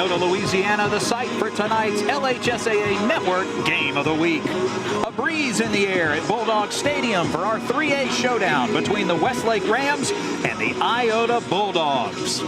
Iota, Louisiana, the site for tonight's LHSAA Network Game of the Week. A breeze in the air at Bulldogs Stadium for our 3A showdown between the Westlake Rams and the Iota Bulldogs.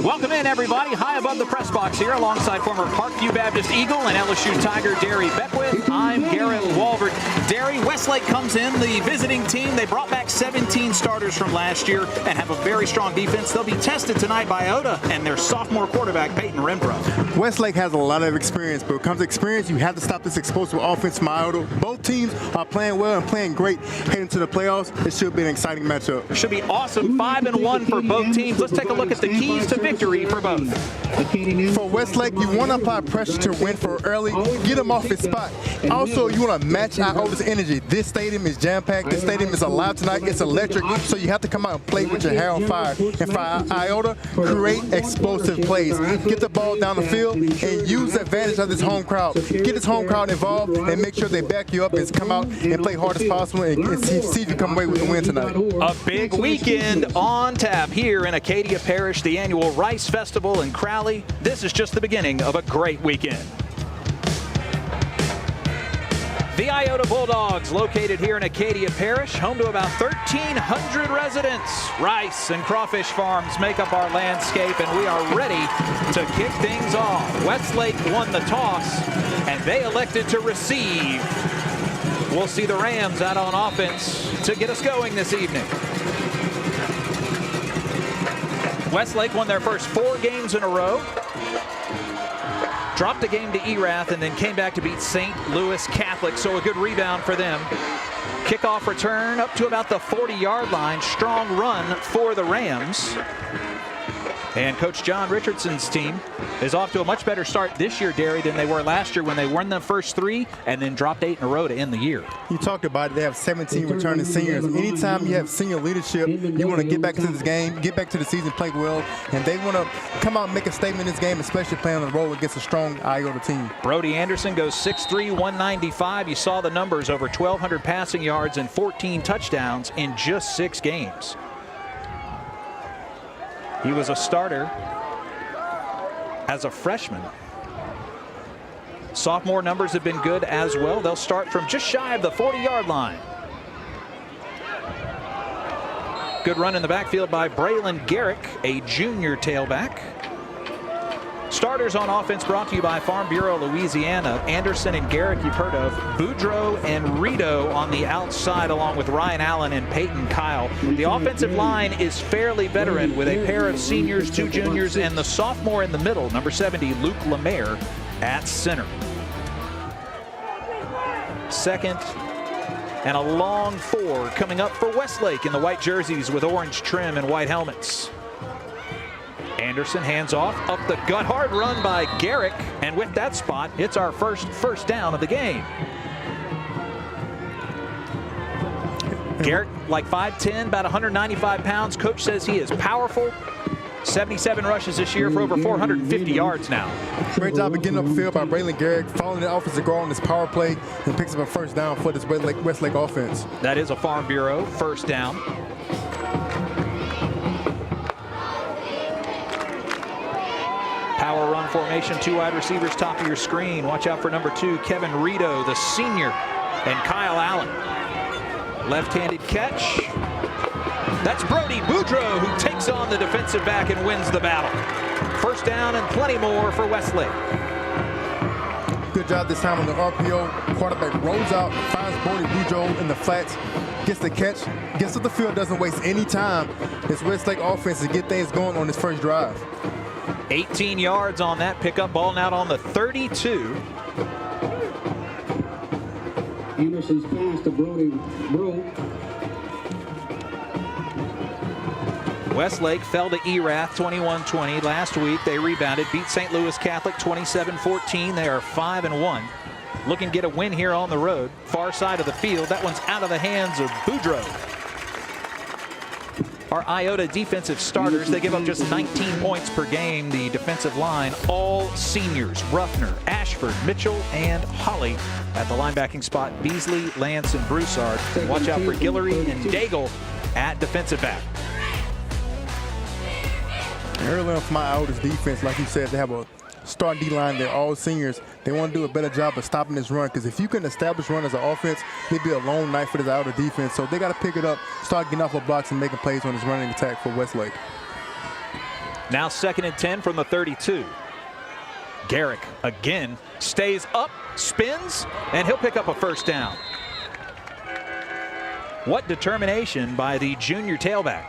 Welcome in, everybody. High above the press box here alongside former Parkview Baptist Eagle and LSU Tiger Derry Beckwith. I'm Garrett Walbert. Derry, Westlake comes in, the visiting team. They brought back 17 starters from last year and have a very strong defense. They'll be tested tonight by Iota and their sophomore quarterback, Peyton Renfro. Westlake has a lot of experience, but when it comes to experience, you have to stop this explosive offense from Iota. Both teams are playing well and playing great heading to the playoffs. It should be an exciting matchup. Should be awesome. 5-1 for both teams. Let's take a look at the keys to victory for both. For Westlake, you want to apply pressure to Renfro early, get him off his spot. Also, you want to match Iota's energy. This stadium is jam-packed. This stadium is alive tonight. It's electric, so you have to come out and play with your hair on fire. And for Iota, create explosive plays. Get the ball down the field and use the advantage of this home crowd. Get this home crowd involved and make sure they back you up and come out and play hard as possible and see if you come away with the win tonight. A big weekend on tap here in Acadia Parish, the annual Rice Festival in Crowley. This is just the beginning of a great weekend. The Iota Bulldogs, located here in Acadia Parish, home to about 1,300 residents. Rice and crawfish farms make up our landscape, and we are ready to kick things off. Westlake won the toss, and they elected to receive. We'll see the Rams out on offense to get us going this evening. Westlake won their first 4 games in a row. Dropped a game to Erath and then came back to beat St. Louis Catholic, so a good rebound for them. Kickoff return up to about the 40-yard line. Strong run for the Rams. And Coach John Richardson's team is off to a much better start this year, Derry, than they were last year when they won the first 3 and then dropped 8 in a row to end the year. You talked about it. They have 17 returning seniors. Anytime you have senior leadership, you want to get back into this game, get back to the season, play well, and they want to come out and make a statement in this game, especially playing on the road against a strong Iota team. Brody Anderson goes 6'3", 195. You saw the numbers, over 1,200 passing yards and 14 touchdowns in just 6 games. He was a starter as a freshman. Sophomore numbers have been good as well. They'll start from just shy of the 40-yard line. Good run in the backfield by Braylon Garrick, a junior tailback. Starters on offense brought to you by Farm Bureau Louisiana. Anderson and Garrick you've heard of. Boudreaux and Rito on the outside, along with Ryan Allen and Peyton Kyle. The offensive line is fairly veteran with a pair of seniors, 2 juniors, and the sophomore in the middle, number 70, Luke Lemaire, at center. Second and a long 4 coming up for Westlake in the white jerseys with orange trim and white helmets. Anderson hands off, up the gut, hard run by Garrick, and with that spot, it's our first down of the game. Garrick, like 5'10", about 195 pounds. Coach says he is powerful. 77 rushes this year for over 450 yards now. Great job of getting upfield by Braylon Garrick, following the offensive guard on this power play, and picks up a first down for this Westlake offense. That is a Farm Bureau first down. Power run formation, 2 wide receivers top of your screen. Watch out for number 2, Kevin Rito, the senior, and Kyle Allen. Left-handed catch. That's Brody Boudreaux, who takes on the defensive back and wins the battle. First down and plenty more for Westlake. Good job this time on the RPO. Quarterback rolls out, finds Brody Boudreaux in the flats, gets the catch, gets to the field, doesn't waste any time. This Westlake offense to get things going on this first drive. 18 yards on that pickup, ball out on the 32. Anderson's pass to Brody Brew. Westlake fell to Erath 21-20 last week. They rebounded, beat St. Louis Catholic 27-14. They are 5-1. Looking to get a win here on the road. Far side of the field. That one's out of the hands of Boudreaux. Our Iota defensive starters, they give up just 19 points per game. The defensive line, all seniors. Ruffner, Ashford, Mitchell, and Holly. At the linebacking spot, Beasley, Lance, and Broussard. Watch out for Guillory and Daigle at defensive back. Early on for my Iota's defense, like you said, they have a starting D-line. They're all seniors. They want to do a better job of stopping this run, because if you can establish run as an offense, it'd be a long night for this Iota defense. So they got to pick it up, start getting off of blocks and making plays on this running attack for Westlake. Now 2nd and 10 from the 32. Garrick again stays up, spins, and he'll pick up a first down. What determination by the junior tailback.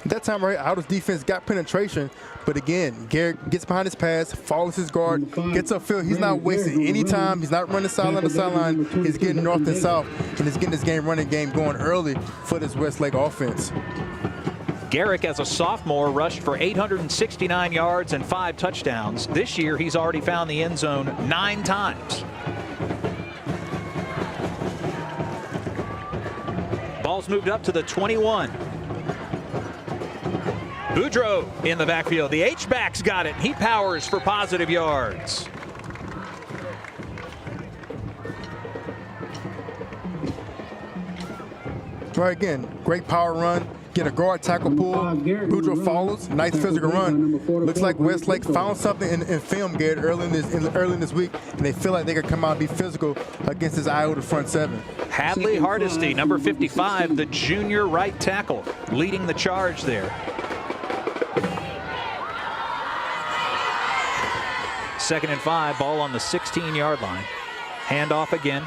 That time, right, Iota's defense got penetration, but again, Garrick gets behind his pass, follows his guard, gets upfield. He's not wasting any time. He's not running sideline to sideline. He's getting north and south, and he's getting this running game going early for this Westlake offense. Garrick, as a sophomore, rushed for 869 yards and 5 touchdowns. This year, he's already found the end zone 9 times. Ball's moved up to the 21. Boudreau in the backfield. The H-back's got it. He powers for positive yards. Right, again, great power run. Get a guard tackle pull. Boudreau follows. Nice physical run. Looks like Westlake found something in film, Garrett, early in this week, and they feel like they could come out and be physical against this Iota front 7. Hadley Hardesty, number 55, the junior right tackle, leading the charge there. 2nd and 5, ball on the 16-yard line. Handoff again.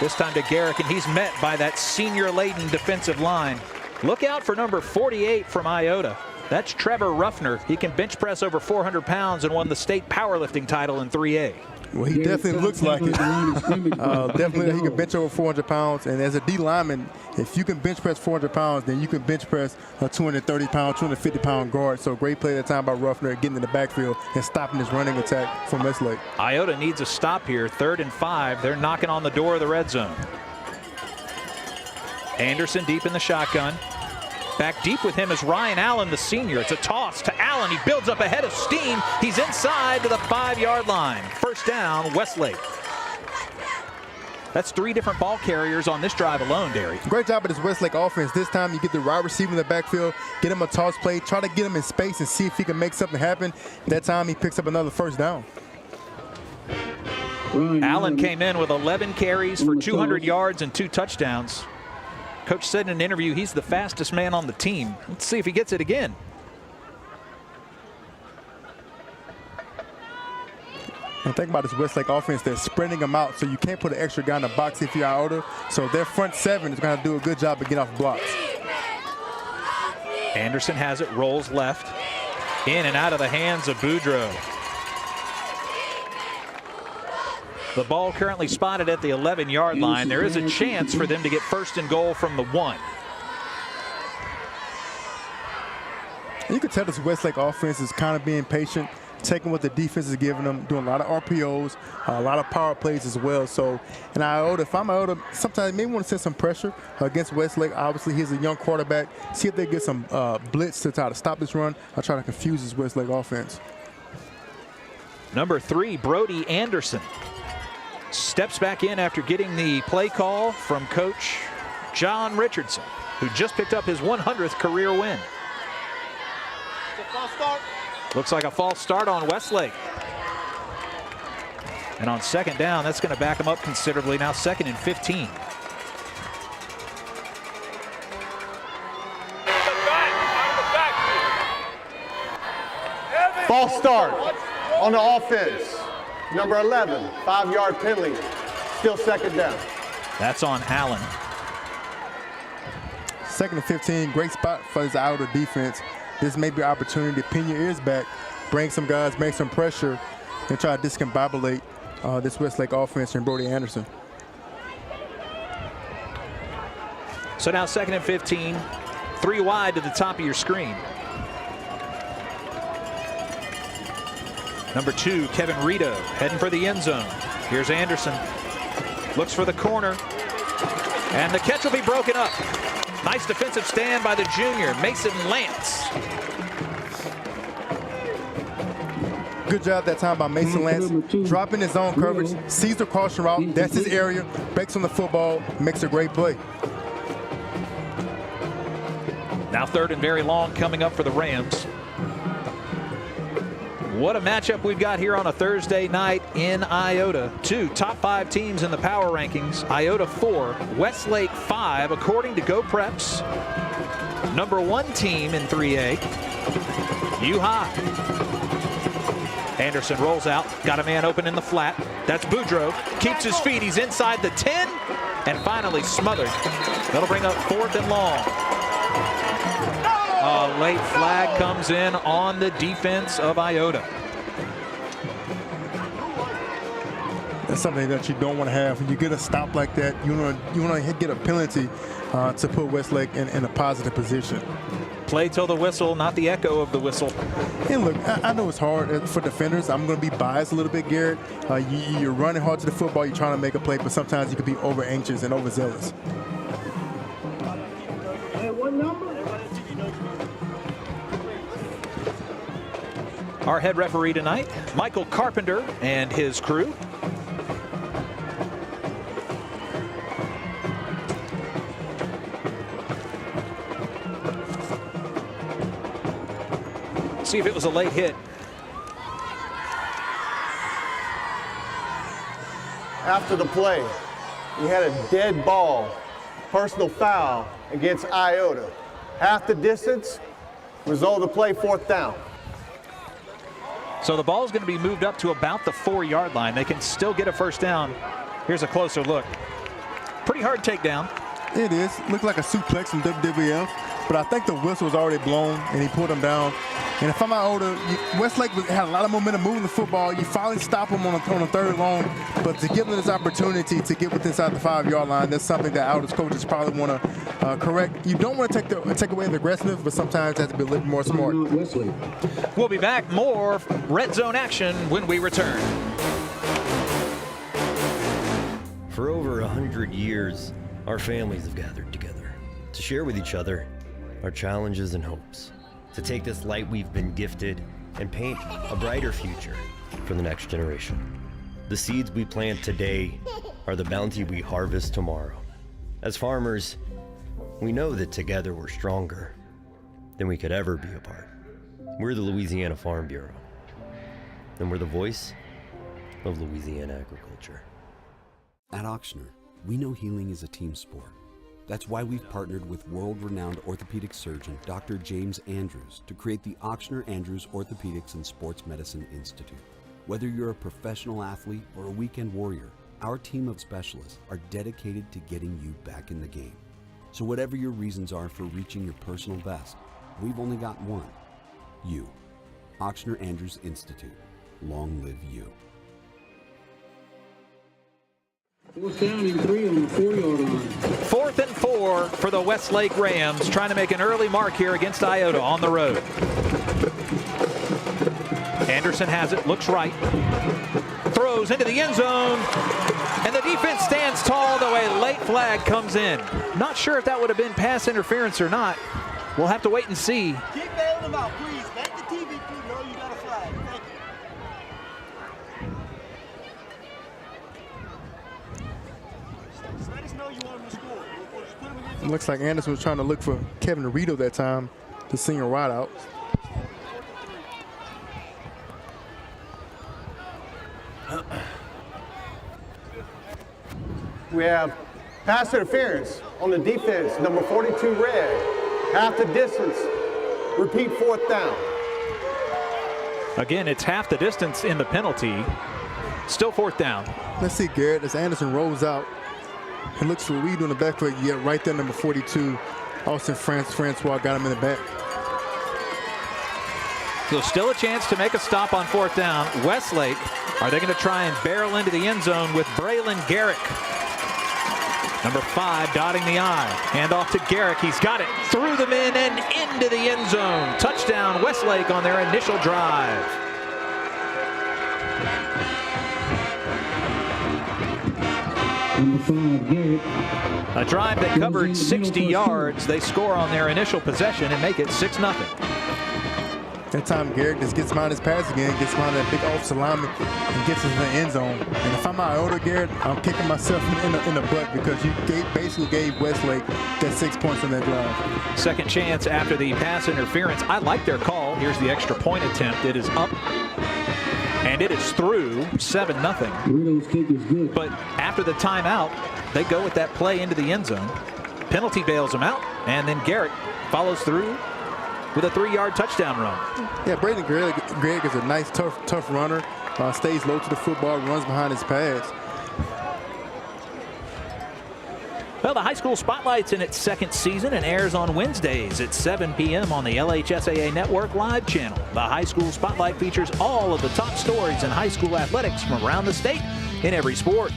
This time to Garrick, and he's met by that senior-laden defensive line. Look out for number 48 from Iota. That's Trevor Ruffner. He can bench press over 400 pounds and won the state powerlifting title in 3A. Well, he definitely looks like it. Definitely, he can bench over 400 pounds. And as a D lineman, if you can bench press 400 pounds, then you can bench press a 230-pound, 250-pound guard. So great play that time by Ruffner, getting in the backfield and stopping this running attack from Westlake. Iota needs a stop here. 3rd and 5. They're knocking on the door of the red zone. Anderson deep in the shotgun. Back deep with him is Ryan Allen, the senior. It's a toss to Allen. He builds up a head of steam. He's inside to the 5-yard line. First down, Westlake. That's 3 different ball carriers on this drive alone, Derry. Great job of this Westlake offense. This time you get the wide receiver in the backfield, get him a toss play, try to get him in space and see if he can make something happen. That time he picks up another first down. Allen came in with 11 carries for 200 yards and 2 touchdowns. Coach said in an interview he's the fastest man on the team. Let's see if he gets it again. And think about this Westlake offense, they're spreading them out, so you can't put an extra guy in the box if you're Iota. So their front 7 is going to do a good job of getting off blocks. Anderson has it, rolls left, in and out of the hands of Boudreau. The ball currently spotted at the 11-yard line. There is a chance for them to get 1st and goal from the 1. You can tell this Westlake offense is kind of being patient, taking what the defense is giving them, doing a lot of RPOs, a lot of power plays as well. So, and Iota, if I'm Iota, sometimes maybe want to send some pressure against Westlake. Obviously, he's a young quarterback. See if they get some blitz to try to stop this run or try to confuse this Westlake offense. Number 3, Brody Anderson, steps back in after getting the play call from Coach John Richardson, who just picked up his 100th career win. Looks like a false start on Westlake. And on 2nd down, that's going to back him up considerably. Now 2nd and 15. False start on the offense. Number 11, 5-yard penalty. Still 2nd down. That's on Allen. 2nd and 15, great spot for this Iota defense. This may be an opportunity to pin your ears back, bring some guys, make some pressure, and try to discombobulate this Westlake offense and Brody Anderson. So now 2nd and 15, 3 wide to the top of your screen. Number 2, Kevin Rito, heading for the end zone. Here's Anderson. Looks for the corner. And the catch will be broken up. Nice defensive stand by the junior, Mason Lance. Good job that time by Mason Lance. Dropping his own coverage, sees the crossing route. That's his area. Breaks on the football, makes a great play. Now 3rd and very long coming up for the Rams. What a matchup we've got here on a Thursday night in Iota. 2 top 5 teams in the power rankings. Iota 4, Westlake 5, according to Go Preps. Number 1 team in 3A, U High. Anderson rolls out, got a man open in the flat. That's Boudreaux, keeps his feet, he's inside the 10, and finally smothered. That'll bring up 4th and long. A late flag comes in on the defense of Iota. That's something that you don't want to have. When you get a stop like that, you want to get a penalty to put Westlake in a positive position. Play till the whistle, not the echo of the whistle. And look, I know it's hard for defenders. I'm going to be biased a little bit, Garrett. You're running hard to the football. You're trying to make a play, but sometimes you can be over anxious and overzealous. Our head referee tonight, Michael Carpenter and his crew. See if it was a late hit. After the play, we had a dead ball, personal foul against Iota. Half the distance, result of the play, 4th down. So the ball is going to be moved up to about the 4-yard line. They can still get a first down. Here's a closer look. Pretty hard takedown. It is. Looked like a suplex from WWF, but I think the whistle was already blown, and he put him down. And if I'm Iota, Westlake had a lot of momentum moving the football. You finally stop him on a 3rd long, but to give them this opportunity to get within inside the 5-yard line, that's something that Iota's coaches probably want to correct. You don't want to take away the aggressiveness, but sometimes it has to be a little more smart. We'll be back. More red zone action when we return. For over 100 years, our families have gathered together to share with each other our challenges and hopes, to take this light we've been gifted and paint a brighter future for the next generation. The seeds we plant today are the bounty we harvest tomorrow. As farmers, we know that together we're stronger than we could ever be apart. We're the Louisiana Farm Bureau, and we're the voice of Louisiana agriculture. At Ochsner, we know healing is a team sport. That's why we've partnered with world-renowned orthopedic surgeon Dr. James Andrews to create the Ochsner Andrews Orthopedics and Sports Medicine Institute. Whether you're a professional athlete or a weekend warrior, our team of specialists are dedicated to getting you back in the game. So whatever your reasons are for reaching your personal best, we've only got one: you. Ochsner Andrews Institute. Long live you. 4th down and 3 on the 4-yard line. 4th and 4 for the Westlake Rams, trying to make an early mark here against Iota on the road. Anderson has it, looks right, throws into the end zone, and the defense stands tall, though a late flag comes in. Not sure if that would have been pass interference or not. We'll have to wait and see. Keep bailing them out, please. Let the TV crew know you got a flag. Thank you. Just let us know you want them to score. We'll just put them against It looks like Anderson was trying to look for Kevin Dorito that time, the senior wideout. We have pass interference on the defense, number 42 red. Half the distance, repeat 4th down. Again, it's half the distance in the penalty. Still 4th down. Let's see, Garrett, as Anderson rolls out and looks for Reed on the back foot. Yeah, right there, number 42. Austin Francois got him in the back. So still a chance to make a stop on 4th down. Westlake, are they going to try and barrel into the end zone with Braylon Garrick? Number 5 dotting the I. Hand off to Garrick. He's got it through the men and into the end zone. Touchdown Westlake on their initial drive. Number 5, Garrett. A drive that covered 60 yards. They score on their initial possession and make it 6-0. That time Garrett just gets him out of his pass again, gets him out of that big offensive lineman, and gets us in the end zone. And if I'm Iota, Garrett, I'm kicking myself in the butt because you basically gave Westlake that 6 points on that drive. Second chance after the pass interference. I like their call. Here's the extra point attempt. It is up And it is through 7-0. Reno's kick is good. But after the timeout, they go with that play into the end zone. Penalty bails them out, and then Garrett follows through with a 3-yard touchdown run. Yeah, Braden Gregg is a nice, tough runner. Stays low to the football, runs behind his pass. Well, the high school spotlight's in its second season and airs on Wednesdays at 7 p.m. on the LHSAA Network live channel. The high school spotlight features all of the top stories in high school athletics from around the state in every sport.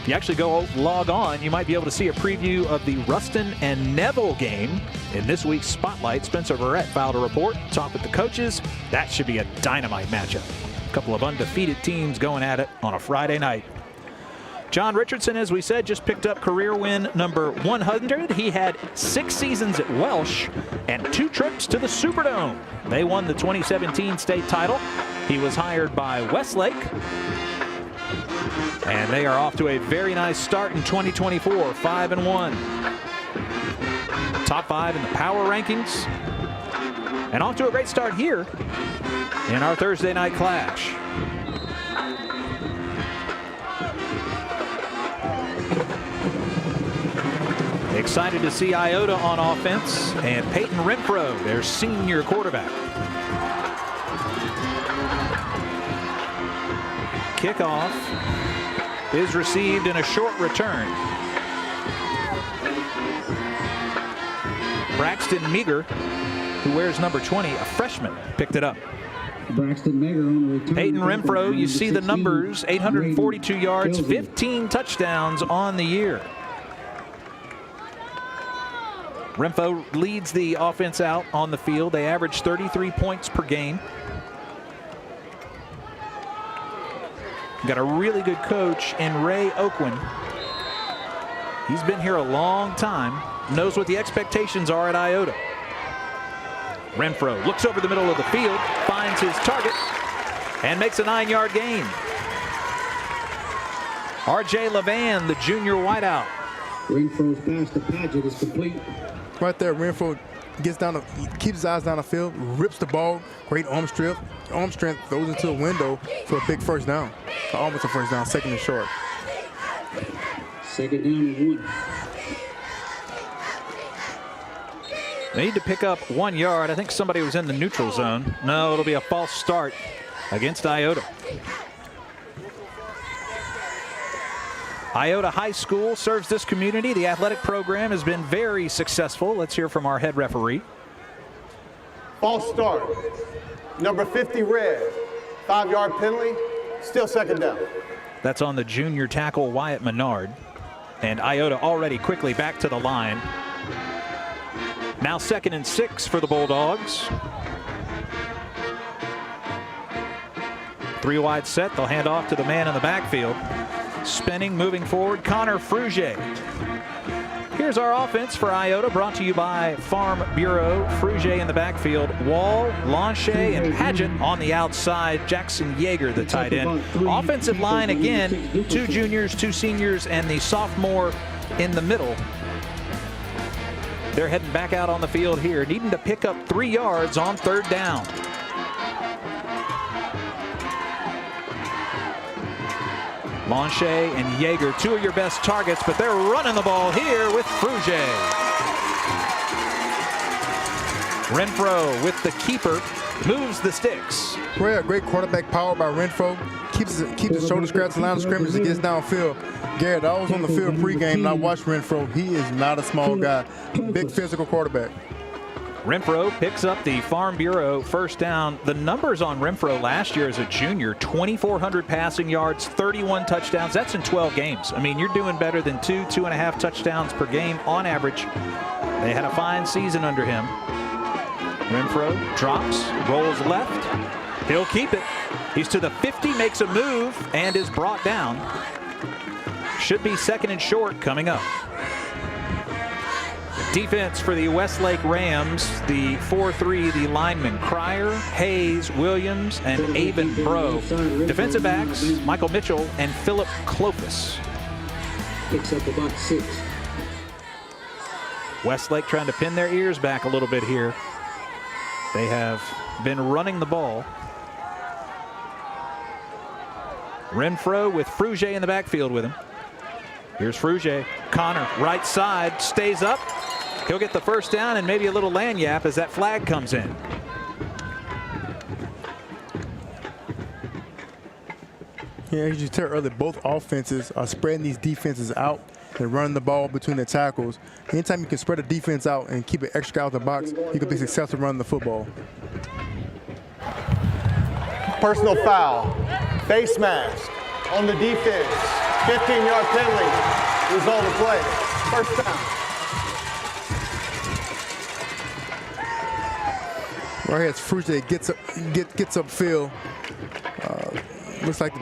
If you actually go log on, you might be able to see a preview of the Ruston and Neville game. In this week's spotlight, Spencer Verrett filed a report, talked with the coaches. That should be a dynamite matchup. A couple of undefeated teams going at it on a Friday night. John Richardson, as we said, just picked up career win number 100. He had 6 seasons at Welsh and 2 trips to the Superdome. They won the 2017 state title. He was hired by Westlake. And they are off to a very nice start in 2024, 5-1. Top 5 in the power rankings. And off to a great start here in our Thursday night clash. Excited to see Iota on offense and Peyton Renfro, their senior quarterback. Kickoff is received in a short return. Braxton Meager, who wears number 20, a freshman, picked it up. Braxton Meager on the return. Peyton Renfro, you see the numbers, 842 yards, 15 touchdowns on the year. Renfro leads the offense out on the field. They average 33 points per game. Got a really good coach in Ray Oakwen. He's been here a long time, knows what the expectations are at Iota. Renfro looks over the middle of the field, finds his target, and makes a 9-yard gain. R.J. Levan, the junior wideout. Renfro's pass to Padgett is complete. Right there, Renfro gets down, keeps his eyes down the field, rips the ball, great arm strength, throws into a window for a big first down. Almost a first down, second and short. Second down and 1. They need to pick up 1 yard. I think somebody was in the neutral zone. No, it'll be a false start against Iota. Iota High School serves this community. The athletic program has been very successful. Let's hear from our head referee. False start. Number 50 red. 5-yard penalty. Still second down. That's on the junior tackle Wyatt Menard. And Iota already quickly back to the line. Now 2nd and 6 for the Bulldogs. 3 wide set. They'll hand off to the man in the backfield. Spinning, moving forward, Connor Frugier. Here's our offense for Iota, brought to you by Farm Bureau. Frugier in the backfield, Wall, Lanchet, and Padgett on the outside. Jackson Yeager, the tight end. Offensive line again, 2 juniors, 2 seniors, and the sophomore in the middle. They're heading back out on the field here, needing to pick up 3 yards on 3rd down. Lanchet and Yeager, 2 of your best targets, but they're running the ball here with Frugier. Renfro with the keeper, moves the sticks. Great quarterback power by Renfro. Keeps his shoulder straps in line of scrimmage and gets downfield. Garrett, I was on the field pregame and I watched Renfro. He is not a small guy. Big physical quarterback. Renfro picks up the Farm Bureau first down. The numbers on Renfro last year as a junior, 2,400 passing yards, 31 touchdowns. That's in 12 games. I mean, you're doing better than 2.5 touchdowns per game on average. They had a fine season under him. Renfro drops, rolls left. He'll keep it. He's to the 50, makes a move, and is brought down. Should be 2nd and short coming up. Defense for the Westlake Rams, the 4-3, the linemen Cryer, Hayes, Williams, and Avon Bro. Defensive backs, Michael Mitchell and Philip Clofus. Picks up about 6. Westlake trying to pin their ears back a little bit here. They have been running the ball. Renfro with Frugier in the backfield with him. Here's Frugier. Connor, right side, stays up. He'll get the first down and maybe a little land yap as that flag comes in. Yeah, as you tell earlier, both offenses are spreading these defenses out and running the ball between the tackles. Anytime you can spread a defense out and keep it extra out of the box, you can be successful running the football. Personal foul, face mask on the defense, 15-yard penalty, result of play, first down. Right here, it's Frugier gets upfield. Looks like the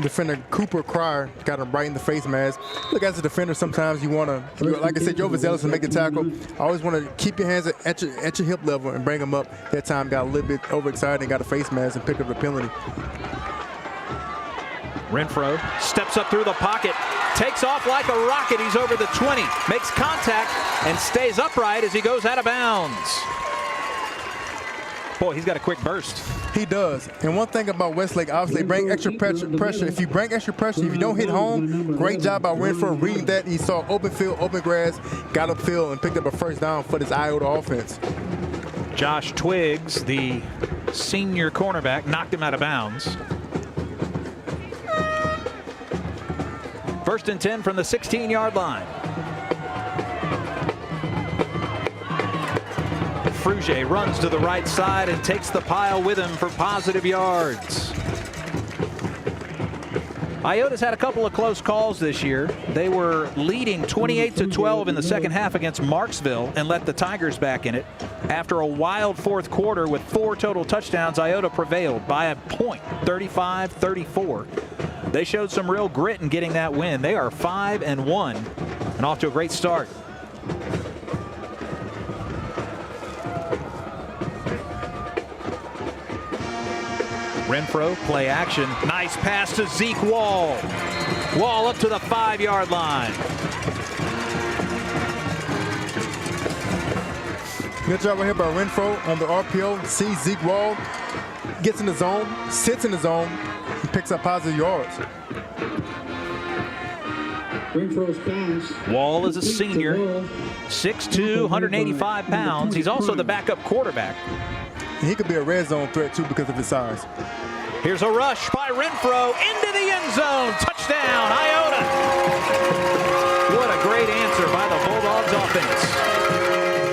defender Cooper Cryer got him right in the face mask. Look, as a defender, sometimes you want to, like I said, you're overzealous and make a tackle. I always want to keep your hands at your hip level and bring them up. That time got a little bit overexcited and got a face mask and picked up the penalty. Renfro steps up through the pocket, takes off like a rocket. He's over the 20, makes contact, and stays upright as he goes out of bounds. Boy, he's got a quick burst. He does. And one thing about Westlake, obviously, bring extra pressure. If you bring extra pressure, if you don't hit home, great job by Renfro reading that. He saw open field, open grass, got upfield, and picked up a first down for this Iota offense. Josh Twiggs, the senior cornerback, knocked him out of bounds. First and 10 from the 16-yard line. Frugier runs to the right side and takes the pile with him for positive yards. Iota's had a couple of close calls this year. They were leading 28-12 in the second half against Marksville and let the Tigers back in it. After a wild fourth quarter with 4 total touchdowns, Iota prevailed by a point, 35-34. They showed some real grit in getting that win. They are 5-1 and off to a great start. Renfro, play action. Nice pass to Zeke Wall. Wall up to the 5-yard line. Good job right here by Renfro on the RPO. Sees Zeke Wall, gets in the zone, sits in the zone, and picks up positive yards. Wall is a senior, 6'2", 185 pounds. He's also the backup quarterback. And he could be a red zone threat, too, because of his size. Here's a rush by Renfro into the end zone. Touchdown, Iota. What a great answer by the Bulldogs offense.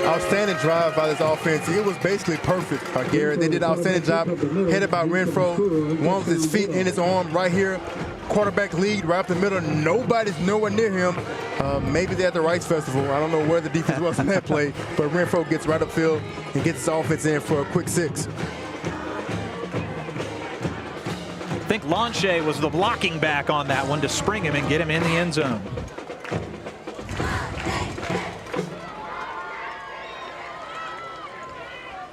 Outstanding drive by this offense. It was basically perfect, Garrett. They did an outstanding job. Headed by Renfro. One with his feet in his arm right here. Quarterback lead right up the middle. Nobody's nowhere near him. Maybe they're at the Rice Festival. I don't know where the defense was in that play, but Renfro gets right upfield and gets his offense in for a quick 6. I think Lanche was the blocking back on that one to spring him and get him in the end zone.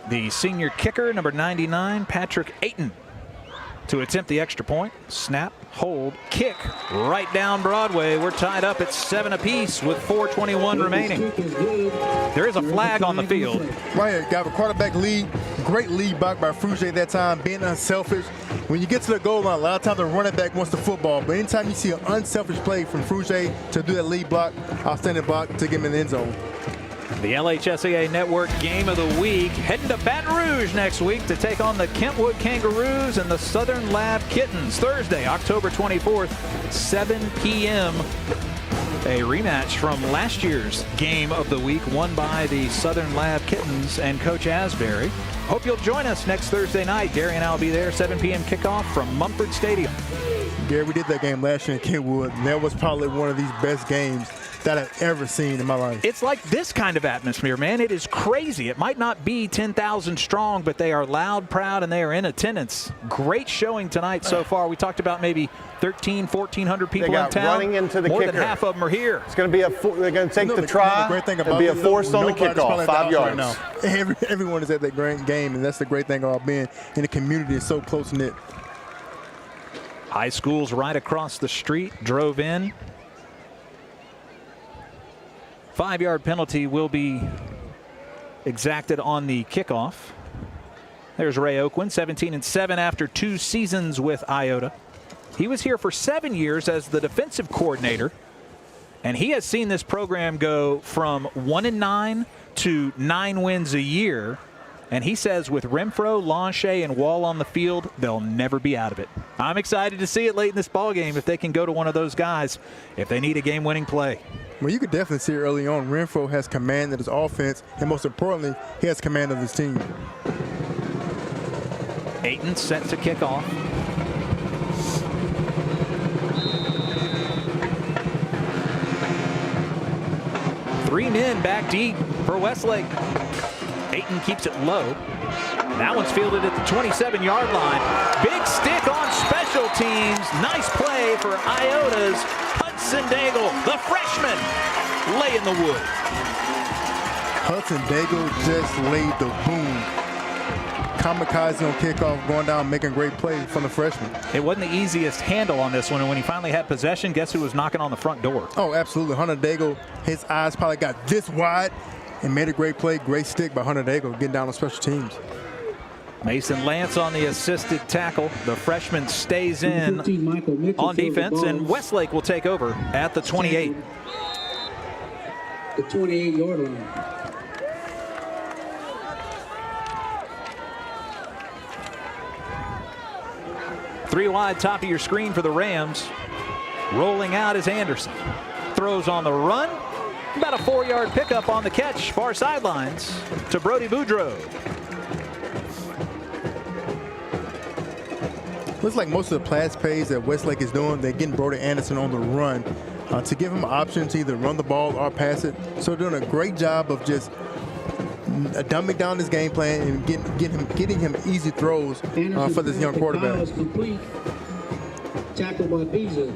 The senior kicker, number 99, Patrick Ayton, to attempt the extra point. Snap, hold, kick, right down Broadway. We're tied up at 7 apiece with 4:21 remaining. There is a flag on the field. Right here, got a quarterback lead. Great lead block by Frugier that time, being unselfish. When you get to the goal line, a lot of times the running back wants the football, but anytime you see an unselfish play from Frugier to do that lead block, outstanding block to get him in the end zone. The LHSAA Network Game of the Week, heading to Baton Rouge next week to take on the Kentwood Kangaroos and the Southern Lab Kittens. Thursday, October 24th, 7 p.m. A rematch from last year's Game of the Week, won by the Southern Lab Kittens and Coach Asbury. Hope you'll join us next Thursday night. Gary and I will be there, 7 p.m. kickoff from Mumford Stadium. Gary, we did that game last year in Kentwood, and that was probably one of these best games that I've ever seen in my life. It's like this kind of atmosphere, man. It is crazy. It might not be 10,000 strong, but they are loud, proud, and they are in attendance. Great showing tonight so far. We talked about maybe 1,400 people in town. Running into the More kicker. Than half of them are here. It's going to be they're going to take the try. The great thing about it'll be a forced on the kickoff, 5 yards. Right, everyone is at that great game, and that's the great thing about being in the community. It's so close-knit. High school's right across the street, drove in. 5-yard penalty will be exacted on the kickoff. There's Ray Oakland, 17-7 after 2 seasons with Iota. He was here for 7 years as the defensive coordinator, and he has seen this program go from 1-9 to 9 wins a year. And he says with Renfro, Lachey, and Wall on the field, they'll never be out of it. I'm excited to see it late in this ballgame if they can go to one of those guys if they need a game-winning play. Well, you could definitely see early on Renfro has command of his offense, and most importantly, he has command of his team. Ayton set to kick off. Three men back deep for Westlake. Ayton keeps it low. That one's fielded at the 27-yard line. Big stick on special teams. Nice play for Iota's Hudson Daigle, the freshman, laying the wood. Hudson Daigle just laid the boom. Kamikaze on kickoff, going down, making a great play from the freshman. It wasn't the easiest handle on this one, and when he finally had possession, guess who was knocking on the front door? Oh, absolutely. Hunter Daigle, his eyes probably got this wide and made a great play. Great stick by Hunter Daigle, getting down on special teams. Mason Lance on the assisted tackle. The freshman stays in on defense, and Westlake will take over at the 28. The 28-yard line. Three wide, top of your screen for the Rams. Rolling out is Anderson. Throws on the run. About a 4-yard pickup on the catch, far sidelines to Brody Boudreaux. Looks like most of the pass plays that Westlake is doing, they're getting Brody Anderson on the run to give him an option to either run the ball or pass it. So they're doing a great job of just dumbing down his game plan and getting him easy throws for this young quarterback. Complete. Tackled by Beasley.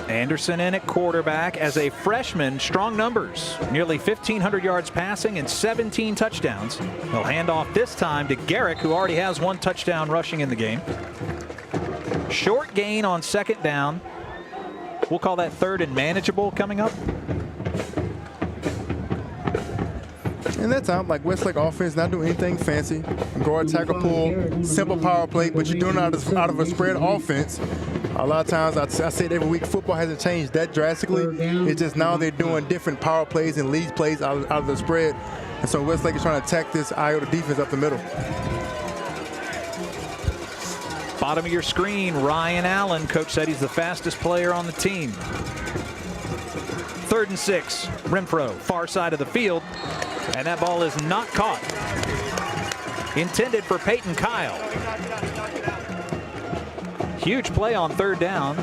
Anderson in at quarterback as a freshman, strong numbers. Nearly 1,500 yards passing and 17 touchdowns. He'll hand off this time to Garrick, who already has 1 touchdown rushing in the game. Short gain on second down. We'll call that third and manageable coming up. And that time, like Westlake offense, not doing anything fancy. Guard, tackle, pull, simple power play, but you're doing it out of a spread offense. A lot of times, I say it every week, football hasn't changed that drastically. It's just now they're doing different power plays and lead plays out of the spread. And so Westlake is trying to attack this Iota defense up the middle. Bottom of your screen, Ryan Allen. Coach said he's the fastest player on the team. 3rd and 6. Renfro, far side of the field. And that ball is not caught. Intended for Peyton Kyle. Huge play on 3rd down.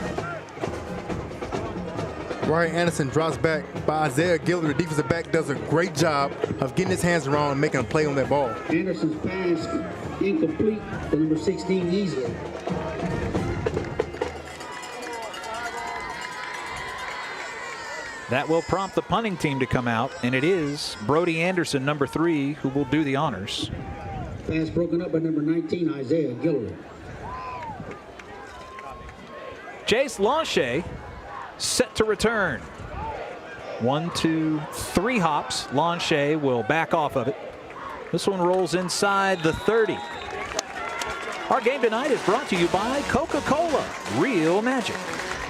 Ryan Anderson drops back by Isaiah Gillard. The defensive back does a great job of getting his hands around and making a play on that ball. Anderson's pass incomplete to number 16, Easley. That will prompt the punting team to come out, and it is Brody Anderson, number 3, who will do the honors. Pass broken up by number 19, Isaiah Gillard. Jace Lachey set to return. 1, 2, 3 hops. Lachey will back off of it. This one rolls inside the 30. Our game tonight is brought to you by Coca-Cola, real magic.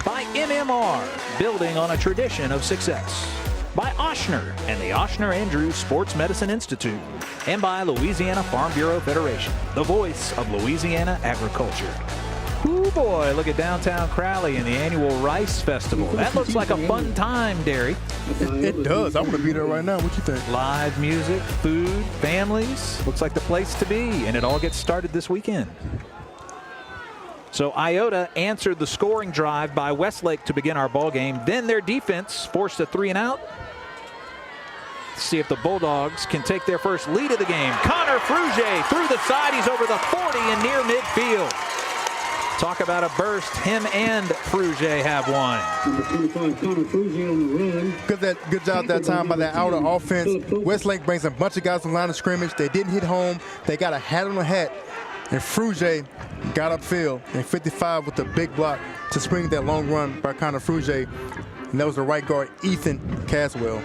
By MMR, building on a tradition of success. By Ochsner and the Ochsner Andrews Sports Medicine Institute. And by Louisiana Farm Bureau Federation, the voice of Louisiana agriculture. Ooh boy, look at downtown Crowley and the annual Rice Festival. That looks like a fun time, Derry. It does. I want to be there right now. What you think? Live music, food, families. Looks like the place to be, and it all gets started this weekend. So Iota answered the scoring drive by Westlake to begin our ball game. Then their defense forced a 3 and out. Let's see if the Bulldogs can take their first lead of the game. Connor Frugier through the side. He's over the 40 and near midfield. Talk about a burst. Him and Frugier have one. Number 25, Connor Frugier on the run. Good job that time by that Iota offense. Westlake brings a bunch of guys from the line of scrimmage. They didn't hit home. They got a hat on the hat. And Frugier got upfield and 55 with the big block to spring that long run by Connor Frugier. And that was the right guard, Ethan Caswell.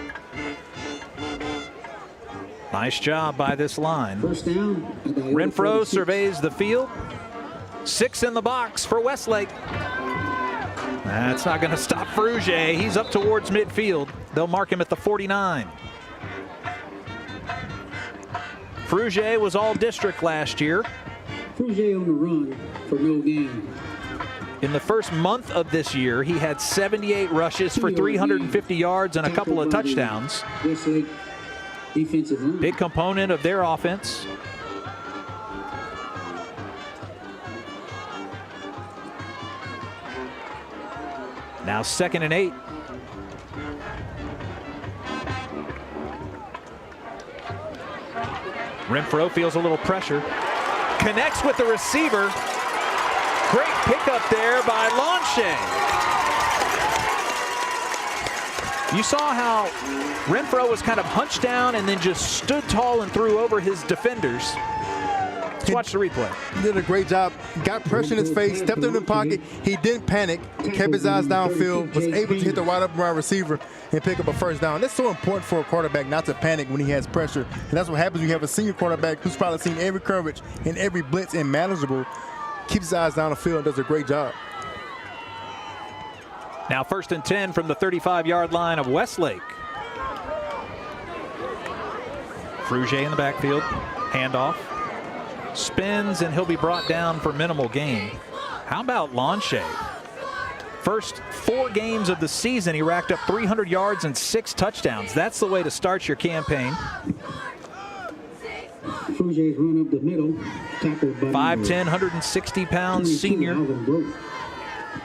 Nice job by this line. First down. Renfro surveys the field. 6 in the box for Westlake. That's not going to stop Frugier. He's up towards midfield. They'll mark him at the 49. Frugier was all district last year. Frugier on the run for no gain. In the first month of this year, he had 78 rushes for 350 yards and a couple of touchdowns. Westlake defensive line. Big component of their offense. Now 2nd and 8. Renfro feels a little pressure. Connects with the receiver. Great pickup there by Launche. You saw how Renfro was kind of hunched down and then just stood tall and threw over his defenders. Let's watch the replay. He did a great job. Got pressure in his face, stepped in the pocket. He didn't panic. Kept his eyes downfield. Was able to hit the wide open receiver and pick up a first down. That's so important for a quarterback not to panic when he has pressure. And that's what happens when you have a senior quarterback who's probably seen every coverage and every blitz and manageable. Keeps his eyes down the field and does a great job. Now 1st and 10 from the 35-yard line of Westlake. Frugier in the backfield. Handoff. Spins, and he'll be brought down for minimal gain. How about Launche? First 4 games of the season, he racked up 300 yards and 6 touchdowns. That's the way to start your campaign. Frugier's run up the middle. 5'10", 160-pound senior.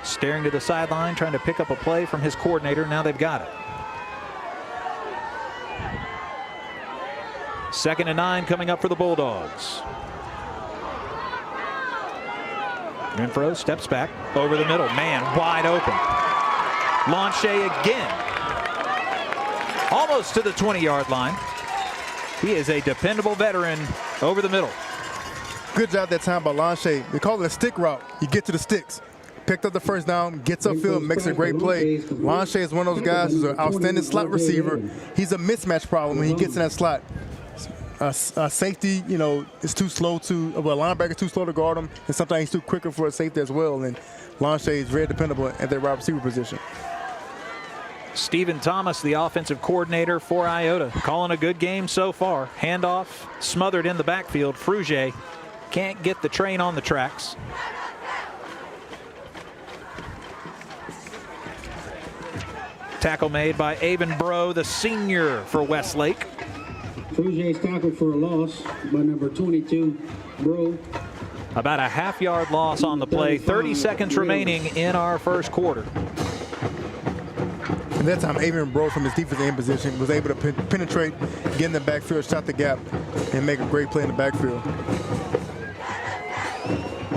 Staring to the sideline, trying to pick up a play from his coordinator. Now they've got it. 2nd and 9 coming up for the Bulldogs. Renfro steps back over the middle. Man, wide open. Launche again. Almost to the 20-yard line. He is a dependable veteran over the middle. Good job that time by Launche. They call it a stick route. You get to the sticks. Picked up the first down, gets upfield, makes a great play. Launche is one of those guys who's an outstanding slot receiver. He's a mismatch problem when he gets in that slot. A safety, you know, is too slow to, well, a linebacker is too slow to guard him, and sometimes he's too quicker for a safety as well. And Launche is very dependable at their wide receiver position. Stephen Thomas, the offensive coordinator for Iota, calling a good game so far. Handoff, smothered in the backfield. Frugier can't get the train on the tracks. Tackle made by Avon Bro, the senior for Westlake. Frugier's tackled for a loss by number 22, Bro. About a half-yard loss on the play. 30 seconds remaining in our first quarter. And that time, Avon Bro from his defensive end position was able to penetrate, get in the backfield, shot the gap, and make a great play in the backfield.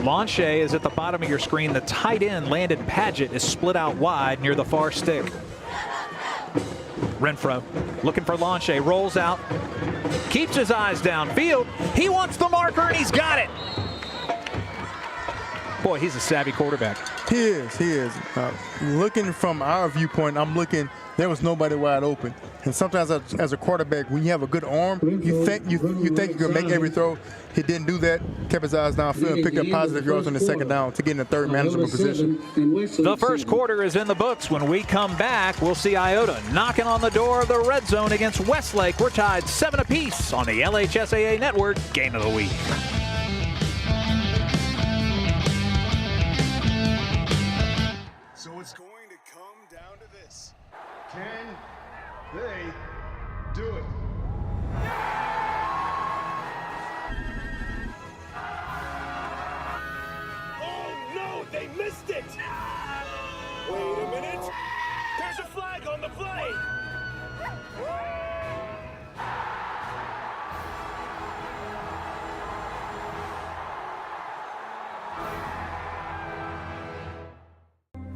Launche is at the bottom of your screen. The tight end, Landon Paget, is split out wide near the far stick. Renfro looking for Launche, rolls out, keeps his eyes downfield. He wants the marker, and he's got it. Boy, he's a savvy quarterback. He is. Looking from our viewpoint, I'm looking, there was nobody wide open. And sometimes as a quarterback, when you have a good arm, you think you can make every throw. He didn't do that, kept his eyes downfield, and picked up positive yards on the second down to get in the third manageable position. The first quarter is in the books. When we come back, we'll see Iota knocking on the door of the red zone against Westlake. We're tied 7 apiece on the LHSAA Network Game of the Week. So it's going to come down to this. Can they do it? Oh no, they missed it! Wait a minute. There's a flag on the play.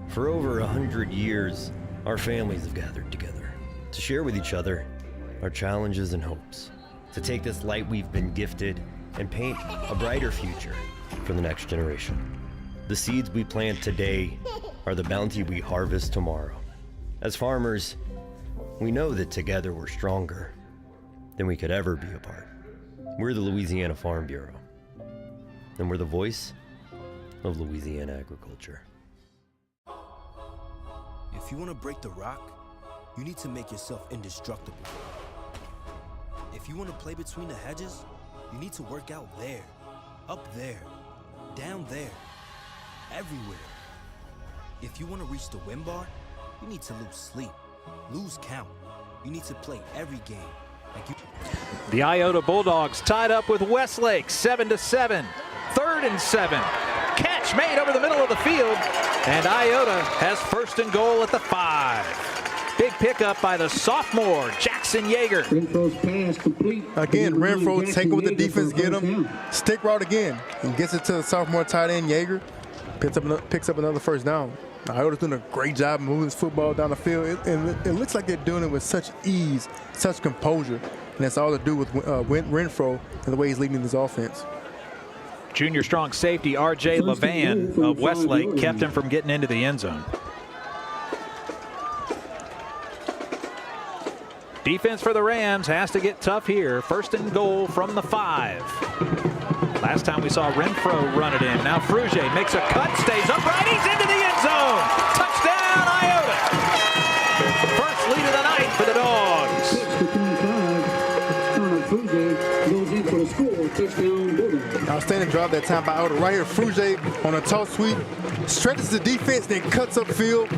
For over 100 years, our families have gathered together to share with each other our challenges and hopes, to take this light we've been gifted and paint a brighter future for the next generation. The seeds we plant today are the bounty we harvest tomorrow. As farmers, we know that together we're stronger than we could ever be apart. We're the Louisiana Farm Bureau, and we're the voice of Louisiana agriculture. If you want to break the rock, you need to make yourself indestructible. If you want to play between the hedges, you need to work out there, up there, down there, everywhere. If you want to reach the win bar, you need to lose sleep, lose count. You need to play every game. The Iota Bulldogs tied up with Westlake 7-7. 3rd and 7. Catch made over the middle of the field, and Iota has 1st and goal at the 5. Big pickup by the sophomore Jackson Yeager. Renfro's pass complete. Again, Renfro taking with the defense, get him. Stick route again, and gets it to the sophomore tight end Yeager. Picks up another 1st down. Iota's doing a great job moving this football down the field. It looks like they're doing it with such ease, such composure. And that's all to do with Renfro and the way he's leading this offense. Junior strong safety R.J. Levan of Westlake kept him from getting into the end zone. Defense for the Rams has to get tough here. 1st and goal from the 5. Last time we saw Renfro run it in. Now Frugier makes a cut, stays upright. He's into the end zone. Touchdown, Iota. First lead of the night for the Dogs. 6-25. Frugier goes in for the score. Touchdown, Bulldogs. Outstanding drive that time by Iota. Right here, Frugier on a toss sweep. Stretches the defense, then cuts upfield.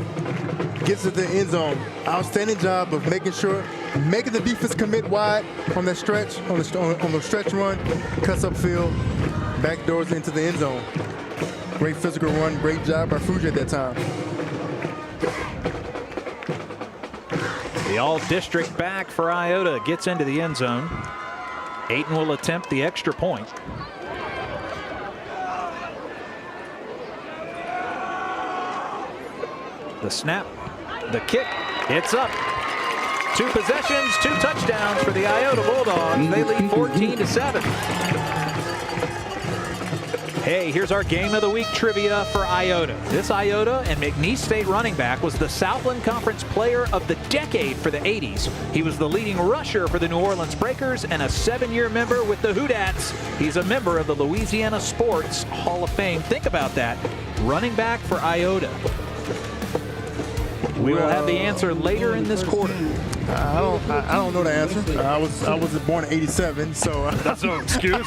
Gets to the end zone. Outstanding job of making the defense commit wide on that stretch, on the stretch run, cuts upfield, backdoors into the end zone. Great physical run, great job by Frugier at that time. The all-district back for Iota gets into the end zone. Ayton will attempt the extra point. The snap, the kick, it's up. 2 possessions, 2 touchdowns for the Iota Bulldogs. They lead 14-7. Hey, here's our Game of the Week trivia for Iota. This Iota and McNeese State running back was the Southland Conference Player of the Decade for the 80s. He was the leading rusher for the New Orleans Breakers and a 7-year member with the Hoodats. He's a member of the Louisiana Sports Hall of Fame. Think about that. Running back for Iota. We will have the answer later in this quarter. I don't know the answer. I was born in '87, so that's no excuse.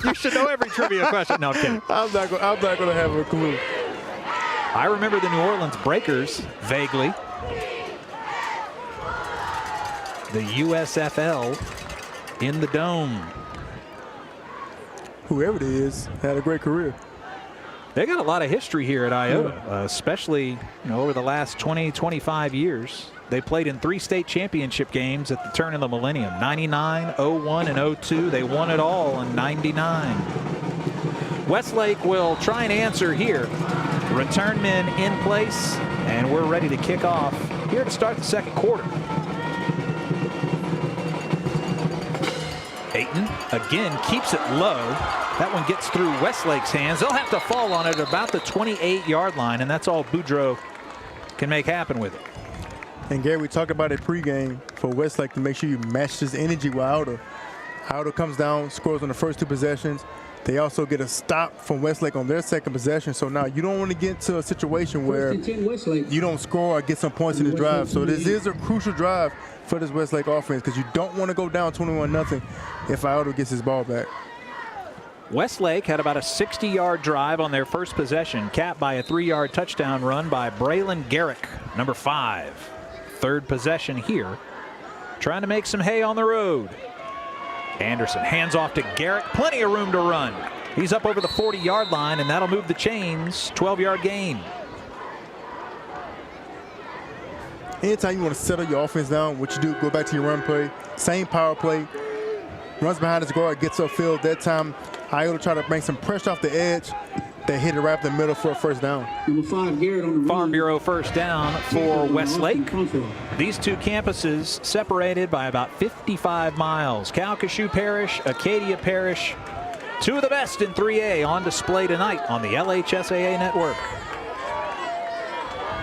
You should know every trivia question. No, I'm kidding. I'm not going to have a clue. I remember the New Orleans Breakers vaguely. The USFL in the Dome. Whoever it is had a great career. They got a lot of history here at Iota, especially over the last 20, 25 years. They played in 3 state championship games at the turn of the millennium. 99, 01, and 02. They won it all in 99. Westlake will try and answer here. Return men in place, and we're ready to kick off here to start the 2nd quarter. Ayton again keeps it low. That one gets through Westlake's hands. They'll have to fall on it about the 28-yard line, and that's all Boudreaux can make happen with it. And Gary, we talked about it pregame for Westlake to make sure you match this energy with Iota. Iota comes down, scores on the first 2 possessions. They also get a stop from Westlake on their 2nd possession. So now you don't want to get to a situation where you don't score or get some points in the drive. So this is a crucial drive for this Westlake offense because you don't want to go down 21-0 if Iota gets his ball back. Westlake had about a 60-yard drive on their first possession, capped by a 3-yard touchdown run by Braylon Garrick, number 5. 3rd possession here, trying to make some hay on the road. Anderson hands off to Garrick, plenty of room to run. He's up over the 40-yard line, and that'll move the chains. 12-yard gain. Anytime you want to settle your offense down, what you do, go back to your run play. Same power play. Runs behind his guard, gets upfield. That time, Iota try to bring some pressure off the edge. They hit it right up the middle for a 1st down. Number 5, Garrett on the Farm Bureau 1st down for Westlake. These 2 campuses separated by about 55 miles. Calcasieu Parish, Acadia Parish. 2 of the best in 3A on display tonight on the LHSAA network.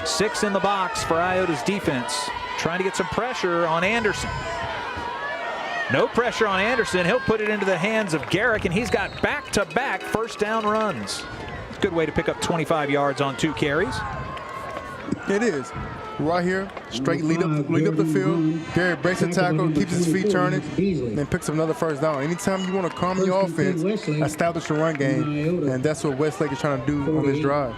6 in the box for Iota's defense, trying to get some pressure on Anderson. No pressure on Anderson. He'll put it into the hands of Garrick, and he's got back-to-back 1st down runs. Good way to pick up 25 yards on 2 carries. It is. Right here, straight lead up the field. Gary breaks the tackle, keeps his feet turning, and picks up another first down. Anytime you want to calm your offense, establish a run game, and that's what Westlake is trying to do on this drive.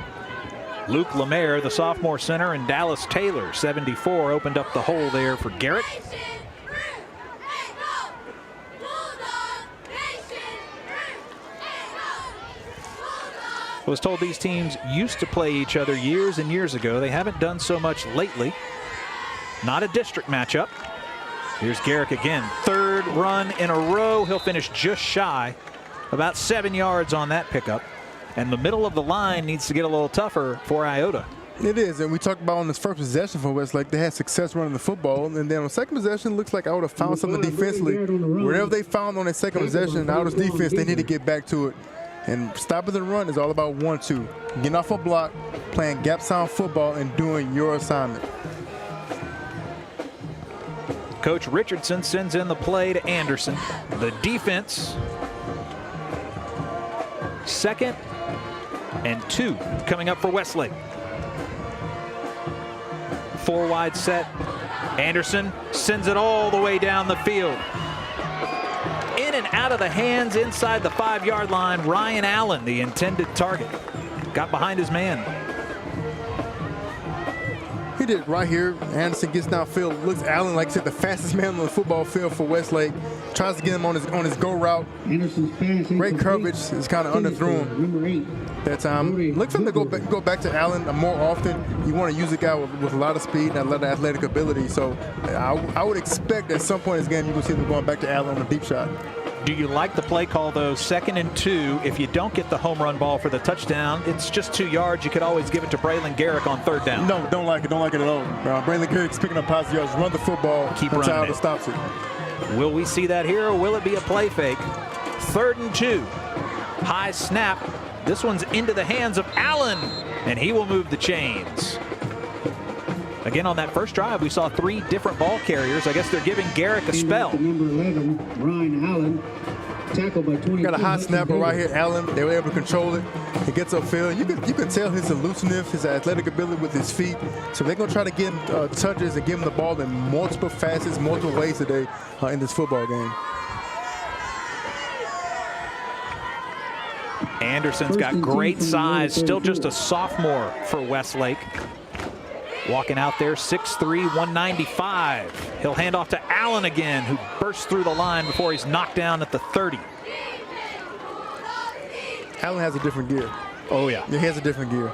Luke Lemaire, the sophomore center, and Dallas Taylor, 74, opened up the hole there for Garrett. I was told these teams used to play each other years and years ago. They haven't done so much lately. Not a district matchup. Here's Garrick again. 3rd run in a row. He'll finish just shy. About 7 yards on that pickup. And the middle of the line needs to get a little tougher for Iota. It is, and we talked about on this first possession for Westlake, they had success running the football, and then on second possession, looks like Iota found something defensively. Whatever they found on their second possession, Iota's defense, they need to get back to it. And stopping the run is all about 1-2. Getting off a block, playing gap sound football, and doing your assignment. Coach Richardson sends in the play to Anderson. The defense, 2nd and 2 coming up for Westlake. 4 wide set. Anderson sends it all the way down the field. In and out of the hands inside the 5-yard line. Ryan Allen, the intended target, got behind his man. He did it right here. Anderson gets downfield. Looks Allen, like I said, the fastest man on the football field for Westlake. Tries to get him on his go route. Great coverage. Is kind of underthrew him that time. Look for him to go back to Allen more often. You want to use a guy with a lot of speed and a lot of athletic ability. So I would expect at some point in this game you will see them going back to Allen on a deep shot. Do you like the play call, though? 2nd and 2. If you don't get the home run ball for the touchdown, it's just 2 yards. You could always give it to Braylon Garrick on 3rd down. No, don't like it. Don't like it at all. Braylon Garrick's picking up positive yards. Run the football. Keep until running Iowa stops it. Will we see that here, or will it be a play fake? 3rd and 2. High snap. This one's into the hands of Allen, and he will move the chains. Again, on that first drive, we saw 3 different ball carriers. I guess they're giving Garrick a spell. Number 11, Ryan Allen, tackled by 22. Got a hot snapper right here, Allen. They were able to control it. He gets upfield. You can tell his elusiveness, his athletic ability with his feet. So they're going to try to get him touches and give him the ball in multiple facets, multiple ways today in this football game. Anderson's got great size. Still just a sophomore for Westlake. Walking out there, 6'3", 195. He'll hand off to Allen again, who bursts through the line before he's knocked down at the 30. Allen has a different gear. Oh, yeah. He has a different gear.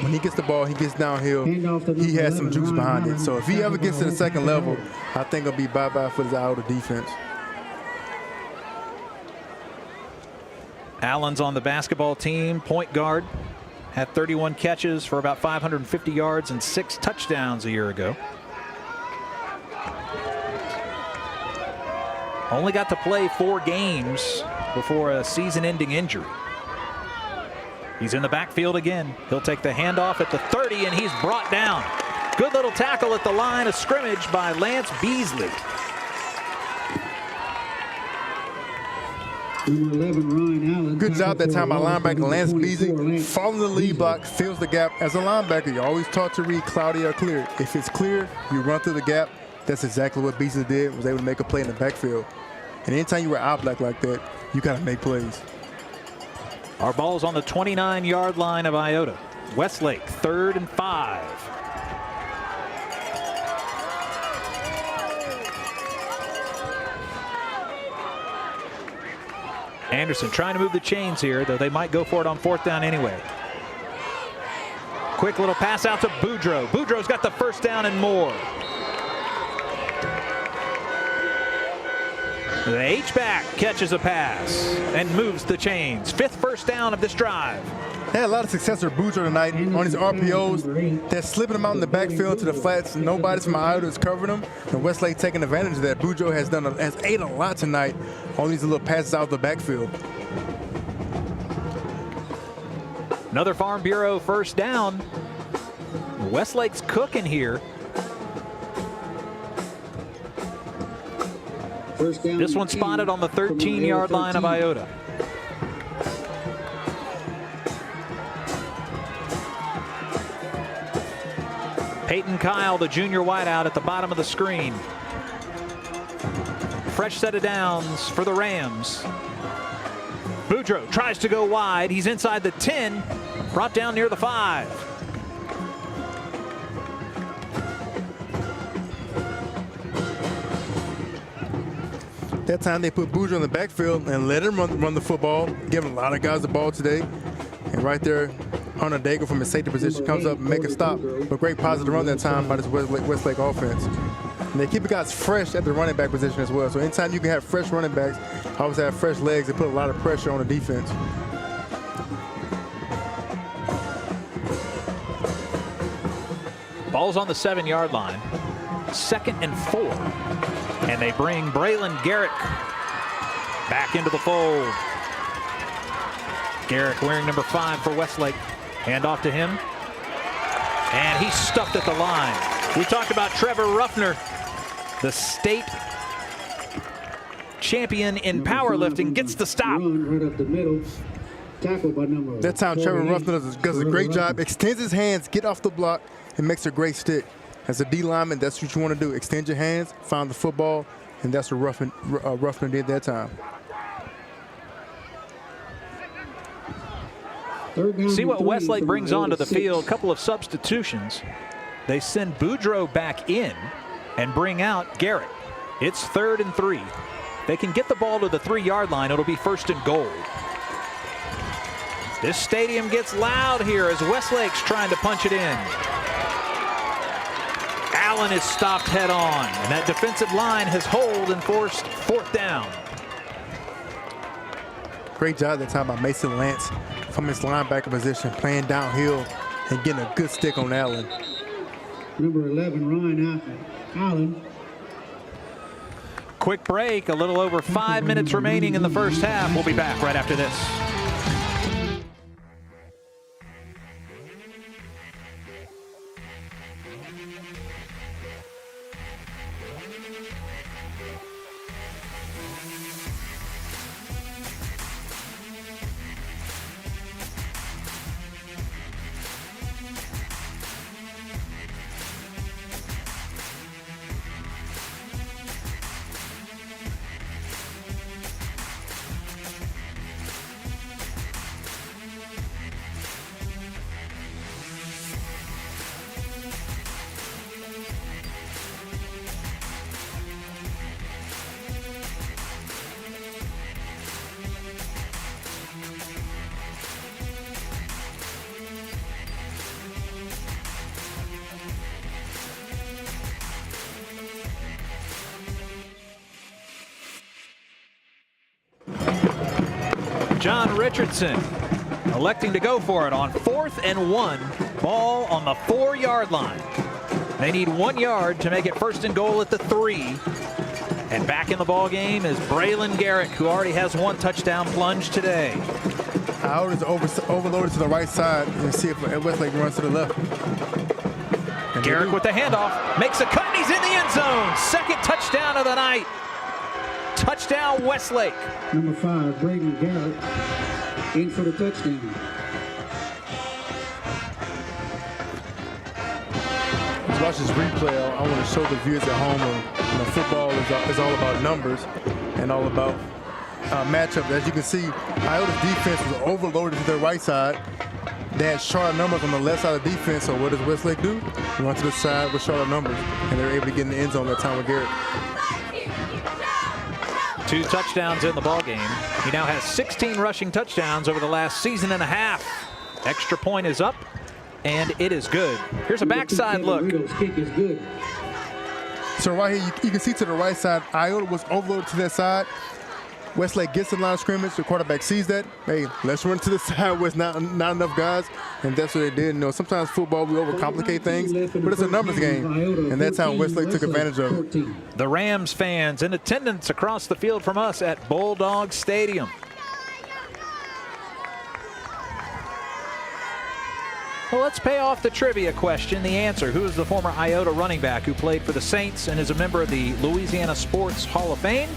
When he gets the ball, he gets downhill. He has some juice behind it. So if he ever gets to the 2nd level, I think it'll be bye-bye for the Iota defense. Allen's on the basketball team, point guard. Had 31 catches for about 550 yards and 6 touchdowns a year ago. Only got to play 4 games before a season-ending injury. He's in the backfield again. He'll take the handoff at the 30, and he's brought down. Good little tackle at the line of scrimmage by Lance Beasley. Number 11, Ryan Allen. Good job that time by linebacker Lance Beasley. Following the lead block, fills the gap. As a linebacker, you're always taught to read cloudy or clear. If it's clear, you run through the gap. That's exactly what Beasley did, was able to make a play in the backfield. And anytime you were out black like that, you got to make plays. Our ball's on the 29-yard line of Iota. Westlake, 3rd and 5. Anderson trying to move the chains here, though they might go for it on 4th down anyway. Quick little pass out to Boudreaux. Boudreaux's got the 1st down and more. The H-back catches a pass and moves the chains. 5th first down of this drive. They had a lot of success with Boudreaux tonight on his RPOs. They're slipping him out in the backfield to the flats. Nobody from Iota is covering him. And Westlake taking advantage of that. Boudreaux has ate a lot tonight on these little passes out of the backfield. Another Farm Bureau 1st down. Westlake's cooking here. This one spotted on the 13-yard line of Iota. Peyton Kyle, the junior wideout, at the bottom of the screen. Fresh set of downs for the Rams. Boudreaux tries to go wide. He's inside the 10, brought down near the 5. That time they put Boudreaux in the backfield and let him run the football, giving a lot of guys the ball today. And right there, Hunter Daigle from his safety position comes up and make a stop. But great positive run that time by this Westlake offense. And they keep the guys fresh at the running back position as well. So anytime you can have fresh running backs, always have fresh legs, they put a lot of pressure on the defense. Ball's on the 7-yard line. 2nd and 4. And they bring Braylon Garrett back into the fold. Garrett wearing number 5 for Westlake. Hand off to him. And he's stuffed at the line. We talked about Trevor Ruffner, the state champion in powerlifting, gets the stop. Right up the middle. Tackled by number That time Trevor Ruffner does a great job, extends his hands, get off the block, and makes a great stick. As a D lineman, that's what you want to do. Extend your hands, find the football, and that's what Ruffner did that time. See what Westlake brings onto the field. A couple of substitutions. They send Boudreaux back in and bring out Garrett. It's 3rd and 3. They can get the ball to the 3-yard line. It'll be 1st and goal. This stadium gets loud here as Westlake's trying to punch it in. Allen is stopped head on, and that defensive line has hold and forced 4th down. Great job that time by Mason Lance from his linebacker position, playing downhill and getting a good stick on Allen. Number 11, Ryan Allen. Quick break, a little over 5 minutes remaining in the first half. We'll be back right after this. John Richardson electing to go for it on 4th and 1. Ball on the 4-yard line. They need 1 yard to make it 1st and goal at the 3. And back in the ball game is Braylon Garrett, who already has 1 touchdown plunge today. Iota's overloaded to the right side, and see if Westlake runs to the left. And Garrett with the handoff, makes a cut, and he's in the end zone. 2nd touchdown of the night. Touchdown Westlake. Number 5, Braylon Garrett, in for the touchdown. Let's watch this replay. I want to show the viewers at home when football is all about numbers and all about matchup. As you can see, Iota's defense was overloaded to their right side. They had Charlotte numbers on the left side of the defense, so what does Westlake do? They run to the side with Charlotte numbers, and they're able to get in the end zone that time with Garrett. 2 touchdowns in the ball game. He now has 16 rushing touchdowns over the last season and a half. Extra point is up, and it is good. Here's a backside look. Kick is good. So right here, you can see to the right side, Iota was overloaded to that side. Westlake gets the line of scrimmage. The quarterback sees that. Hey, let's run to the side where it's not enough guys, and that's what they did. You know, sometimes football, we overcomplicate things, but it's a numbers game, and that's how Westlake took advantage of it. The Rams fans in attendance across the field from us at Bulldogs Stadium. Well, let's pay off the trivia question. The answer: who is the former Iota running back who played for the Saints and is a member of the Louisiana Sports Hall of Fame?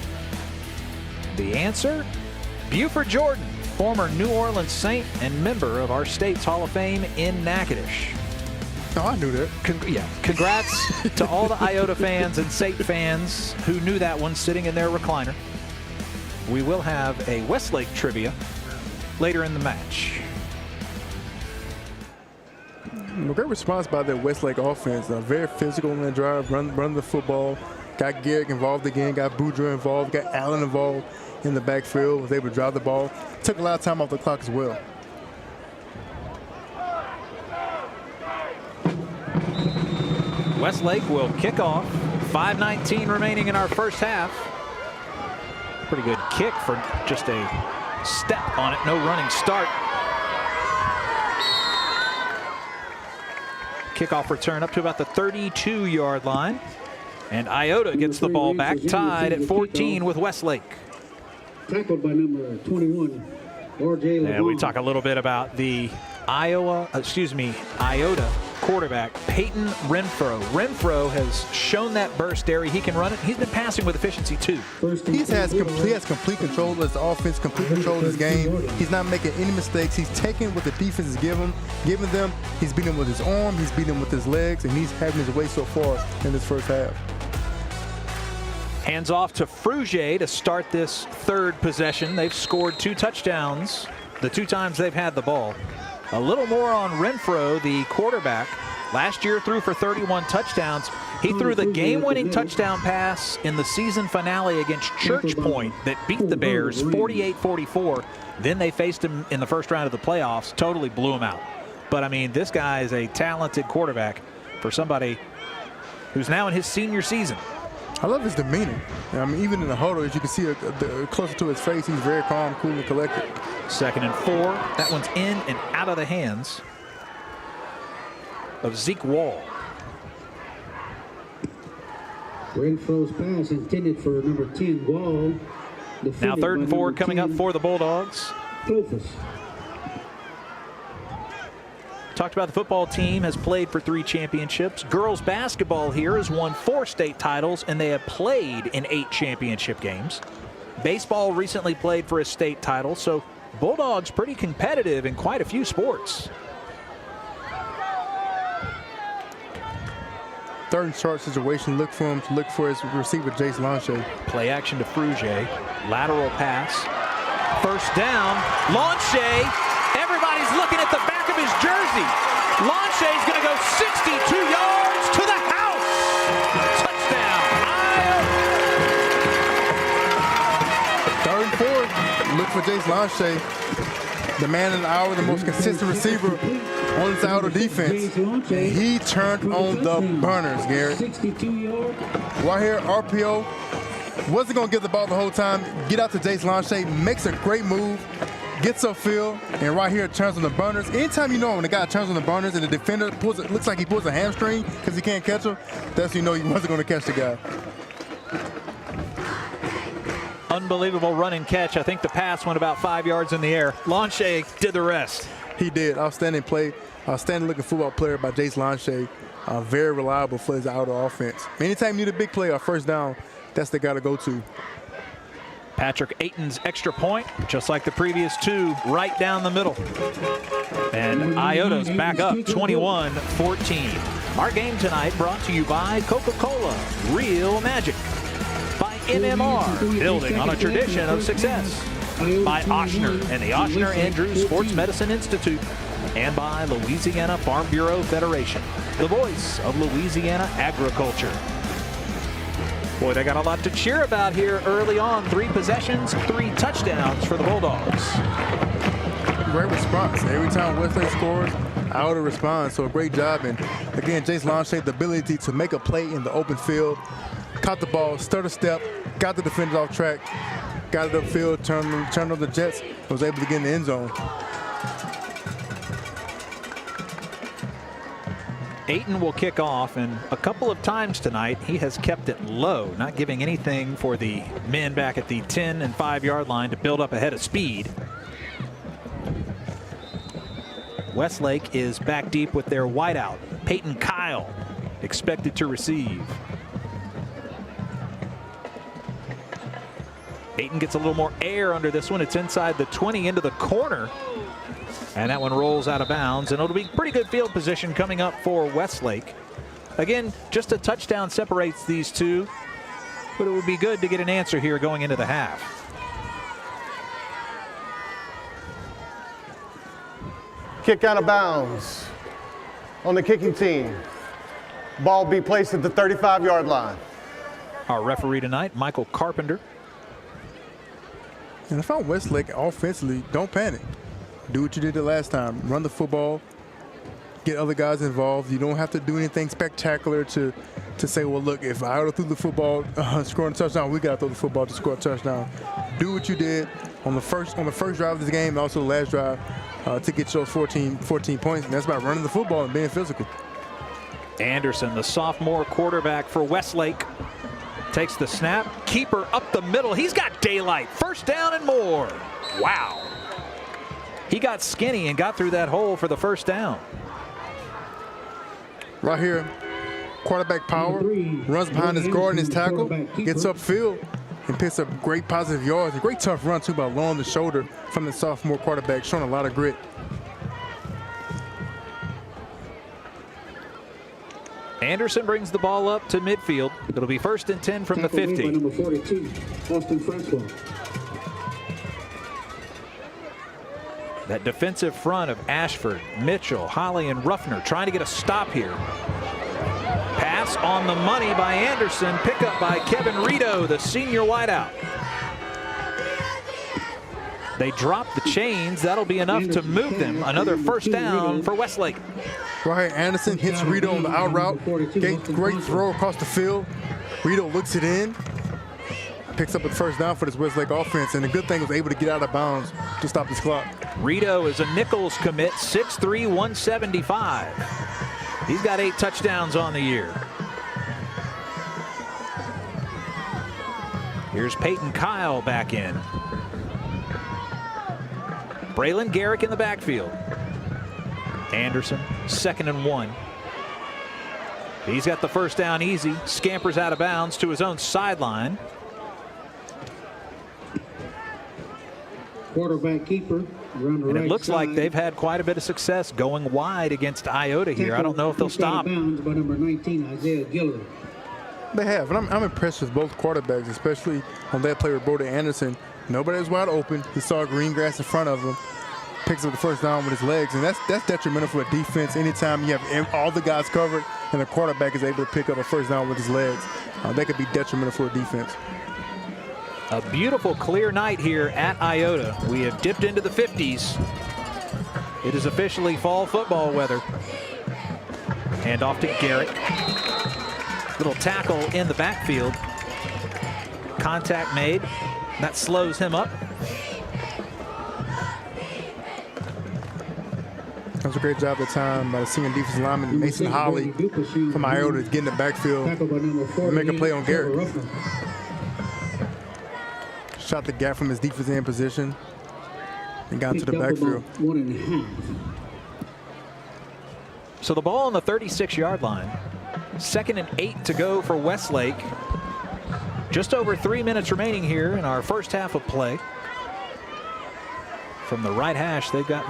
The answer: Buford Jordan, former New Orleans Saint and member of our state's Hall of Fame in Natchitoches. Oh, I knew that. Congrats to all the Iota fans and SAIT fans who knew that one sitting in their recliner. We will have a Westlake trivia later in the match. Great response by the Westlake offense. Very physical in the drive, run the football. Got Garrick involved again, got Boudreaux involved, got Allen involved in the backfield, was able to drive the ball. Took a lot of time off the clock as well. Westlake will kick off. 5:19 remaining in our first half. Pretty good kick for just a step on it. No running start. Kickoff return up to about the 32-yard line. And Iota gets the ball back, tied at 14 with Westlake. Tackled by number 21, R.J. And we talk a little bit about the Iota quarterback, Peyton Renfro. Renfro has shown that burst area. He can run it. He's been passing with efficiency too. He has complete control of his offense, complete control of his game. He's not making any mistakes. He's taking what the defense is giving them. He's beating them with his arm. He's beating them with his legs, and he's having his way so far in this first half. Hands off to Frugier to start this third possession. They've scored 2 touchdowns the 2 times they've had the ball. A little more on Renfro, the quarterback. Last year threw for 31 touchdowns. He threw the game-winning touchdown pass in the season finale against Church Point that beat the Bears 48-44. Then they faced him in the first round of the playoffs, totally blew him out. But I mean, this guy is a talented quarterback for somebody who's now in his senior season. I love his demeanor. I mean, even in the huddle, as you can see closer to his face, he's very calm, cool, and collected. 2nd and 4. That one's in and out of the hands of Zeke Wall. Renfro's pass intended for number 10, Wall. Now 3rd and 4 coming up for the Bulldogs. Clofus. Talked about the football team has played for 3 championships. Girls basketball here has won 4 state titles, and they have played in 8 championship games. Baseball recently played for a state title, so Bulldogs pretty competitive in quite a few sports. 3rd and short situation. Look for his receiver, Jace Lanchet. Play action to Frugier. Lateral pass. First down. Lanchet. Everybody's looking at the back of his jersey. Lanchet's going to go 62 yards to the house. Touchdown. 3rd and 4. Look for Jace Lanchet, the man in the hour, the most consistent receiver on this Iota defense. And he turned on the burners, Garrett. 62 yards. Right here, RPO. Wasn't going to give the ball the whole time. Get out to Jace Lanchet, makes a great move, gets upfield, and right here turns on the burners. Anytime you know when the guy turns on the burners and the defender looks like he pulls a hamstring because he can't catch him, that's when you know he wasn't going to catch the guy. Unbelievable run and catch. I think the pass went about 5 yards in the air. Lanchet did the rest. He did. Outstanding play. Outstanding looking football player by Jace Lanchet. Very reliable for his outer offense. Anytime you need a big play or first down, that's the guy to go to. Patrick Ayton's extra point, just like the previous 2, right down the middle. And Iota's back up 21-14. Our game tonight brought to you by Coca-Cola, Real Magic. By MMR, building on a tradition of success. By Ochsner and the Ochsner Andrews Sports Medicine Institute. And by Louisiana Farm Bureau Federation, the voice of Louisiana agriculture. Boy, they got a lot to cheer about here early on. 3 possessions, 3 touchdowns for the Bulldogs. Great response. Every time Westlake scores, Iota responds. So a great job. And again, Jace Lanchet, the ability to make a play in the open field. Caught the ball, stirred a step, got the defenders off track, got it upfield, turned on the Jets, was able to get in the end zone. Ayton will kick off, and a couple of times tonight he has kept it low, not giving anything for the men back at the 10 and 5 yard line to build up ahead of speed. Westlake is back deep with their wideout, Peyton Kyle, expected to receive. Ayton gets a little more air under this one. It's inside the 20 into the corner. And that one rolls out of bounds, and it'll be pretty good field position coming up for Westlake. Again, just a touchdown separates these two, but it would be good to get an answer here going into the half. Kick out of bounds on the kicking team. Ball be placed at the 35-yard line. Our referee tonight, Michael Carpenter. And if I'm Westlake offensively, don't panic. Do what you did the last time. Run the football. Get other guys involved. You don't have to do anything spectacular to say, well, look, if Iota threw the football, scoring a touchdown, we got to throw the football to score a touchdown. Do what you did on the first drive of this game, and also the last drive to get those 14 points. And that's by running the football and being physical. Anderson, the sophomore quarterback for Westlake, takes the snap. Keeper up the middle. He's got daylight. First down and more. Wow. He got skinny and got through that hole for the first down. Right here, quarterback power, runs behind his guard and his tackle, gets upfield, and picks up great positive yards. A great tough run, too, by lowering the shoulder from the sophomore quarterback, showing a lot of grit. Anderson brings the ball up to midfield. It'll be 1st and 10 from the 50. By number 42, Austin Francois. That defensive front of Ashford, Mitchell, Holly, and Ruffner trying to get a stop here. Pass on the money by Anderson. Pickup by Kevin Rito, the senior wideout. They drop the chains. That'll be enough to move them. Another first down for Westlake. Right here, Anderson hits Rito on the out route. Great throw across the field. Rito looks it in. Picks up a first down for this Westlake offense, and the good thing was able to get out of bounds to stop this clock. Rito is a Nichols commit, 6'3", 175. He's got 8 touchdowns on the year. Here's Peyton Kyle back in. Braylon Garrick in the backfield. Anderson, 2nd and 1. He's got the first down easy. Scampers out of bounds to his own sideline. Quarterback keeper. And it looks like they've had quite a bit of success going wide against Iota here. I don't know if they'll stop. Bounds by number 19, Isaiah Gillard. They have, and I'm impressed with both quarterbacks, especially on that play with Brody Anderson. Nobody was wide open. He saw green grass in front of him. Picks up the first down with his legs, and that's detrimental for a defense. Anytime you have all the guys covered and the quarterback is able to pick up a first down with his legs, that could be detrimental for a defense. A beautiful clear night here at Iota. We have dipped into the 50s. It is officially fall football weather. Hand off to Garrett. Little tackle in the backfield. Contact made. That slows him up. That was a great job at the time by the senior defensive lineman Mason Holly from Iota to get in the backfield and make a play on Garrett. Shot the gap from his defensive end position and got into the backfield. 1.5. So the ball on the 36-yard line. 2nd and 8 to go for Westlake. Just over 3 minutes remaining here in our first half of play. From the right hash, they've got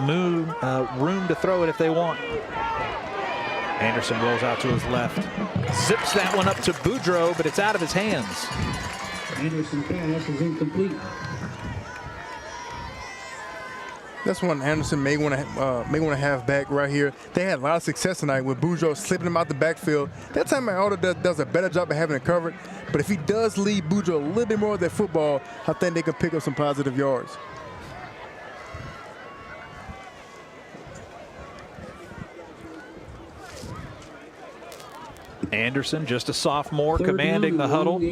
room to throw it if they want. Anderson rolls out to his left. Zips that one up to Boudreaux, but it's out of his hands. Anderson pass is incomplete. That's one Anderson may want to have back right here. They had a lot of success tonight with Boudreaux slipping him out the backfield. That time Iota does a better job of having it covered. But if he does lead Boudreaux a little bit more of that football, I think they can pick up some positive yards. Anderson, just a sophomore, commanding the huddle.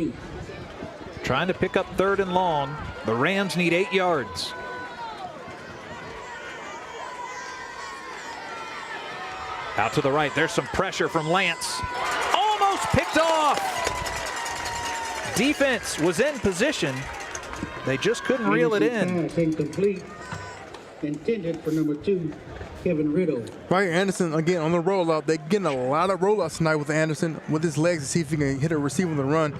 Trying to pick up 3rd and long. The Rams need 8 yards. Out to the right, there's some pressure from Lance. Almost picked off. Defense was in position. They just couldn't reel it in. Incomplete. Intended for number 2, Kevin Rito. Right, Anderson again on the rollout. They're getting a lot of rollouts tonight with Anderson with his legs to see if he can hit a receiver on the run.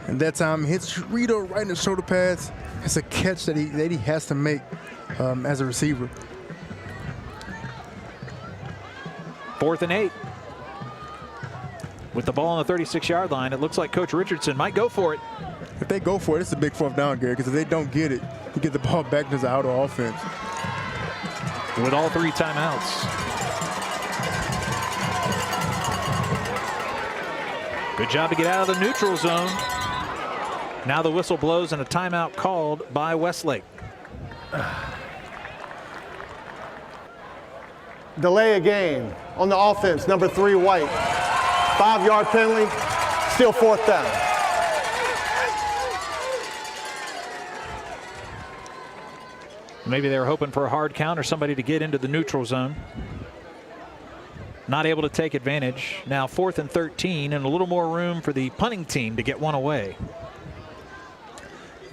And that time hits Rito right in the shoulder pads. It's a catch that he has to make as a receiver. 4th and 8. With the ball on the 36-yard line, it looks like Coach Richardson might go for it. If they go for it, it's a big 4th down, Gary, because if they don't get it, you get the ball back to the outer offense. With all 3 timeouts. Good job to get out of the neutral zone. Now the whistle blows and a timeout called by Westlake. Delay a game on the offense, number 3, White. 5-yard penalty, still 4th down. Maybe they were hoping for a hard count or somebody to get into the neutral zone. Not able to take advantage. Now 4th and 13 and a little more room for the punting team to get one away.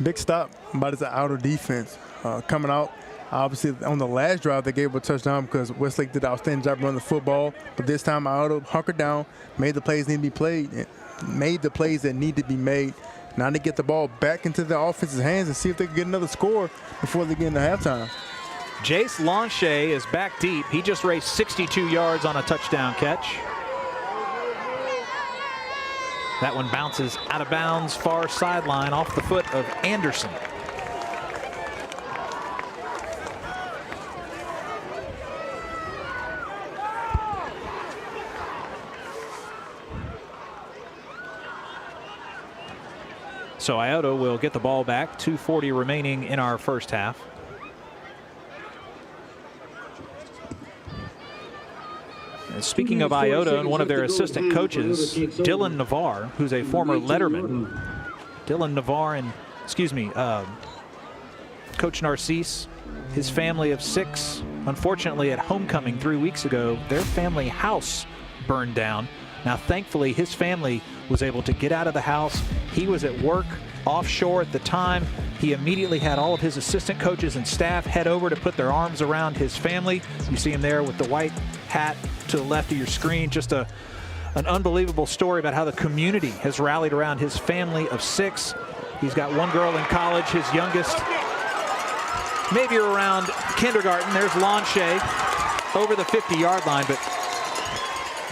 Big stop by the outer defense coming out. Obviously, on the last drive, they gave a touchdown because Westlake did an outstanding job running the football. But this time, Iota hunkered down, made the plays need to be played, made the plays that need to be made. Now they get the ball back into the offense's hands and see if they can get another score before they get into halftime. Jace Lanchet is back deep. He just raced 62 yards on a touchdown catch. That one bounces out of bounds, far sideline, off the foot of Anderson. So Iota will get the ball back. 2:40 remaining in our first half. And speaking of Iota and one of their assistant coaches, Dylan Navarre, who's a former Letterman. Dylan Navarre and, Coach Narcisse, his family of 6, unfortunately at homecoming 3 weeks ago, their family house burned down. Now, thankfully, his family was able to get out of the house. He was at work offshore at the time. He immediately had all of his assistant coaches and staff head over to put their arms around his family. You see him there with the white hat to the left of your screen. Just an unbelievable story about how the community has rallied around his family of 6. He's got one girl in college, his youngest, maybe around kindergarten. There's Lanchet over the 50-yard line, but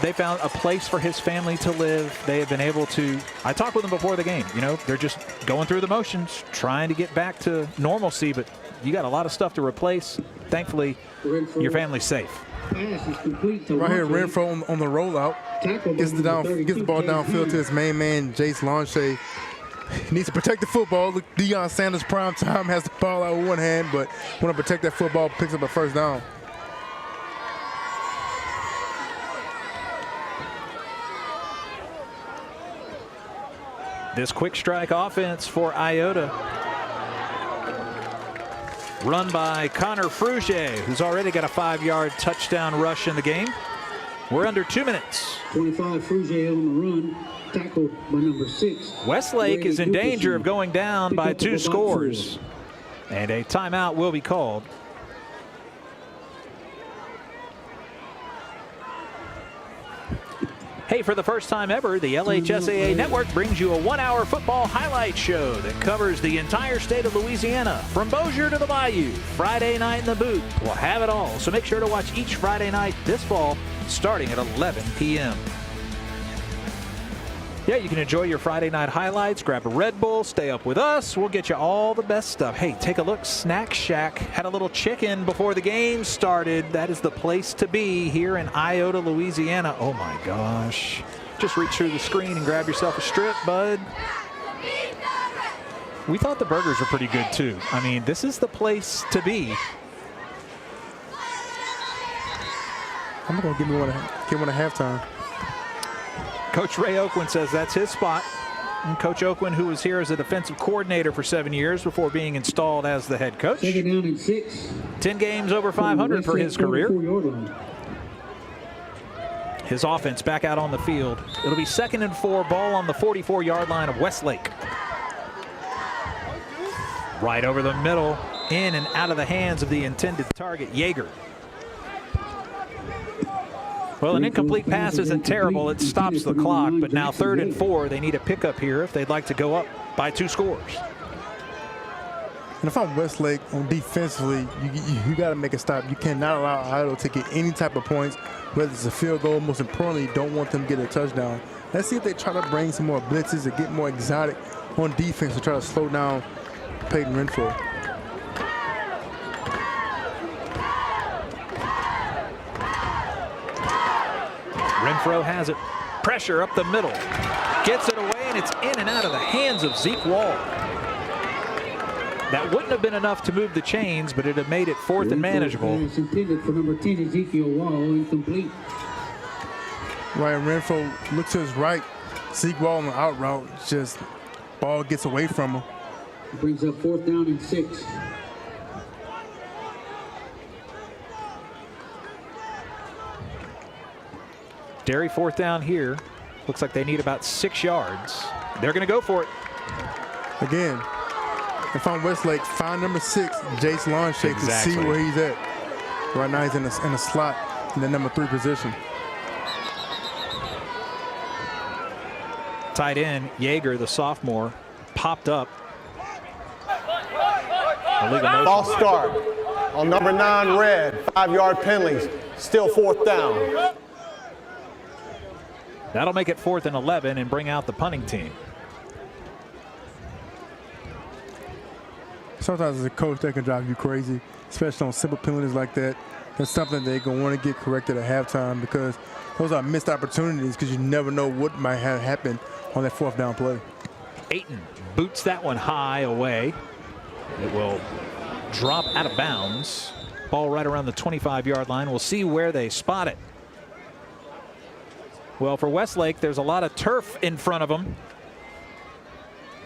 they found a place for his family to live. They have been able to, I talked with them before the game, they're just going through the motions, trying to get back to normalcy, but you got a lot of stuff to replace. Thankfully, your family's safe. Right here, Renfro on the rollout, gets the ball downfield to his main man, Jace Lanchet. He needs to protect the football. Look, Deion Sanders prime time has the ball out with one hand, but want to protect that football, picks up a first down. This quick strike offense for Iota, run by Connor Frugier, who's already got a 5-yard touchdown rush in the game. We're under 2 minutes. 25, Frugier on the run, tackled by number 6. Westlake is in danger of going down by 2 scores, and a timeout will be called. Hey, for the first time ever, the LHSAA Network brings you a 1-hour football highlight show that covers the entire state of Louisiana, from Bossier to the Bayou. Friday night in the booth. We'll have it all, so make sure to watch each Friday night this fall, starting at 11 p.m. Yeah, you can enjoy your Friday night highlights, grab a Red Bull, stay up with us. We'll get you all the best stuff. Hey, take a look. Snack Shack had a little chicken before the game started. That is the place to be here in Iota, Louisiana. Oh my gosh. Just reach through the screen and grab yourself a strip, bud. We thought the burgers were pretty good too. I mean, this is the place to be. I'm going to give one at halftime. Coach Ray Oakland says that's his spot. And Coach Oakland, who was here as a defensive coordinator for 7 years before being installed as the head coach. 10 games over 500 for his career. His offense back out on the field. It'll be 2nd and 4, ball on the 44-yard line of Westlake. Right over the middle, in and out of the hands of the intended target, Yeager. Well, an incomplete pass isn't terrible. It stops the clock, but now 3rd and 4. They need a pickup here if they'd like to go up by 2 scores. And if I'm Westlake on defensively, you got to make a stop. You cannot allow Iota to get any type of points, whether it's a field goal. Most importantly, you don't want them to get a touchdown. Let's see if they try to bring some more blitzes and get more exotic on defense to try to slow down Peyton Renfro. Renfro has it. Pressure up the middle. Gets it away, and it's in and out of the hands of Zeke Wall. That wouldn't have been enough to move the chains, but it had made it fourth and manageable. It's intended for number 10, Ezekiel Wall, incomplete. Ryan Renfro looks to his right. Zeke Wall on the out route, just ball gets away from him. Brings up 4th down and 6. Derry 4th down here. Looks like they need about 6 yards. They're going to go for it. Again, if I'm Westlake, find number 6, Jace Longshake, to see where he's at. Right now he's in a slot in the number 3 position. Tight end, Yeager, the sophomore, popped up. False start on number 9, Red. 5-yard penalties. Still 4th down. That'll make it 4th and 11 and bring out the punting team. Sometimes as a coach, that can drive you crazy, especially on simple penalties like that. That's something they're going to want to get corrected at halftime, because those are missed opportunities, because you never know what might have happened on that 4th down play. Ayton boots that one high away. It will drop out of bounds. Ball right around the 25-yard line. We'll see where they spot it. Well, for Westlake, there's a lot of turf in front of them.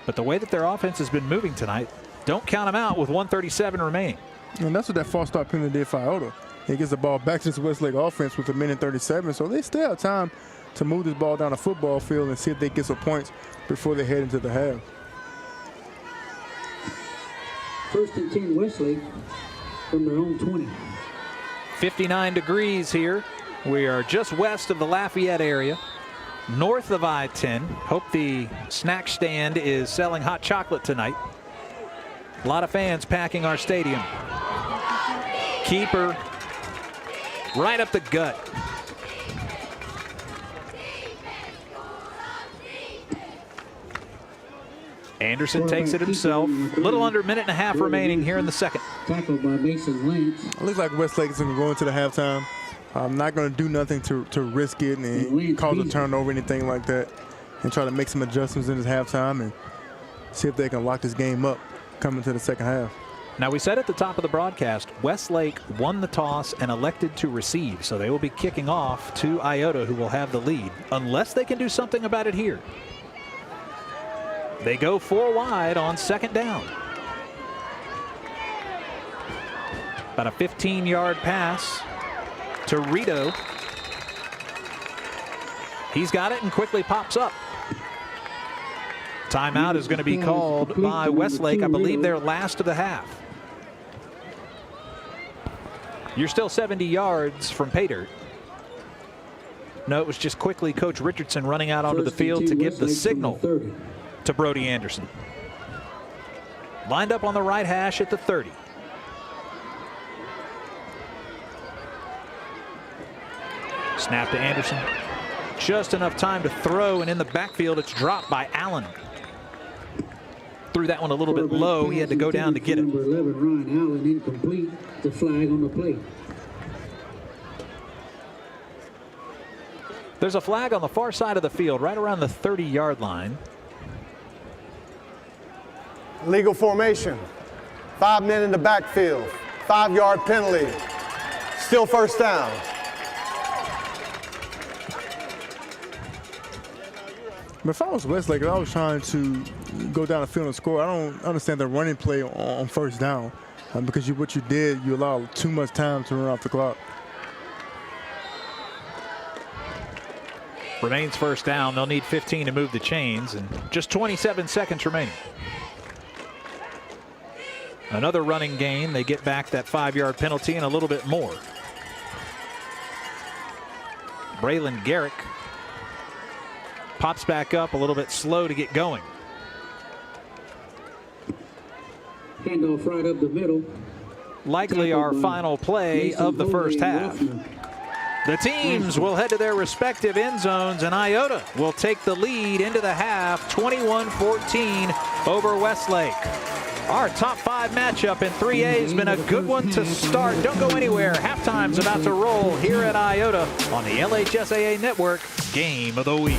But the way that their offense has been moving tonight, don't count them out with 1:37 remaining. And that's what that false start penalty did for Iota. He gets the ball back to this Westlake offense with 1:37, so they still have time to move this ball down the football field and see if they get some points before they head into the half. 1st and 10 Westlake from their own 20. 59 degrees here. We are just west of the Lafayette area, north of I-10. Hope the snack stand is selling hot chocolate tonight. A lot of fans packing our stadium. Keeper right up the gut. Anderson takes it himself. A little under a minute and a half remaining here in the second. Tackled by Mason Lance. It looks like Westlake is going to go into the halftime. I'm not going to do nothing to risk it and cause a turnover, anything like that, and try to make some adjustments in this halftime and see if they can lock this game up coming to the second half. Now, we said at the top of the broadcast, Westlake won the toss and elected to receive, so they will be kicking off to Iota, who will have the lead, unless they can do something about it here. They go 4 wide on 2nd down. About a 15-yard pass to Rito. He's got it and quickly pops up. Timeout is going to be called by Westlake. I believe they're last of the half. You're still 70 yards from pay dirt. No, it was just quickly Coach Richardson running out onto the field to give the signal to Brody Anderson. Lined up on the right hash at the 30. Snap to Anderson. Just enough time to throw, and in the backfield it's dropped by Allen. Threw that one a little bit low. He had to go down to get it. Number 11, Ryan Allen, incomplete. The flag on the play. There's a flag on the far side of the field, right around the 30-yard line. Legal formation. 5 men in the backfield. 5-yard penalty. Still 1st down. But if I was Westlake, I was trying to go down the field and score. I don't understand the running play on 1st down, because what you did, you allowed too much time to run off the clock. Remains 1st down. They'll need 15 to move the chains, and just 27 seconds remaining. Another running gain. They get back that 5-yard penalty and a little bit more. Braylon Garrick pops back up, a little bit slow to get going. Handoff right up the middle. Likely our final play of the first half. The teams will head to their respective end zones, and Iota will take the lead into the half, 21-14 over Westlake. Our top 5 matchup in 3A has been a good one to start. Don't go anywhere. Halftime's about to roll here at Iota on the LHSAA Network Game of the Week.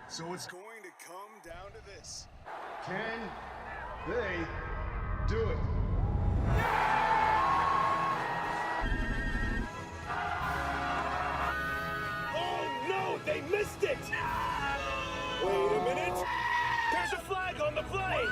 So it's going to come down to this. Can they do it? Oh no, they missed it! Wait a minute. There's a flag on the play.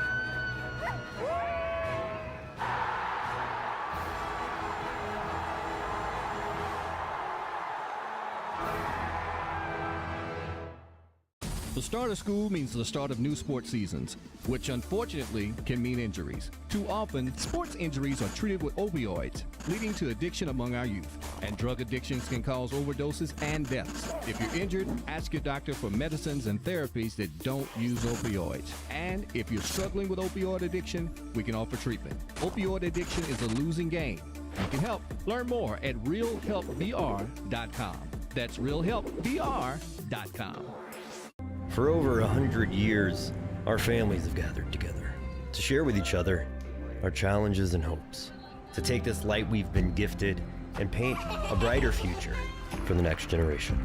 The start of school means the start of new sports seasons, which unfortunately can mean injuries. Too often, sports injuries are treated with opioids, leading to addiction among our youth. And drug addictions can cause overdoses and deaths. If you're injured, ask your doctor for medicines and therapies that don't use opioids. And if you're struggling with opioid addiction, we can offer treatment. Opioid addiction is a losing game. You can help. Learn more at realhelpvr.com. That's realhelpvr.com. For over 100 years, our families have gathered together to share with each other our challenges and hopes, to take this light we've been gifted and paint a brighter future for the next generation.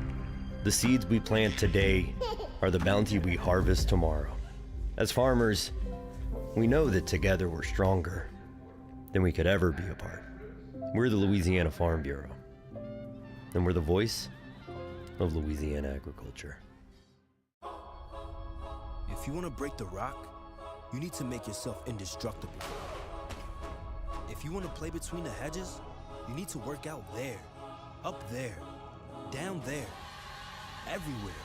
The seeds we plant today are the bounty we harvest tomorrow. As farmers, we know that together we're stronger than we could ever be apart. We're the Louisiana Farm Bureau, and we're the voice of Louisiana agriculture. If you want to break the rock, you need to make yourself indestructible. If you want to play between the hedges, you need to work out there, up there, down there, everywhere.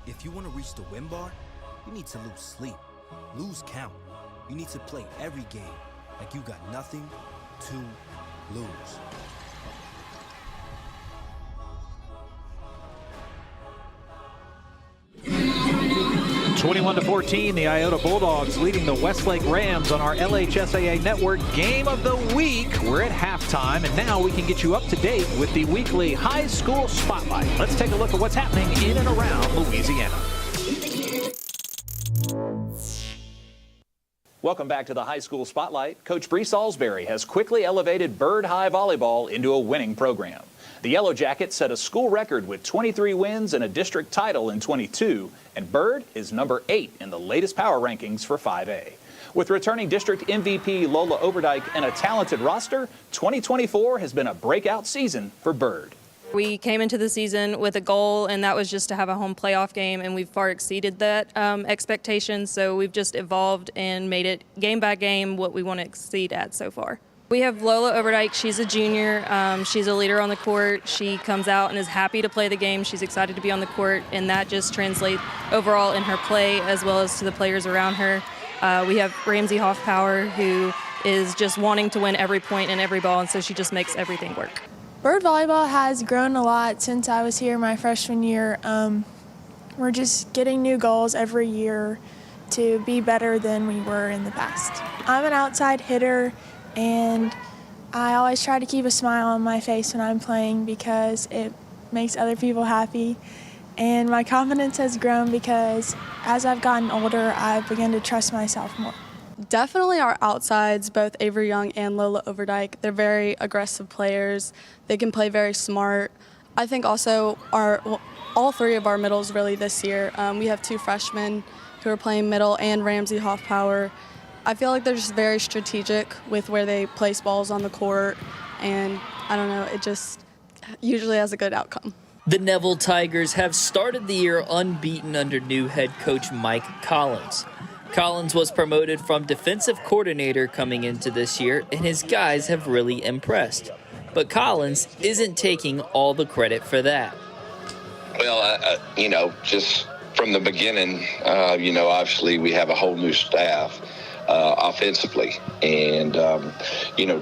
If you want to reach the win bar, you need to lose sleep, lose count. You need to play every game like you got nothing to lose. 21-14, the Iota Bulldogs leading the Westlake Rams on our LHSAA Network Game of the Week. We're at halftime, and now we can get you up to date with the weekly High School Spotlight. Let's take a look at what's happening in and around Louisiana. Welcome back to the High School Spotlight. Coach Bree Salisbury has quickly elevated Bird High Volleyball into a winning program. The Yellow Jackets set a school record with 23 wins and a district title in 22, and Bird is number 8 in the latest power rankings for 5A. With returning district MVP Lola Overdyke and a talented roster, 2024 has been a breakout season for Bird. We came into the season with a goal, and that was just to have a home playoff game, and we've far exceeded that expectation. So we've just evolved and made it game by game what we want to exceed at so far. We have Lola Overdyke. She's a junior. She's a leader on the court. She comes out and is happy to play the game. She's excited to be on the court, and that just translates overall in her play as well as to the players around her. We have Ramsey Hoffpower, who is just wanting to win every point and every ball, and so she just makes everything work. Bird volleyball has grown a lot since I was here my freshman year. We're just getting new goals every year to be better than we were in the past. I'm an outside hitter, and I always try to keep a smile on my face when I'm playing because it makes other people happy. And my confidence has grown because as I've gotten older, I've begun to trust myself more. Definitely our outsides, both Avery Young and Lola Overdyke. They're very aggressive players. They can play very smart. I think also all three of our middles really this year. We have 2 freshmen who are playing middle and Ramsey Hoffpower. I feel like they're just very strategic with where they place balls on the court, and I don't know, it just usually has a good outcome. The Neville Tigers have started the year unbeaten under new head coach Mike Collins. Collins was promoted from defensive coordinator coming into this year, and his guys have really impressed. But Collins isn't taking all the credit for that. Well, just from the beginning, obviously we have a whole new staff. offensively. And,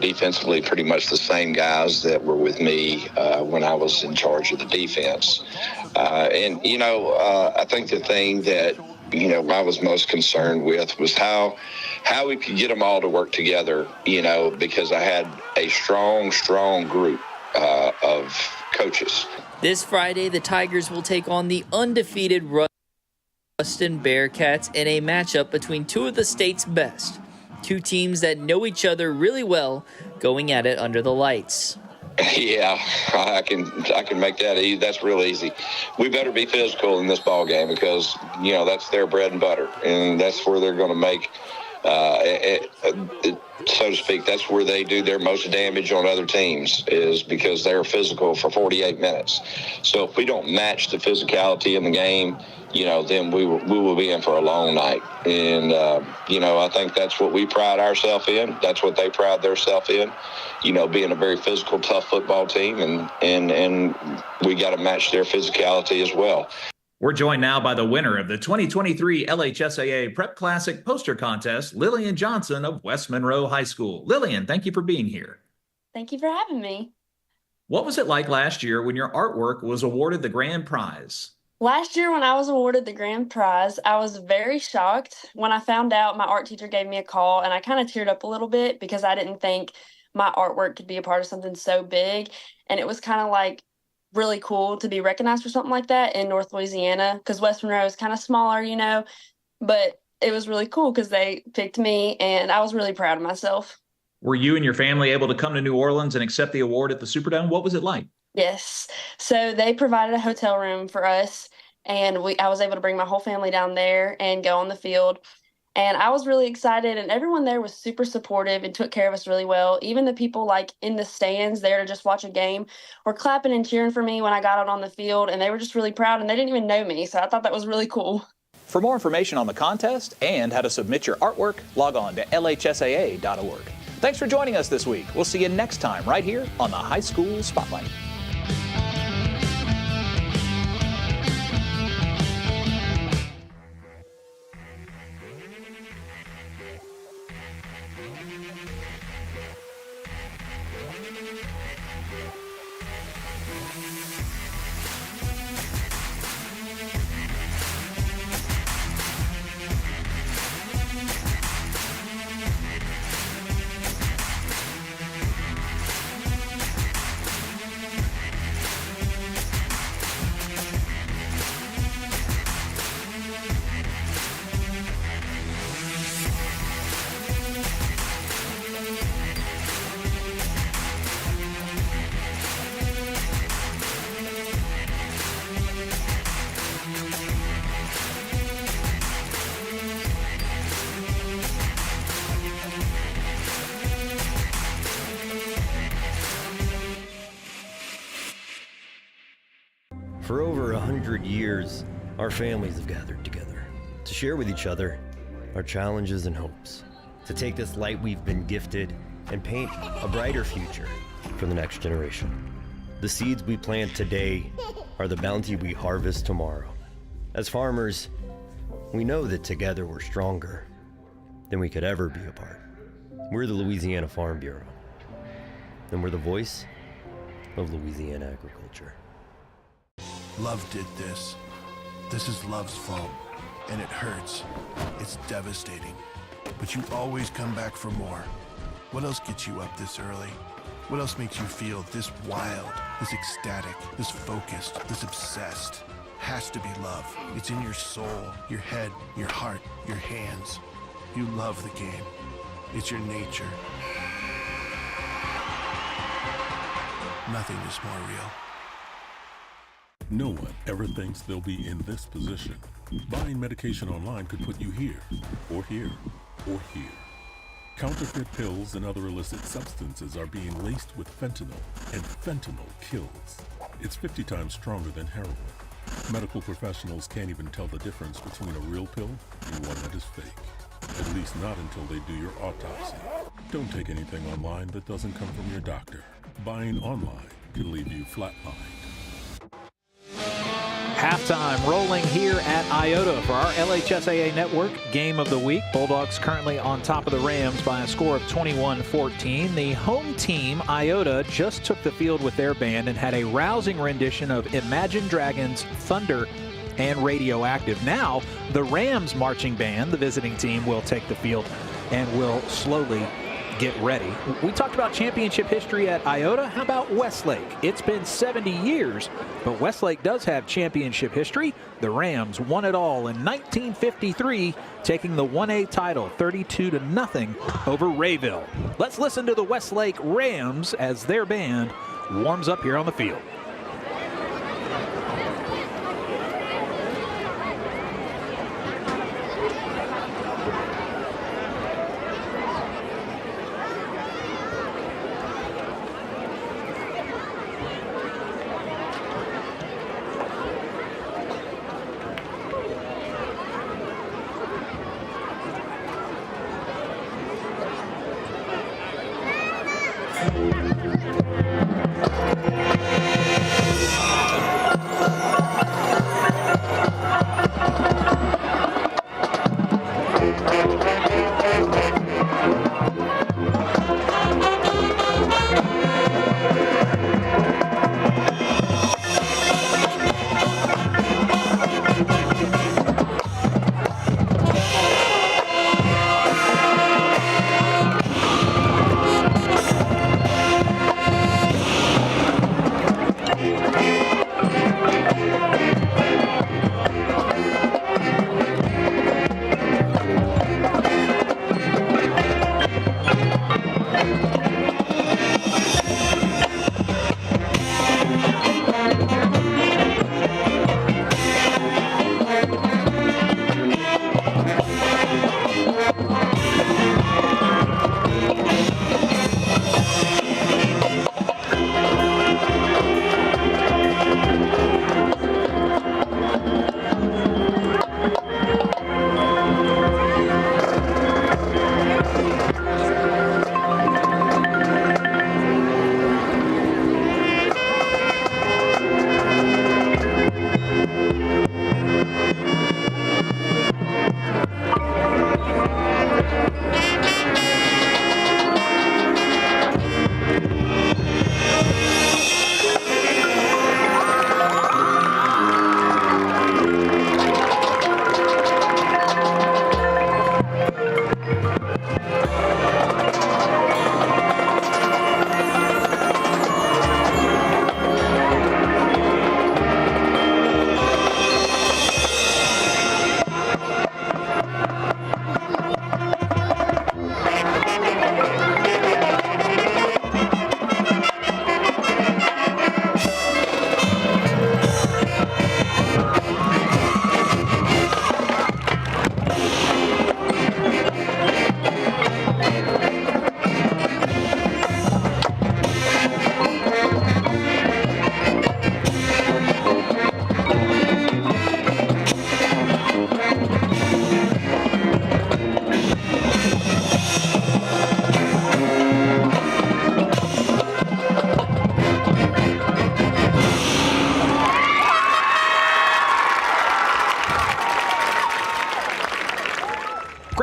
defensively, pretty much the same guys that were with me when I was in charge of the defense. I think the thing that, I was most concerned with was how we could get them all to work together, because I had a strong group of coaches. This Friday, the Tigers will take on the undefeated Ruston Bearcats in a matchup between two of the state's best. Two teams that know each other really well, going at it under the lights. Yeah, I can make that easy. That's real easy. We better be physical in this ball game because, that's their bread and butter, and that's where they're going to make, so to speak, that's where they do their most damage on other teams, is because they're physical for 48 minutes. So if we don't match the physicality in the game, then we will be in for a long night. And, I think that's what we pride ourselves in. That's what they pride themselves in, being a very physical, tough football team. And we got to match their physicality as well. We're joined now by the winner of the 2023 LHSAA Prep Classic Poster Contest, Lillian Johnson of West Monroe High School. Lillian, thank you for being here. Thank you for having me. What was it like last year when your artwork was awarded the grand prize? Last year when I was awarded the grand prize, I was very shocked. When I found out, my art teacher gave me a call, and I kind of teared up a little bit because I didn't think my artwork could be a part of something so big. And it was kind of like really cool to be recognized for something like that in North Louisiana, because West Monroe is kind of smaller, but it was really cool because they picked me, and I was really proud of myself. Were you and your family able to come to New Orleans and accept the award at the Superdome? What was it like? Yes. So they provided a hotel room for us, and I was able to bring my whole family down there and go on the field. And I was really excited, and everyone there was super supportive and took care of us really well. Even the people like in the stands there to just watch a game were clapping and cheering for me when I got out on the field, and they were just really proud, and they didn't even know me. So I thought that was really cool. For more information on the contest and how to submit your artwork, log on to LHSAA.org. Thanks for joining us this week. We'll see you next time right here on the High School Spotlight. For over 100 years, our families have gathered together to share with each other our challenges and hopes, to take this light we've been gifted and paint a brighter future for the next generation. The seeds we plant today are the bounty we harvest tomorrow. As farmers, we know that together we're stronger than we could ever be apart. We're the Louisiana Farm Bureau, and we're the voice of Louisiana agriculture. Love did this. This is love's fault, and it hurts. It's devastating. But you always come back for more. What else gets you up this early? What else makes you feel this wild, this ecstatic, this focused, this obsessed? Has to be love. It's in your soul, your head, your heart, your hands. You love the game. It's your nature. Nothing is more real. No one ever thinks they'll be in this position. Buying medication online could put you here, or here, or here. Counterfeit pills and other illicit substances are being laced with fentanyl, and fentanyl kills. It's 50 times stronger than heroin. Medical professionals can't even tell the difference between a real pill and one that is fake. At least not until they do your autopsy. Don't take anything online that doesn't come from your doctor. Buying online can leave you flatlined. Halftime rolling here at Iota for our LHSAA Network Game of the Week. Bulldogs currently on top of the Rams by a score of 21-14. The home team, Iota, just took the field with their band and had a rousing rendition of Imagine Dragons, Thunder, and Radioactive. Now, the Rams marching band, the visiting team, will take the field and will slowly get ready. We talked about championship history at Iota. How about Westlake? It's been 70 years, but Westlake does have championship history. The Rams won it all in 1953, taking the 1A title 32-0 over Rayville. Let's listen to the Westlake Rams as their band warms up here on the field.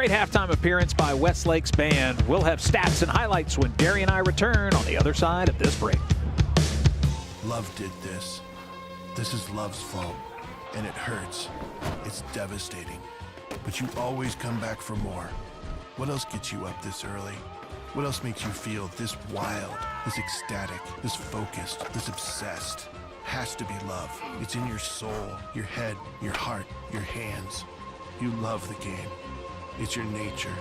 Great halftime appearance by Westlake's band. We'll have stats and highlights when Derry and I return on the other side of this break. Love did this. This is love's fault, and it hurts. It's devastating. But you always come back for more. What else gets you up this early? What else makes you feel this wild, this ecstatic, this focused, this obsessed? Has to be love. It's in your soul, your head, your heart, your hands. You love the game. It's your nature.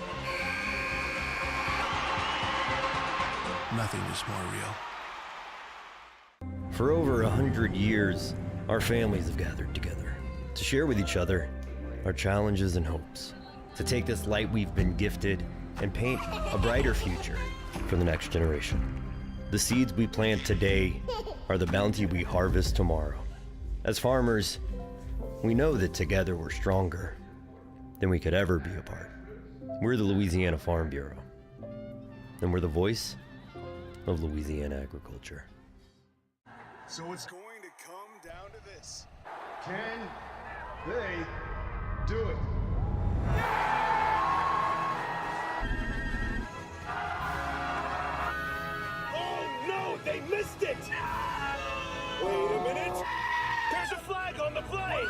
Nothing is more real. For over 100 years, our families have gathered together to share with each other our challenges and hopes, to take this light we've been gifted and paint a brighter future for the next generation. The seeds we plant today are the bounty we harvest tomorrow. As farmers, we know that together we're stronger than we could ever be apart. We're the Louisiana Farm Bureau, and we're the voice of Louisiana agriculture. So it's going to come down to this. Can they do it? Oh no, they missed it! Wait a minute. There's a flag on the play.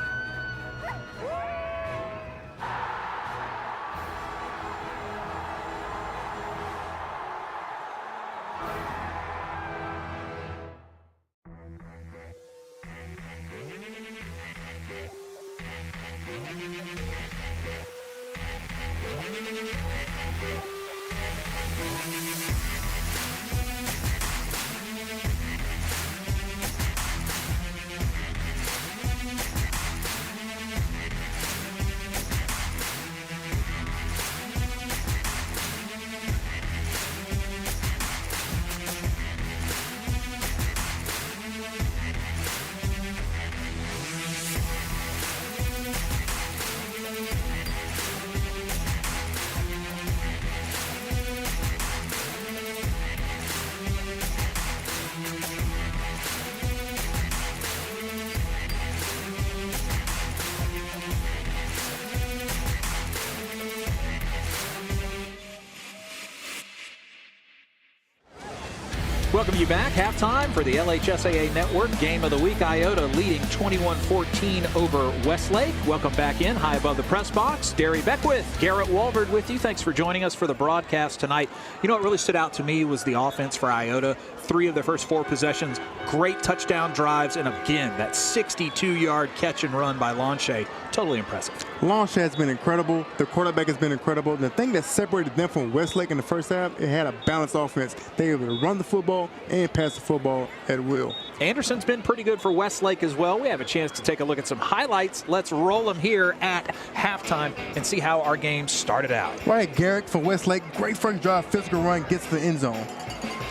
Welcome you back. Halftime for the LHSAA Network Game of the Week. Iota leading 21-14 over Westlake. Welcome back in. High above the press box, Derry Beckwith, Garrett Walvard with you. Thanks for joining us for the broadcast tonight. You know what really stood out to me was the offense for Iota. 3 of their first 4 possessions, great touchdown drives, and again, that 62-yard catch and run by Lonshay. Totally impressive. Lonshay has been incredible. The quarterback has been incredible. The thing that separated them from Westlake in the first half, it had a balanced offense. They were able to run the football and pass the football at will. Anderson's been pretty good for Westlake as well. We have a chance to take a look at some highlights. Let's roll them here at halftime and see how our game started out. Right, Garrett for Westlake, great first drive, physical run, gets to the end zone.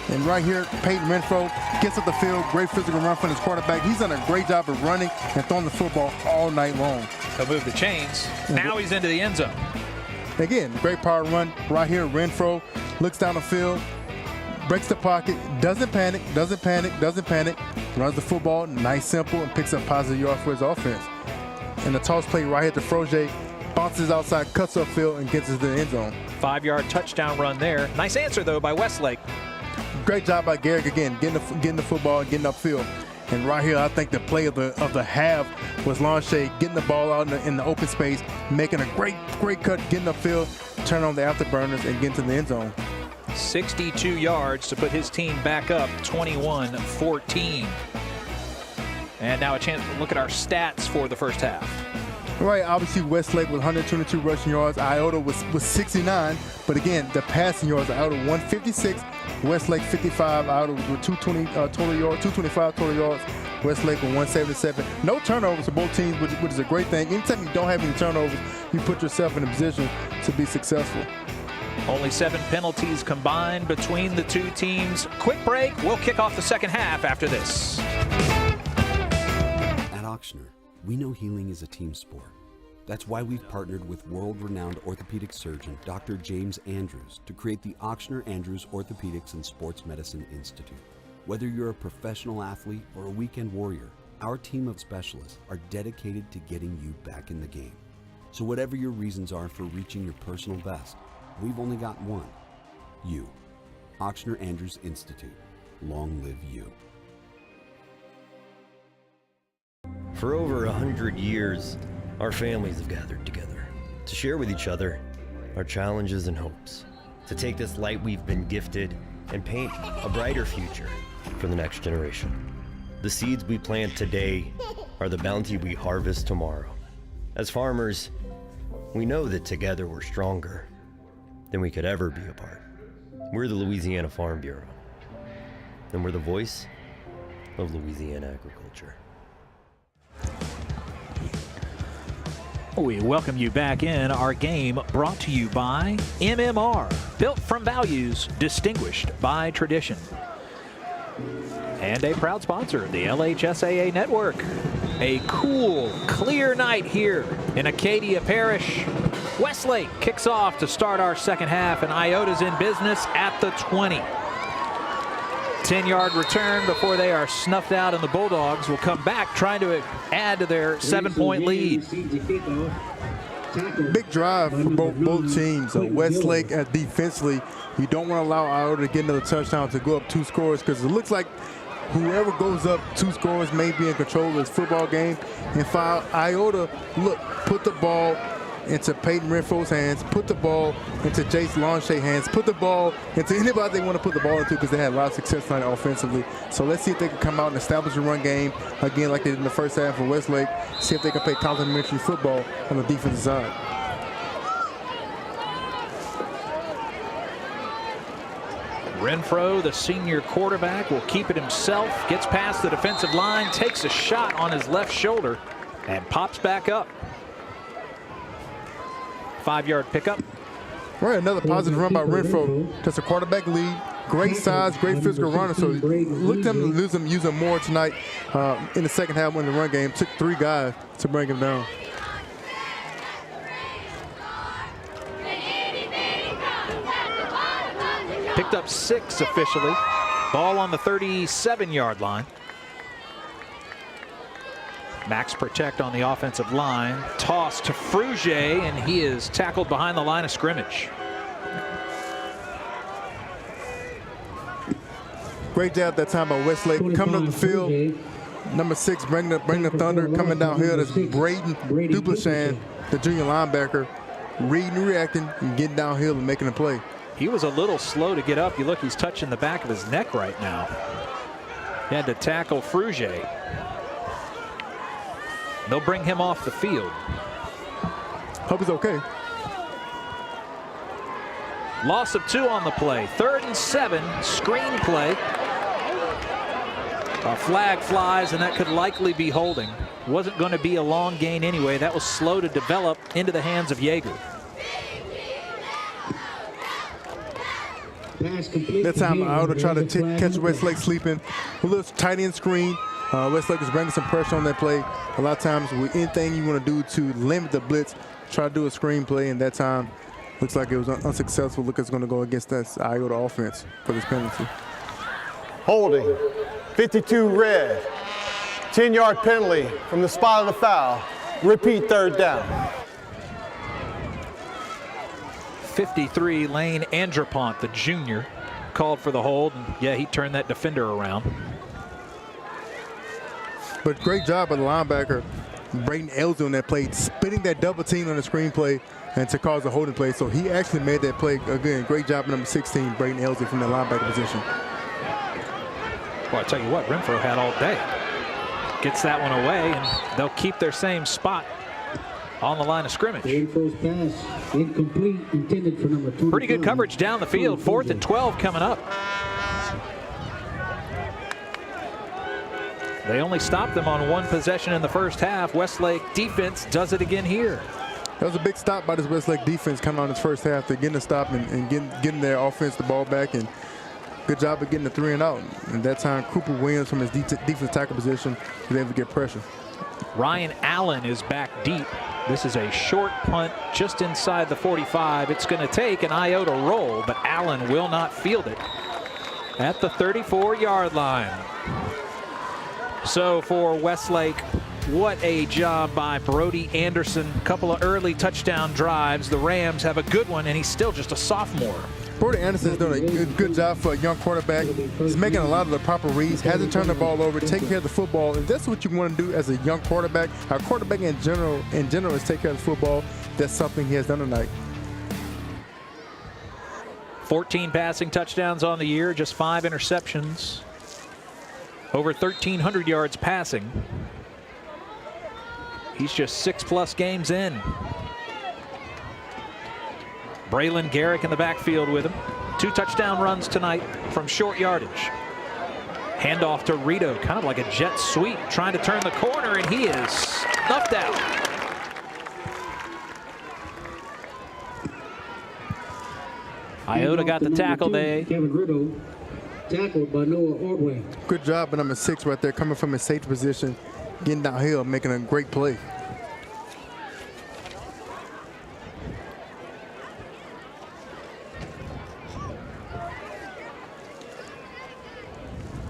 And right here, Peyton Renfro gets up the field, great physical run from his quarterback. He's done a great job of running and throwing the football all night long. He'll move the chains. Now he's into the end zone. Again, great power run. Right here, Renfro looks down the field, breaks the pocket, doesn't panic, runs the football, nice, simple, and picks up positive yards for his offense. And the toss play right here to Froge, bounces outside, cuts upfield, and gets us to the end zone. 5-yard touchdown run there. Nice answer, though, by Westlake. Great job by Garrick again, getting the football, getting upfield. And right here, I think the play of the half was Lonshay getting the ball out in the open space, making a great cut, getting upfield, turn on the afterburners, and get to the end zone. 62 yards to put his team back up 21-14. And now a chance to look at our stats for the first half. Right, obviously Westlake with 122 rushing yards. Iota was 69, but again, the passing yards, Iota 156, Westlake 55, Iota with 225 total yards, Westlake with 177. No turnovers for both teams, which is a great thing. Anytime you don't have any turnovers, you put yourself in a position to be successful. Only 7 penalties combined between the two teams. Quick break. We'll kick off the second half after this. At Auctioner, we know healing is a team sport. That's why we've partnered with world-renowned orthopedic surgeon Dr. James Andrews to create the Auctioner Andrews Orthopedics and Sports Medicine Institute. Whether you're a professional athlete or a weekend warrior, our team of specialists are dedicated to getting you back in the game. So whatever your reasons are for reaching your personal best, we've only got one. You. Auctioner Andrews Institute. Long live you. For over 100 years, our families have gathered together to share with each other our challenges and hopes, to take this light we've been gifted and paint a brighter future for the next generation. The seeds we plant today are the bounty we harvest tomorrow. As farmers, we know that together we're stronger than we could ever be apart. We're the Louisiana Farm Bureau, and we're the voice of Louisiana agriculture. We welcome you back in. Our game brought to you by MMR, built from values, distinguished by tradition. And a proud sponsor of the LHSAA Network. A cool, clear night here in Acadia Parish. Westlake kicks off to start our second half, and Iota's in business at the 20. 10-yard return before they are snuffed out, and the Bulldogs will come back trying to add to their 7-point lead. Big drive for both teams. Westlake defensively, you don't want to allow Iota to get another touchdown to go up 2 scores, because it looks like whoever goes up 2 scores may be in control of this football game. And for Iota, look, put the ball into Peyton Renfro's hands, put the ball into Jace Longshay's hands, put the ball into anybody they want to put the ball into, because they had a lot of success tonight offensively. So let's see if they can come out and establish a run game again like they did in the first half for Westlake. See if they can play complementary football on the defensive side. Renfro, the senior quarterback, will keep it himself, gets past the defensive line, takes a shot on his left shoulder, and pops back up. 5-yard pickup. Right, another positive run by Renfro. Just a quarterback lead. Great size, great physical runner. So look them to use him more tonight in the second half when the run game. Took 3 guys to bring him down. Picked up 6 officially. Ball on the 37-yard line. Max protect on the offensive line. Toss to Frugier, and he is tackled behind the line of scrimmage. Great job that time by Westlake coming up the field. Number 6, bring the thunder coming downhill. That's Braden Duplichan, the junior linebacker, reading and reacting and getting downhill and making a play. He was a little slow to get up. You look, he's touching the back of his neck right now. He had to tackle Frugier. They'll bring him off the field. Hope he's okay. Loss of 2 on the play. 3rd and 7, screen play. A flag flies, and that could likely be holding. Wasn't going to be a long gain anyway. That was slow to develop into the hands of Yeager. That time Iota tried to catch Westlake sleeping. A little tight end screen. Westlake is bringing some pressure on that play. A lot of times with anything you want to do to limit the blitz, try to do a screen play, and that time looks like it was unsuccessful. Look, it's going to go against that Iota offense for this penalty. Holding, 52 red, 10-yard penalty from the spot of the foul. Repeat 3rd down. 53, Lane Andropont, the junior, called for the hold. And yeah, he turned that defender around. But great job by the linebacker, Braden Elsie, on that play, spinning that double team on the screen play and to cause a holding play. So he actually made that play. Again, great job by number 16, Braden Elsie, from the linebacker position. Well, I tell you what, Renfro had all day. Gets that one away, and they'll keep their same spot on the line of scrimmage. Renfro's pass incomplete, intended for number 2. Pretty good coverage down the field. 4th and 12 coming up. They only stopped them on 1 possession in the first half. Westlake defense does it again here. That was a big stop by this Westlake defense coming on this first half. They're getting a stop and getting their offense the ball back, and good job of getting the 3 and out. And that time, Cooper Williams from his defensive tackle position was able to get pressure. Ryan Allen is back deep. This is a short punt just inside the 45. It's going to take an Iota roll, but Allen will not field it at the 34-yard line. So for Westlake, what a job by Brody Anderson. A couple of early touchdown drives. The Rams have a good one, and he's still just a sophomore. Brody Anderson's doing a good job for a young quarterback. He's making a lot of the proper reads, hasn't turned the ball over, taking care of the football, and that's what you want to do as a young quarterback. Our quarterback in general is take care of the football. That's something he has done tonight. 14 passing touchdowns on the year, just 5 interceptions. Over 1,300 yards passing. He's just 6+ games in. Braylon Garrick in the backfield with him. 2 touchdown runs tonight from short yardage. Handoff to Rito, kind of like a jet sweep, trying to turn the corner, and he is snuffed out. Iota got the tackle there. Kevin Rito, tackled by Noah Ordway. Good job by number 6 right there, coming from his safety position, getting downhill, making a great play.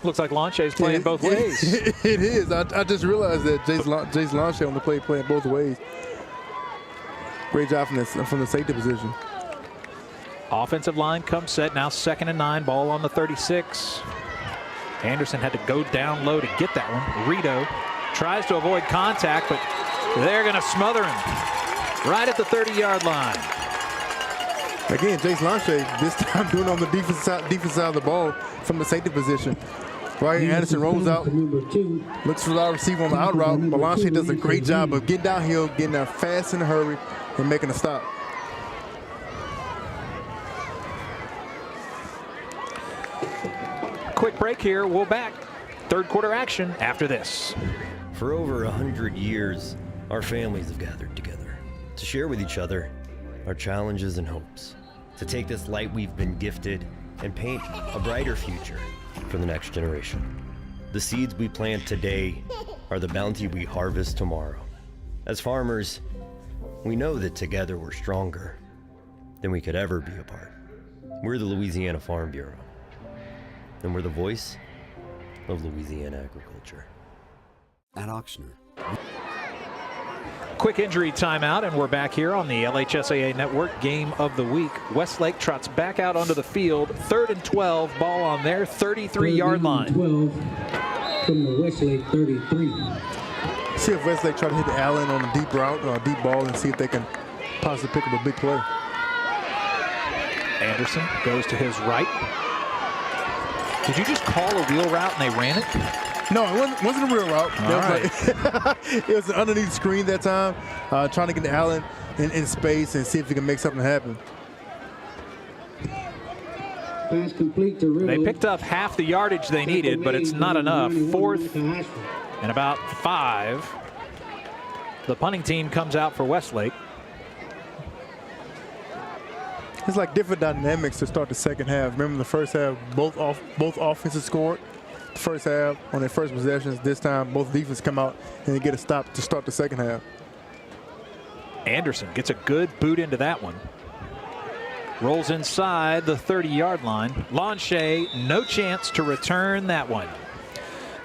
Looks like Lanche's playing both ways. It is. I just realized that Jace Lanche on the play playing both ways. Great job from the safety position. Offensive line comes set. Now 2nd and 9. Ball on the 36. Anderson had to go down low to get that one. Rito tries to avoid contact, but they're going to smother him right at the 30-yard line. Again, Jace Lanche this time doing on the defense side of the ball from the safety position. Right, Anderson rolls out, looks for the receiver on the out route, but Lanche does a great job of getting downhill, getting there fast in a hurry, and making a stop. Quick break here. We'll back. Third quarter action after this. For over 100 years, our families have gathered together to share with each other our challenges and hopes, to take this light we've been gifted and paint a brighter future for the next generation. The seeds we plant today are the bounty we harvest tomorrow. As farmers, we know that together we're stronger than we could ever be apart. We're the Louisiana Farm Bureau, and we're the voice of Louisiana agriculture. At Auctioner. Quick injury timeout, and we're back here on the LHSAA Network Game of the Week. Westlake trots back out onto the field. 3rd and 12, ball on their 33-yard line. 12 from the Westlake 33. See if Westlake try to hit Allen on a deep route or a deep ball and see if they can possibly pick up a big play. Anderson goes to his right. Did you just call a wheel route and they ran it? No, it wasn't a real route. It was an underneath screen that time, trying to get Allen in space and see if he can make something happen. Pass complete to Riddle. They picked up half the yardage they needed, but it's not enough. 4th and about 5. The punting team comes out for Westlake. It's like different dynamics to start the second half. Remember the first half, both offenses scored. The first half on their first possessions. This time, both defenses come out and they get a stop to start the second half. Anderson gets a good boot into that one. Rolls inside the 30-yard line. Lanche, no chance to return that one.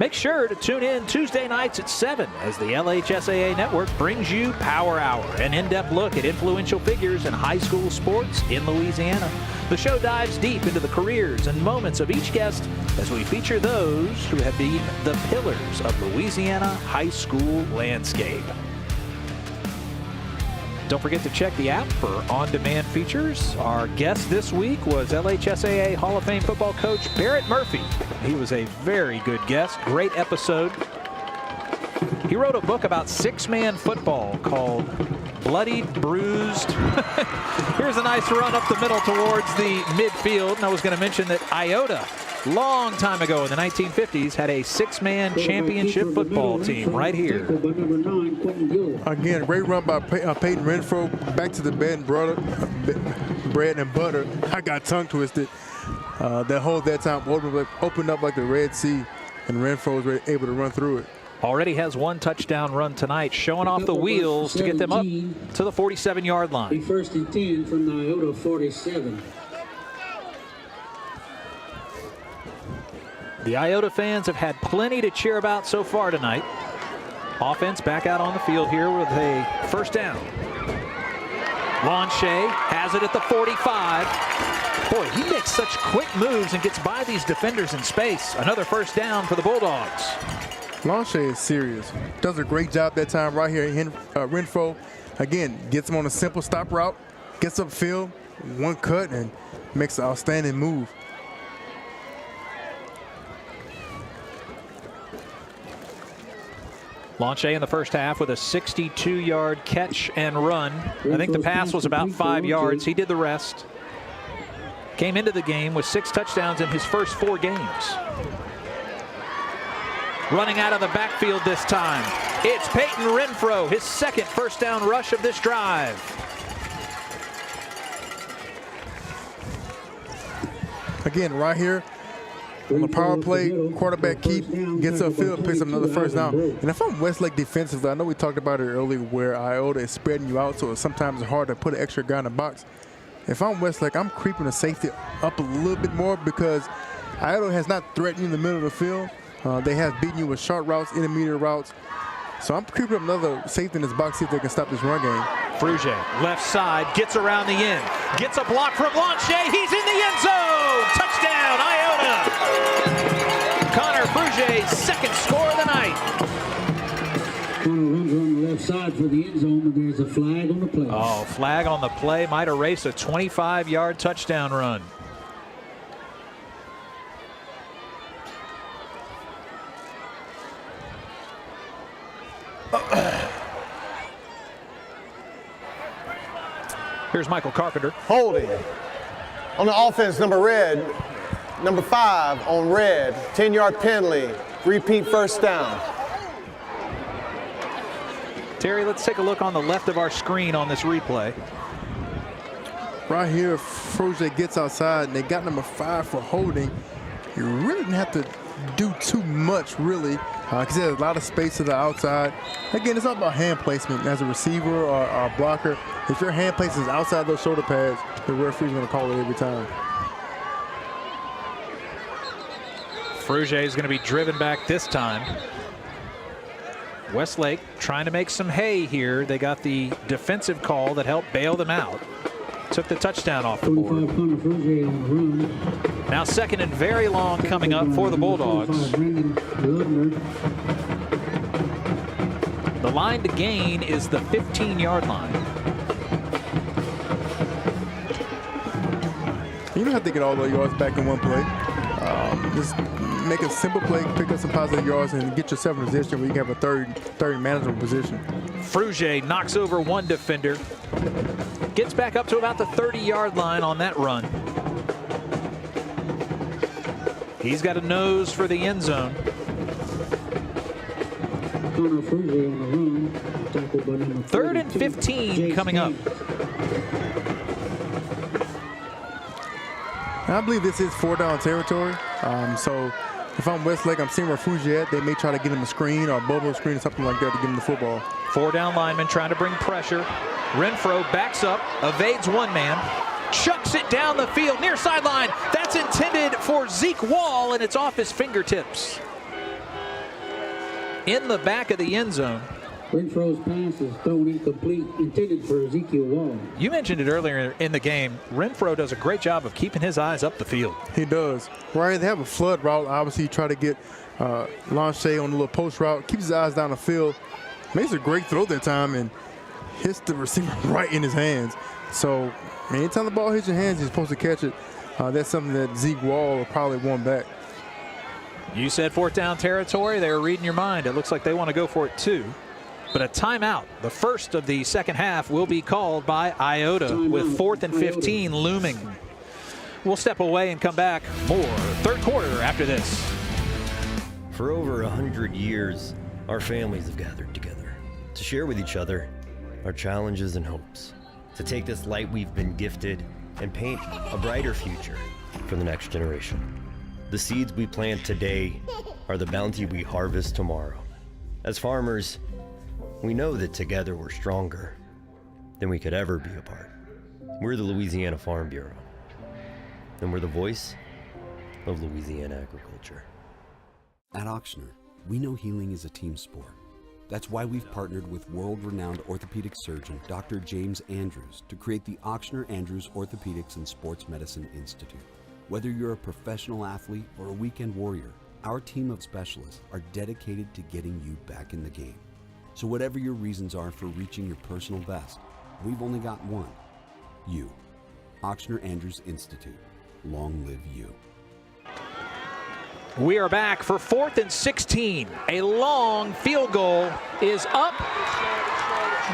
Make sure to tune in Tuesday nights at 7 as the LHSAA Network brings you Power Hour, an in-depth look at influential figures in high school sports in Louisiana. The show dives deep into the careers and moments of each guest as we feature those who have been the pillars of Louisiana high school landscape. Don't forget to check the app for on-demand features. Our guest this week was LHSAA Hall of Fame football coach Barrett Murphy. He was a very good guest. Great episode. He wrote a book about six-man football called Bloodied, Bruised. Here's a nice run up the middle towards the midfield. And I was going to mention that Iota, long time ago in the 1950s, had a six-man championship football team right here. Again, great run by Peyton Renfro. Back to the bread and butter. I got tongue twisted. That time opened up like the Red Sea, and Renfro was able to run through it. Already has one touchdown run tonight, showing off the wheels to get them up to the 47-yard line. 1st and 10 from the Iota 47. The Iota fans have had plenty to cheer about so far tonight. Offense back out on the field here with a first down. Lanche has it at the 45. Boy, he makes such quick moves and gets by these defenders in space. Another first down for the Bulldogs. Lanche is serious. Does a great job that time right here. Renfro, again, gets him on a simple stop route, gets upfield, one cut, and makes an outstanding move. Lanche in the first half with a 62-yard catch and run. I think the pass was about 5 yards. He did the rest. Came into the game with 6 touchdowns in his first 4 games. Running out of the backfield this time, it's Peyton Renfro, his second first down rush of this drive. Again, right here on the power play, quarterback keep, gets upfield, picks up another first down. And if I'm Westlake defensively, I know we talked about it earlier where Iota is spreading you out, so it's sometimes hard to put an extra guy in the box. If I'm Westlake, I'm creeping the safety up a little bit more because Iota has not threatened you in the middle of the field. They have beaten you with short routes, intermediate routes. So I'm creeping up another safety in this box, see if they can stop this run game. Frugier, left side, gets around the end. Gets a block from Blanchet. He's in the end zone. Touchdown, Iota. Connor Frugier, second score of the night. Connor runs on the left side for the end zone, but there's a flag on the play. Oh, flag on the play might erase a 25-yard touchdown run. Here's Michael Carpenter. Holding. On the offense, number 5 on red. 10-yard penalty. Repeat first down. Terry, let's take a look on the left of our screen on this replay. Right here, Frugier gets outside, and they got number 5 for holding. You really didn't have to do too much, really, because there's a lot of space to the outside. Again, it's all about hand placement as a receiver or a blocker. If your hand placement is outside those shoulder pads, the referee's going to call it every time. Frugier is going to be driven back this time. Westlake trying to make some hay here. They got the defensive call that helped bail them out. Took the touchdown off the board. Now second and very long coming up for the Bulldogs. The line to gain is the 15-yard line. You don't have to get all the yards back in one play. Just make a simple play, pick up some positive yards, and get yourself in a position where you can have a third manageable position. Frugier knocks over one defender. Gets back up to about the 30-yard line on that run. He's got a nose for the end zone. Third and 15 coming up. I believe this is 4-down territory. So if I'm Westlake, I'm seeing where Frugier at. They may try to get him a screen or a bubble screen or something like that to give him the football. 4-down lineman trying to bring pressure. Renfro backs up, evades one man, chucks it down the field near sideline. That's intended for Zeke Wall, and it's off his fingertips. In the back of the end zone. Renfro's pass is thrown incomplete, intended for Ezekiel Wall. You mentioned it earlier in the game. Renfro does a great job of keeping his eyes up the field. He does. Right, they have a flood route. Obviously, try to get Blanchet on a little post route. Keeps his eyes down the field. Makes a great throw that time and hits the receiver right in his hands. So, anytime the ball hits your hands, you're supposed to catch it. That's something that Zeke Wall will probably want back. You said 4th-down territory. They were reading your mind. It looks like they want to go for it too. But a timeout, the first of the second half, will be called by Iota with 4th and 15 looming. We'll step away and come back. More third quarter after this. For over 100 years, our families have gathered together to share with each other our challenges and hopes, to take this light we've been gifted and paint a brighter future for the next generation. The seeds we plant today are the bounty we harvest tomorrow. As farmers, we know that together we're stronger than we could ever be apart. We're the Louisiana Farm Bureau, and we're the voice of Louisiana agriculture. At Ochsner, we know healing is a team sport. That's why we've partnered with world-renowned orthopedic surgeon Dr. James Andrews to create the Ochsner Andrews Orthopedics and Sports Medicine Institute. Whether you're a professional athlete or a weekend warrior, our team of specialists are dedicated to getting you back in the game. So whatever your reasons are for reaching your personal best, we've only got one: you. Ochsner Andrews Institute. Long live you. We are back for 4th and 16. A long field goal is up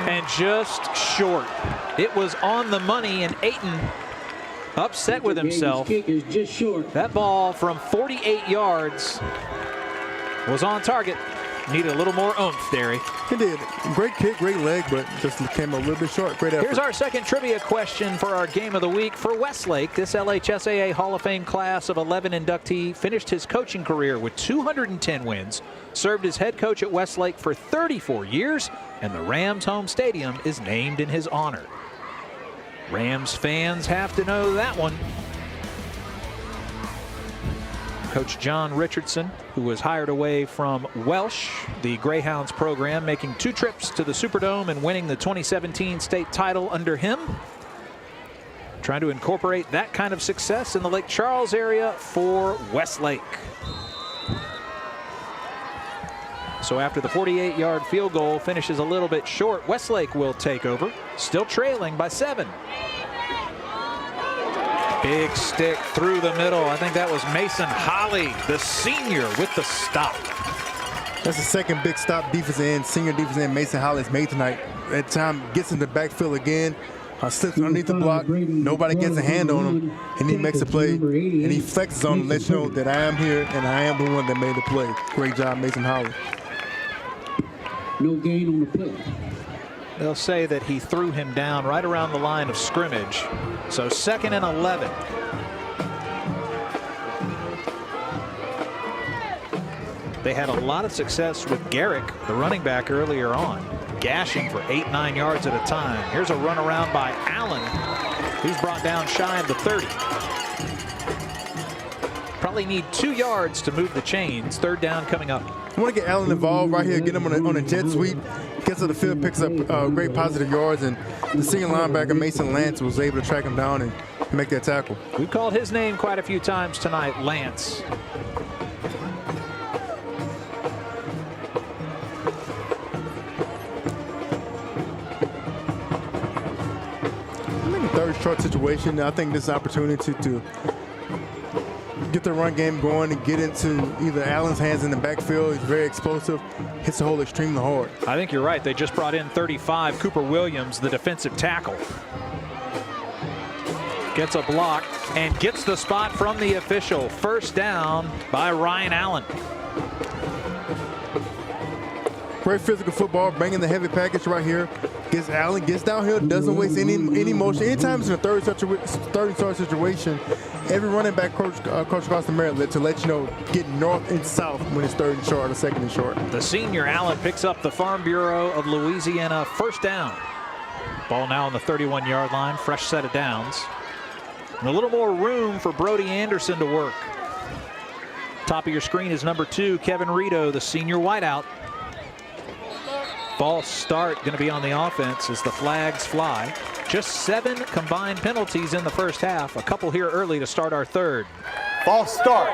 and just short. It was on the money, and Ayton upset with himself. Kick is just short. That ball from 48 yards was on target. Needed a little more oomph, Derry. He did. Great kick, great leg, but just came a little bit short. Great effort. Here's our second trivia question for our game of the week. For Westlake, this LHSAA Hall of Fame class of 11 inductee finished his coaching career with 210 wins, served as head coach at Westlake for 34 years, and the Rams home stadium is named in his honor. Rams fans have to know that one. Coach John Richardson, who was hired away from Welsh, the Greyhounds program, making 2 trips to the Superdome and winning the 2017 state title under him. Trying to incorporate that kind of success in the Lake Charles area for Westlake. So after the 48-yard field goal finishes a little bit short, Westlake will take over, still trailing by 7. Big stick through the middle. I think that was Mason Holly, the senior, with the stop. That's the second big stop defensive end, senior defensive end Mason Holly has made tonight. That time gets in the backfield again, slips underneath the block. Nobody gets a hand on him, and he makes a play. And he flexes on him, lets you know that I am here and I am the one that made the play. Great job, Mason Holly. No gain on the play. They'll say that he threw him down right around the line of scrimmage. So 2nd and 11. They had a lot of success with Garrick, the running back, earlier on, gashing for 8-9 yards at a time. Here's a run around by Allen. He's brought down shy of the 30. Probably need 2 yards to move the chains. 3rd down coming up. I want to get Allen involved right here, get him on a jet sweep, gets to the field, picks up great positive yards, and the senior linebacker Mason Lance was able to track him down and make that tackle. We've called his name quite a few times tonight, Lance. I think a 3rd short situation, I think this is an opportunity to get the run game going and get into either Allen's hands in the backfield. He's very explosive, hits the hole extremely hard. I think you're right. They just brought in 35, Cooper Williams, the defensive tackle. Gets a block and gets the spot from the official. 1st down by Ryan Allen. Great physical football, bringing the heavy package right here. Gets Allen, gets downhill, doesn't waste any motion. Anytime it's in a third and short situation, every running back coach across the Maryland to let you know, get north and south when it's 3rd and short or 2nd and short. The senior Allen picks up the Farm Bureau of Louisiana 1st down. Ball now on the 31-yard line, fresh set of downs. And a little more room for Brody Anderson to work. Top of your screen is number 2, Kevin Rito, the senior wideout. False start going to be on the offense as the flags fly. Just 7 combined penalties in the first half. A couple here early to start our 3rd. False start.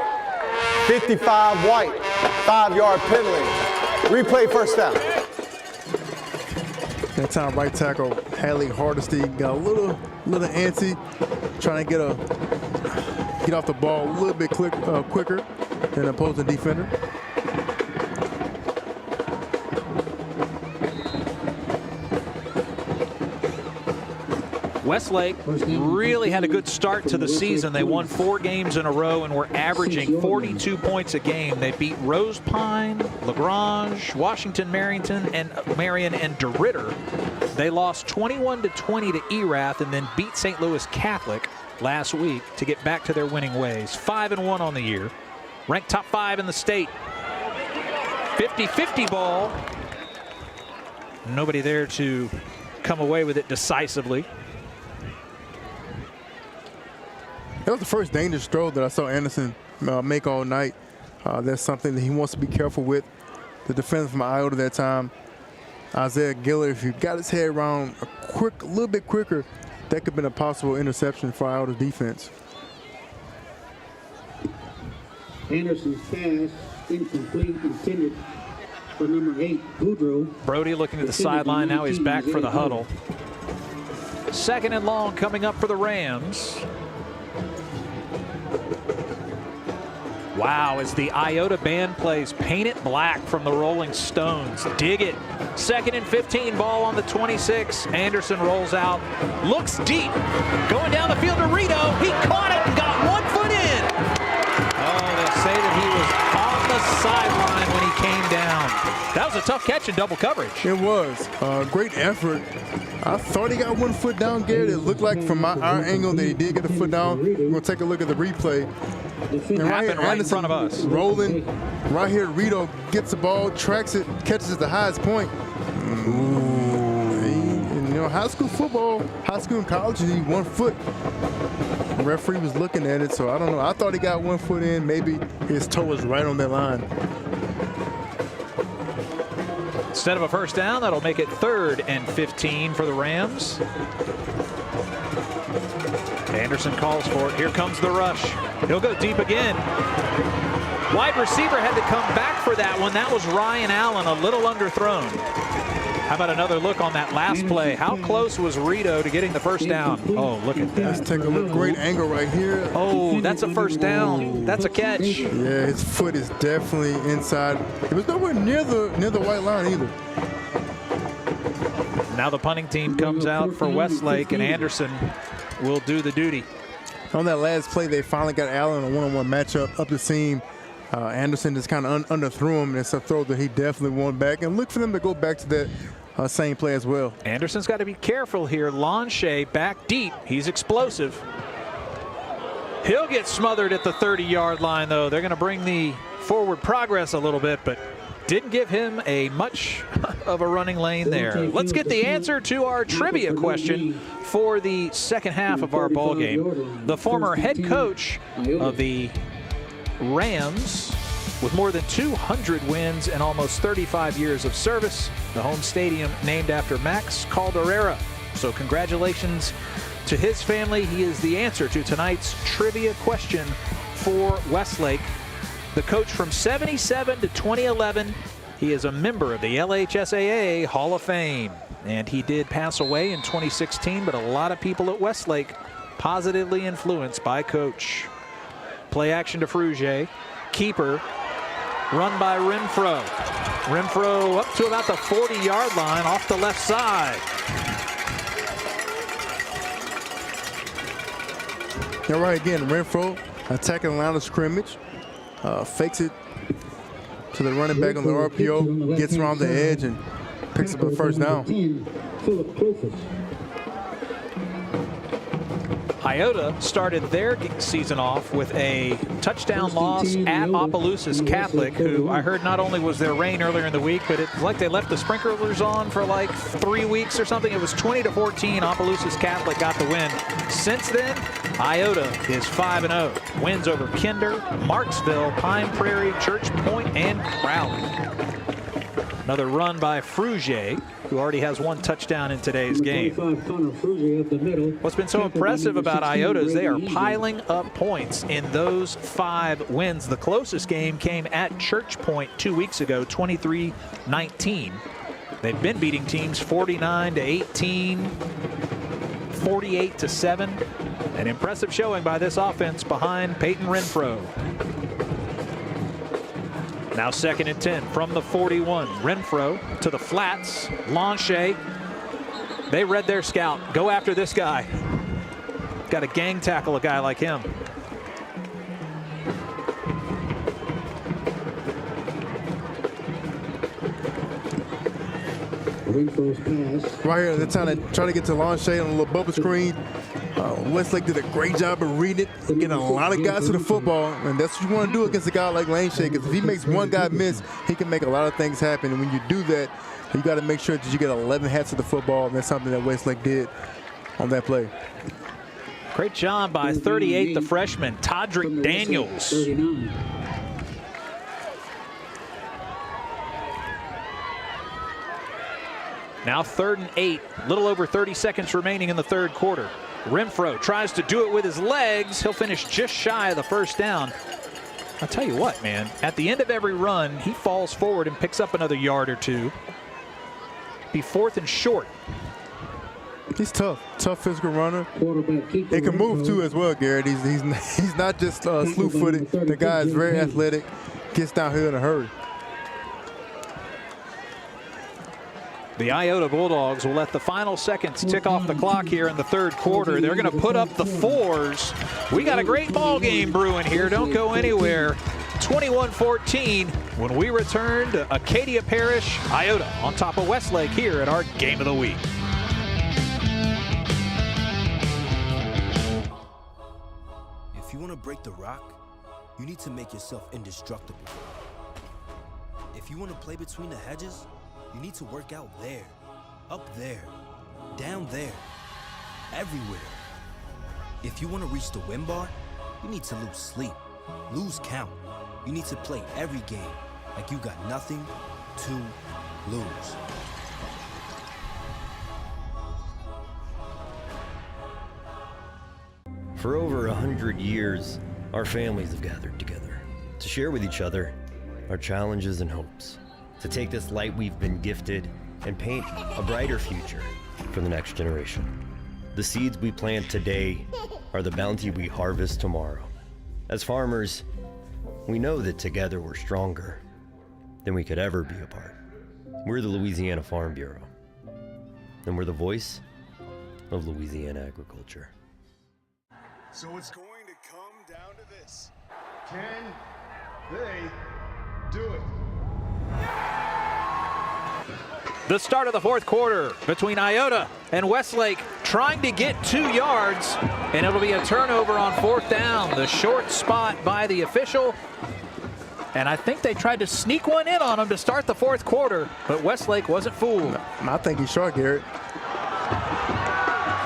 55 White. 5-yard penalty. Replay 1st down. That time right tackle Hallie Hardesty got a little antsy, trying to get off the ball a little bit quicker than the opposing defender. Westlake really had a good start to the season. They won 4 games in a row and were averaging 42 points a game. They beat Rose Pine, LaGrange, Washington, Marion, and DeRitter. They lost 21-20 to Erath and then beat St. Louis Catholic last week to get back to their winning ways. 5-1 on the year. Ranked top 5 in the state. 50-50 ball. Nobody there to come away with it decisively. That was the first dangerous throw that I saw Anderson make all night. That's something that he wants to be careful with. The defender from Iota that time, Isaiah Giller, if he got his head around a little bit quicker, that could have been a possible interception for Iota's defense. Anderson's pass incomplete, intended for number 8, Boudreaux. Brody looking to the sideline. Now he's back for the huddle. 2nd and long coming up for the Rams. Wow, as the Iota band plays Paint It Black from the Rolling Stones. Dig it. 2nd and 15, ball on the 26. Anderson rolls out, looks deep, going down the field to Rito. He caught it and got 1 foot in. Oh, they say that he was on the sideline when he came down. That was a tough catch in double coverage. It was. Great effort. I thought he got 1 foot down, Garrett. It looked like from our angle that he did get a foot down. We're going to take a look at the replay. And right in front of us. Rolling. Right here, Rito gets the ball, tracks it, catches at the highest point. And know, high school football, high school and college, you need 1 foot. The referee was looking at it, so I don't know. I thought he got 1 foot in. Maybe his toe was right on that line. Instead of a first down, that'll make it 3rd and 15 for the Rams. Anderson calls for it. Here comes the rush. He'll go deep again. Wide receiver had to come back for that one. That was Ryan Allen, a little underthrown. How about another look on that last play? How close was Rito to getting the first down? Oh, look at that. Let's take a look. Great angle right here. Oh, that's a first down. That's a catch. Yeah, his foot is definitely inside. It was nowhere near the white line either. Now the punting team comes out for Westlake, and Anderson will do the duty. On that last play, they finally got Allen in a one-on-one matchup up the seam. Anderson just kind of underthrew him, and it's a throw that he definitely won back. And look for them to go back to that same play as well. Anderson's got to be careful here. Lonshay back deep. He's explosive. He'll get smothered at the 30-yard line, though. They're going to bring the forward progress a little bit, but didn't give him a much of a running lane there. Let's get the answer to our trivia question for the second half of our ball game. The former head coach of the Rams, with more than 200 wins and almost 35 years of service, the home stadium named after Max Calderera. So congratulations to his family. He is the answer to tonight's trivia question for Westlake. The coach from 77 to 2011. He is a member of the LHSAA Hall of Fame. And he did pass away in 2016, but a lot of people at Westlake positively influenced by Coach. Play action to Frugier. Keeper. Run by Renfro. Renfro up to about the 40-yard line off the left side. All right, again, Renfro attacking the line of scrimmage. Fakes it to the running back on the RPO. Gets around the edge and picks up a first down. Iota started their season off with a touchdown loss at Opelousas Catholic, who I heard not only was there rain earlier in the week, but it's like they left the sprinklers on for like 3 weeks or something. It was 20-14. Opelousas Catholic got the win. Since then, Iota is 5-0. Wins over Kinder, Marksville, Pine Prairie, Church Point, and Crowley. Another run by Frugier, who already has 1 touchdown in today's game. What's been so impressive about Iota is they are piling up points in those 5 wins. The closest game came at Church Point 2 weeks ago, 23-19. They've been beating teams 49-18, 48-7. An impressive showing by this offense behind Peyton Renfro. Now 2nd and 10 from the 41. Renfro to the flats. Lonshay. They read their scout. Go after this guy. Got to gang tackle a guy like him. Right here, they're trying to get to Lonshay on a little bubble screen. Westlake did a great job of reading it, getting a lot of guys to the football, and that's what you want to do against a guy like Lane Shea, because if he makes one guy miss, he can make a lot of things happen. And when you do that, you got to make sure that you get 11 hats to the football, and that's something that Westlake did on that play. Great job by 38, the freshman, Todrick Daniels. Now 3rd and 8, little over 30 seconds remaining in the 3rd quarter. Renfro tries to do it with his legs. He'll finish just shy of the first down. I'll tell you what, man, at the end of every run, he falls forward and picks up another yard or 2. Be 4th and short. He's tough physical runner. He can move too as well, Garrett. He's not just slew-footed. The guy is very athletic, gets downhill in a hurry. The Iota Bulldogs will let the final seconds tick off the clock here in the 3rd quarter. They're going to put up the 4s. We got a great ball game brewing here. Don't go anywhere. 21-14 when we return to Acadia Parish, Iota on top of Westlake here at our Game of the Week. If you want to break the rock, you need to make yourself indestructible. If you want to play between the hedges, you need to work out there, up there, down there, everywhere. If you want to reach the win bar, you need to lose sleep, lose count. You need to play every game like you got nothing to lose. For over 100 years, our families have gathered together to share with each other our challenges and hopes, to take this light we've been gifted and paint a brighter future for the next generation. The seeds we plant today are the bounty we harvest tomorrow. As farmers, we know that together we're stronger than we could ever be apart. We're the Louisiana Farm Bureau, and we're the voice of Louisiana agriculture. So it's going to come down to this. Can they do it? The start of the fourth quarter between Iota and Westlake, trying to get 2 yards, and it'll be a turnover on fourth down. The short spot by the official, and I think they tried to sneak one in on him to start the fourth quarter, but Westlake wasn't fooled. I think he's short, Garrett.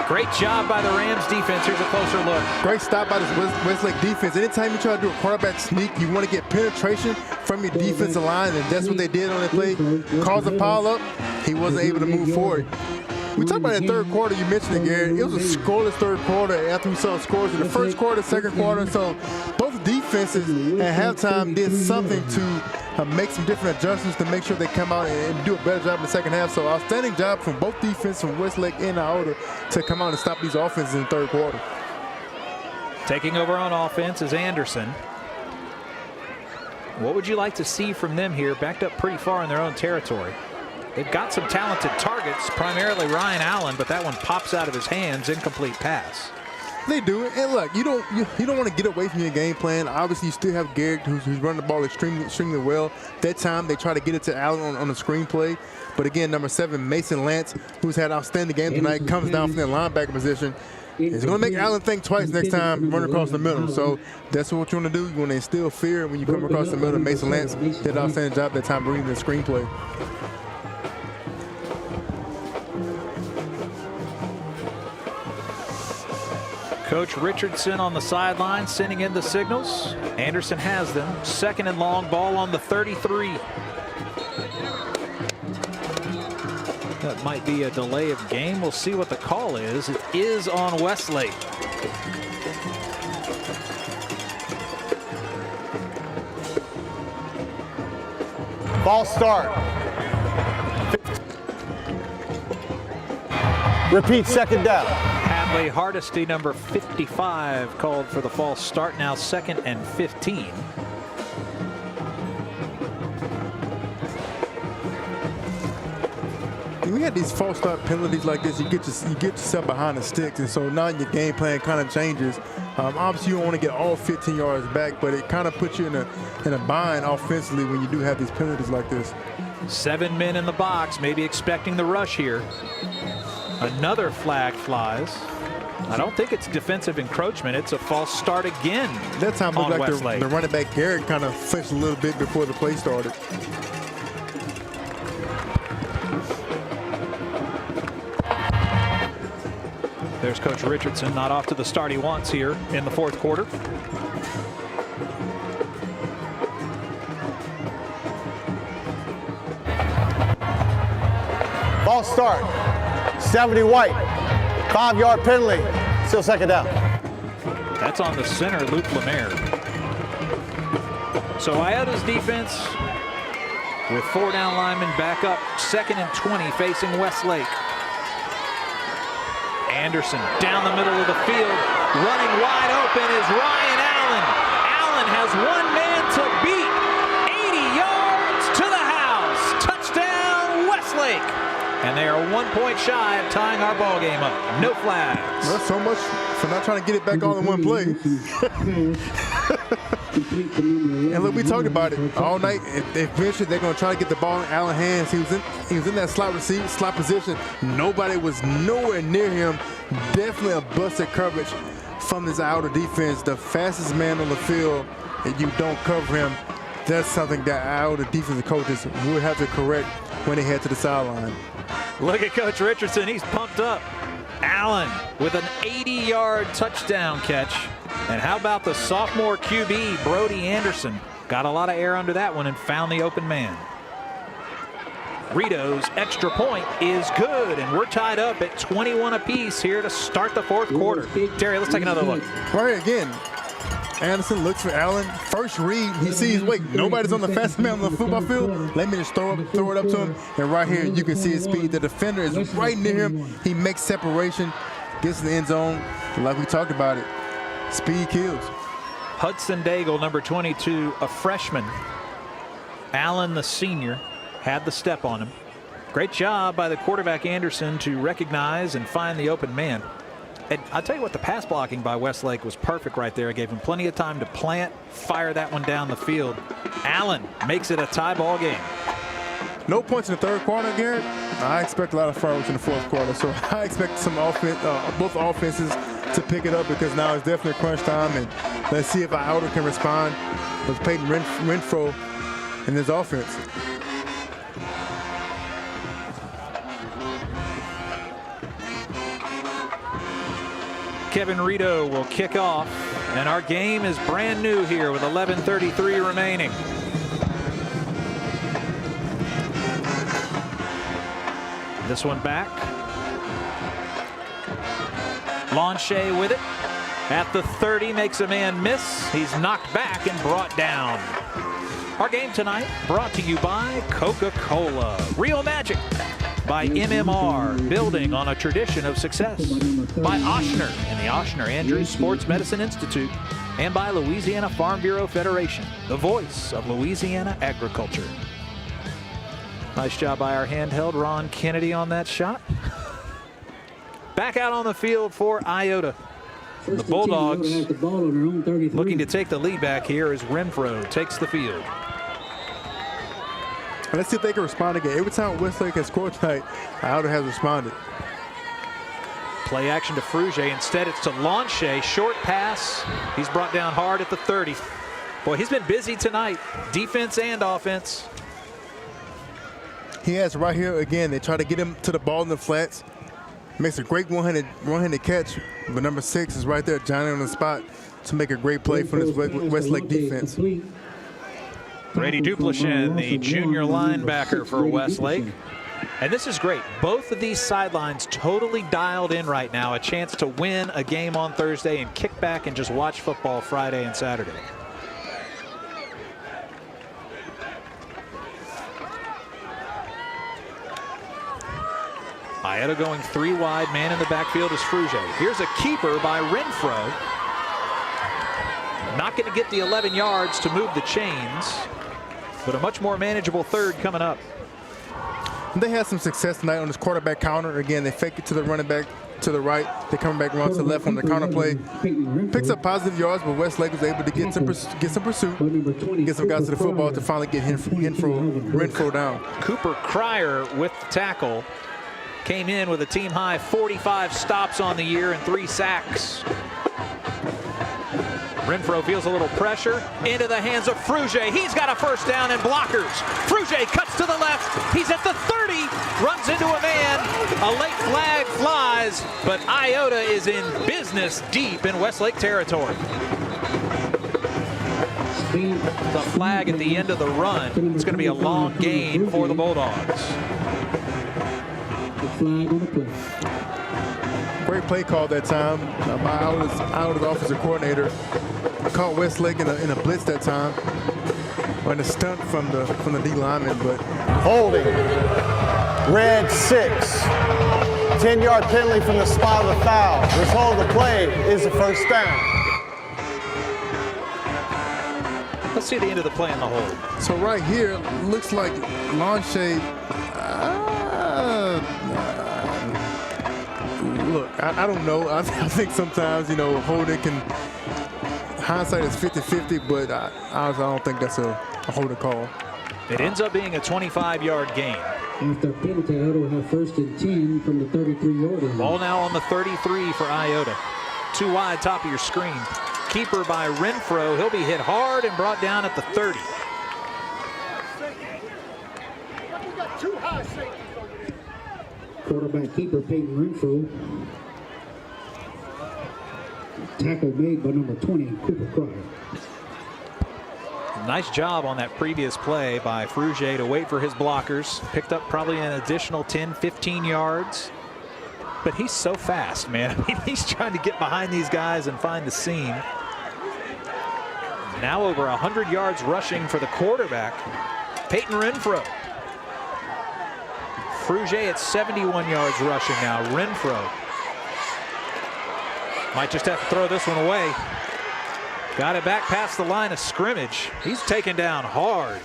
Great job by the Rams defense. Here's a closer look. Great stop by this Westlake defense. Anytime you try to do a quarterback sneak, you want to get penetration from your defensive line, and that's what they did on that play. Caused a pile up. He wasn't able to move forward. We talked about that third quarter. You mentioned it, Garrett. It was a scoreless third quarter after we saw scores in the first quarter, second quarter. So both defenses at halftime did something to make some different adjustments to make sure they come out and do a better job in the second half. So outstanding job from both defense, from Westlake and Iota, to come out and stop these offenses in the third quarter. Taking over on offense is Anderson. What would you like to see from them here, backed up pretty far in their own territory? They've got some talented targets, primarily Ryan Allen, but that one pops out of his hands, incomplete pass. They do, and look, you don't want to get away from your game plan. Obviously, you still have Garrett who's running the ball extremely well. That time they try to get it to Allen on the screenplay, but again, number 7, Mason Lance, who's had an outstanding game tonight, comes down from the linebacker position. It's going to make Allen think twice next time running across the middle. So that's what you want to do. You want to instill fear when you come across the middle. Mason Lance did an outstanding job that time reading the screenplay. Coach Richardson on the sideline sending in the signals. Anderson has them. Second and long, ball on the 33. That might be a delay of game. We'll see what the call is. It is on Westlake. Ball start. Repeat, second down. Hadley Hardesty, number 55, called for the false start. Now 2nd and 15. We had these false start penalties like this. You get yourself behind the sticks, and so now your game plan kind of changes. Obviously, you don't want to get all 15 yards back, but it kind of puts you in a bind offensively when you do have these penalties like this. 7 men in the box, maybe expecting the rush here. Another flag flies. I don't think it's defensive encroachment. It's a false start again. That time looked like Westlake. the running back Garrett kind of flinched a little bit before the play started. There's Coach Richardson, not off to the start he wants here in the fourth quarter. Ball start. 70 White. 5-yard penalty. Still second down. That's on the center, Luke Lemaire. So Iota's defense with 4 down linemen back up. 2nd and 20 facing Westlake. Anderson down the middle of the field. Running wide open is Ryan Allen. Allen has one man to beat. 80 yards to the house. Touchdown Westlake. And they are 1 point shy of tying our ball game up. No flags. Well, so much for not trying to get it back all in one play. And look, we talked about it all night. Eventually, they're going to try to get the ball in Allen's hands. He was in that slot position. Nobody was nowhere near him. Definitely a busted coverage from this Iota defense. The fastest man on the field, and you don't cover him. That's something that Iota defensive coaches would have to correct when they head to the sideline. Look at Coach Richardson. He's pumped up. Allen with an 80-yard touchdown catch. And how about the sophomore QB, Brody Anderson? Got a lot of air under that one and found the open man. Rito's extra point is good, and we're tied up at 21 apiece here to start the fourth quarter. Terry, let's take another look. Right again. Anderson looks for Allen. First read, he sees, wait, nobody's on the fastest man on the football field. Let me just throw it up to him. And right here, you can see his speed. The defender is right near him. He makes separation, gets in the end zone. Like we talked about it, speed kills. Hudson Daigle, number 22, a freshman. Allen, the senior, had the step on him. Great job by the quarterback Anderson to recognize and find the open man. And I'll tell you what, the pass blocking by Westlake was perfect right there. It gave him plenty of time to plant, fire that one down the field. Allen makes it a tie ball game. No points in the third quarter, Garrett. I expect a lot of fireworks in the fourth quarter, so I expect some offense, both offenses to pick it up, because now it's definitely crunch time, and let's see if Iota can respond with Peyton Renfro in his offense. Kevin Rito will kick off, and our game is brand new here with 11:33 remaining. This one back. Lonshay with it. At the 30, makes a man miss. He's knocked back and brought down. Our game tonight brought to you by Coca-Cola. Real magic. By MMR, building on a tradition of success. By Ochsner and the Ochsner Andrews Sports Medicine Institute. And by Louisiana Farm Bureau Federation, the voice of Louisiana agriculture. Nice job by our handheld Ron Kennedy on that shot. Back out on the field for Iota. The Bulldogs looking to take the lead back here as Renfro takes the field. Let's see if they can respond again. Every time Westlake has scored tonight, Iota has responded. Play action to Frugier. Instead, it's to Lonshay. Short pass. He's brought down hard at the 30. Boy, he's been busy tonight. Defense and offense. He has right here again. They try to get him to the ball in the flats. Makes a great one-handed catch. But number 6 is right there, Johnny on the spot to make a great play for this Westlake defense. Brady Duplichin, the junior linebacker for Westlake. And this is great. Both of these sidelines totally dialed in right now. A chance to win a game on Thursday and kick back and just watch football Friday and Saturday. Iota going 3 wide. Man in the backfield is Frugier. Here's a keeper by Renfro. Not going to get the 11 yards to move the chains, but a much more manageable third coming up. They had some success tonight on this quarterback counter. Again, they fake it to the running back to the right. They come back around to the left on the counter play. Picks up positive yards, but Westlake was able to get some pursuit, get some guys to the football to finally get Renfro down. Cooper Cryer with the tackle. Came in with a team high 45 stops on the year and 3 sacks. Renfro feels a little pressure into the hands of Frugier. He's got a first down and blockers. Frugier cuts to the left. He's at the 30, runs into a man. A late flag flies, but Iota is in business deep in Westlake territory. The flag at the end of the run. It's going to be a long gain for the Bulldogs. Flag on the play. Great play call that time by Iota's offensive coordinator. Caught Westlake in a blitz that time, or in a stunt from the D lineman, but holding. Red 6. 10-yard penalty from the spot of the foul. Result of the play is a first down. Let's see the end of the play in the hold. So right here, looks like Lonshay. Look, I don't know. I think sometimes, holding can, hindsight is 50-50, but I don't think that's a holding call. It ends up being a 25-yard gain. After penalty, Iota will have 1st and 10 from the 33-yard line. Ball now on the 33 for Iota. 2 wide, top of your screen. Keeper by Renfro. He'll be hit hard and brought down at the 30. Quarterback keeper Peyton Renfro. Tackle made by number 20, Cooper Cryer. Nice job on that previous play by Frugier to wait for his blockers. Picked up probably an additional 10, 15 yards. But he's so fast, man. I mean, he's trying to get behind these guys and find the seam. Now over 100 yards rushing for the quarterback, Peyton Renfro. Frugier at 71 yards rushing now. Renfro might just have to throw this one away. Got it back past the line of scrimmage. He's taken down hard.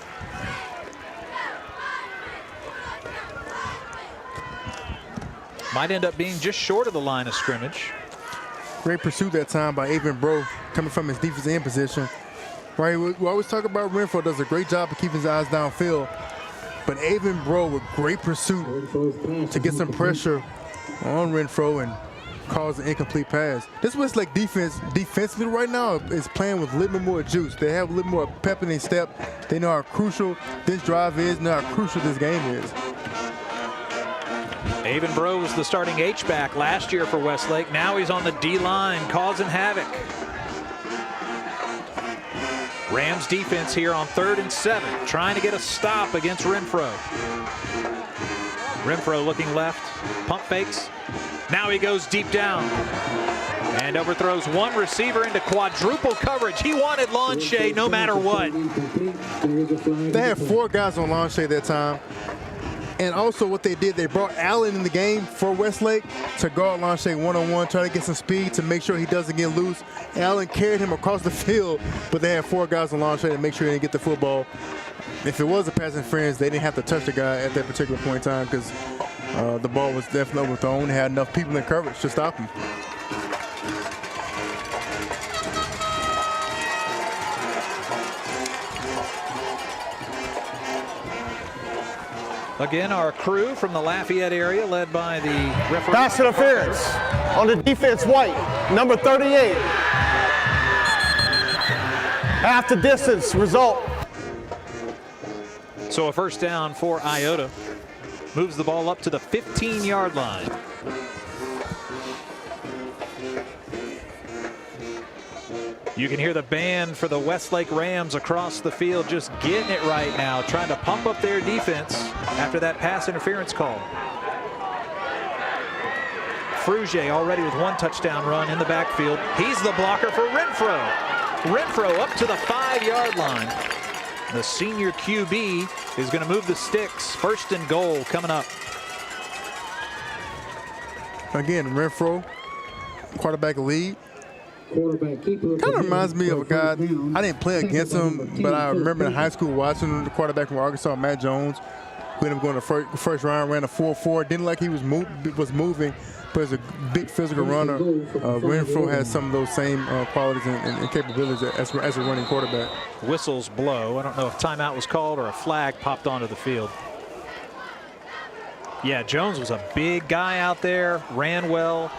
Might end up being just short of the line of scrimmage. Great pursuit that time by Avon Bro coming from his defensive end position. Right, we always talk about Renfro does a great job of keeping his eyes downfield. But Avon Bro with great pursuit to get some pressure on Renfro and cause an incomplete pass. This Westlake defense defensively right now is playing with a little bit more juice. They have a little more pep in their step. They know how crucial this drive is, know how crucial this game is. Avon Bro was the starting H-back last year for Westlake. Now he's on the D-line, causing havoc. Rams defense here on 3rd and 7, trying to get a stop against Renfro. Renfro looking left, pump fakes. Now he goes deep down and overthrows one receiver into quadruple coverage. He wanted Launche no matter what. They had 4 guys on Launche that time. And also what they did, they brought Allen in the game for Westlake to guard Launche one-on-one, try to get some speed to make sure he doesn't get loose. Allen carried him across the field, but they had 4 guys on Launche to make sure he didn't get the football. If it was a pass interference, they didn't have to touch the guy at that particular point in time because the ball was definitely overthrown. They had enough people in coverage to stop him. Again, our crew from the Lafayette area led by the referee. Pass interference on the defense, White, number 38. Half the distance, result. So a first down for Iota. Moves the ball up to the 15-yard line. You can hear the band for the Westlake Rams across the field just getting it right now, trying to pump up their defense after that pass interference call. Frugier already with 1 touchdown run in the backfield. He's the blocker for Renfro. Renfro up to the 5-yard line. The senior QB is going to move the sticks. 1st and goal coming up. Again, Renfro, quarterback lead. Quarterback keeper. Kind of reminds me of a guy, I didn't play against him, but I remember in high school watching the quarterback from Arkansas, Matt Jones, who ended up going to first round, ran a 4.4. Didn't like he was moving, but as a big physical runner, Renfro has some of those same qualities and capabilities as a running quarterback. Whistles blow. I don't know if timeout was called or a flag popped onto the field. Yeah, Jones was a big guy out there, ran well.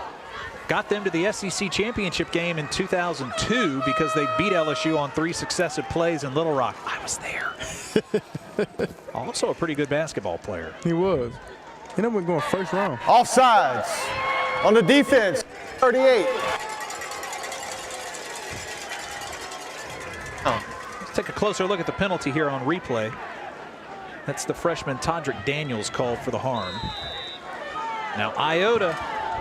Got them to the SEC championship game in 2002 because they beat LSU on 3 successive plays in Little Rock. I was there. Also a pretty good basketball player. He was. And then we're going first round. Offsides on the defense, 38. Let's take a closer look at the penalty here on replay. That's the freshman Todrick Daniels called for the harm. Now Iota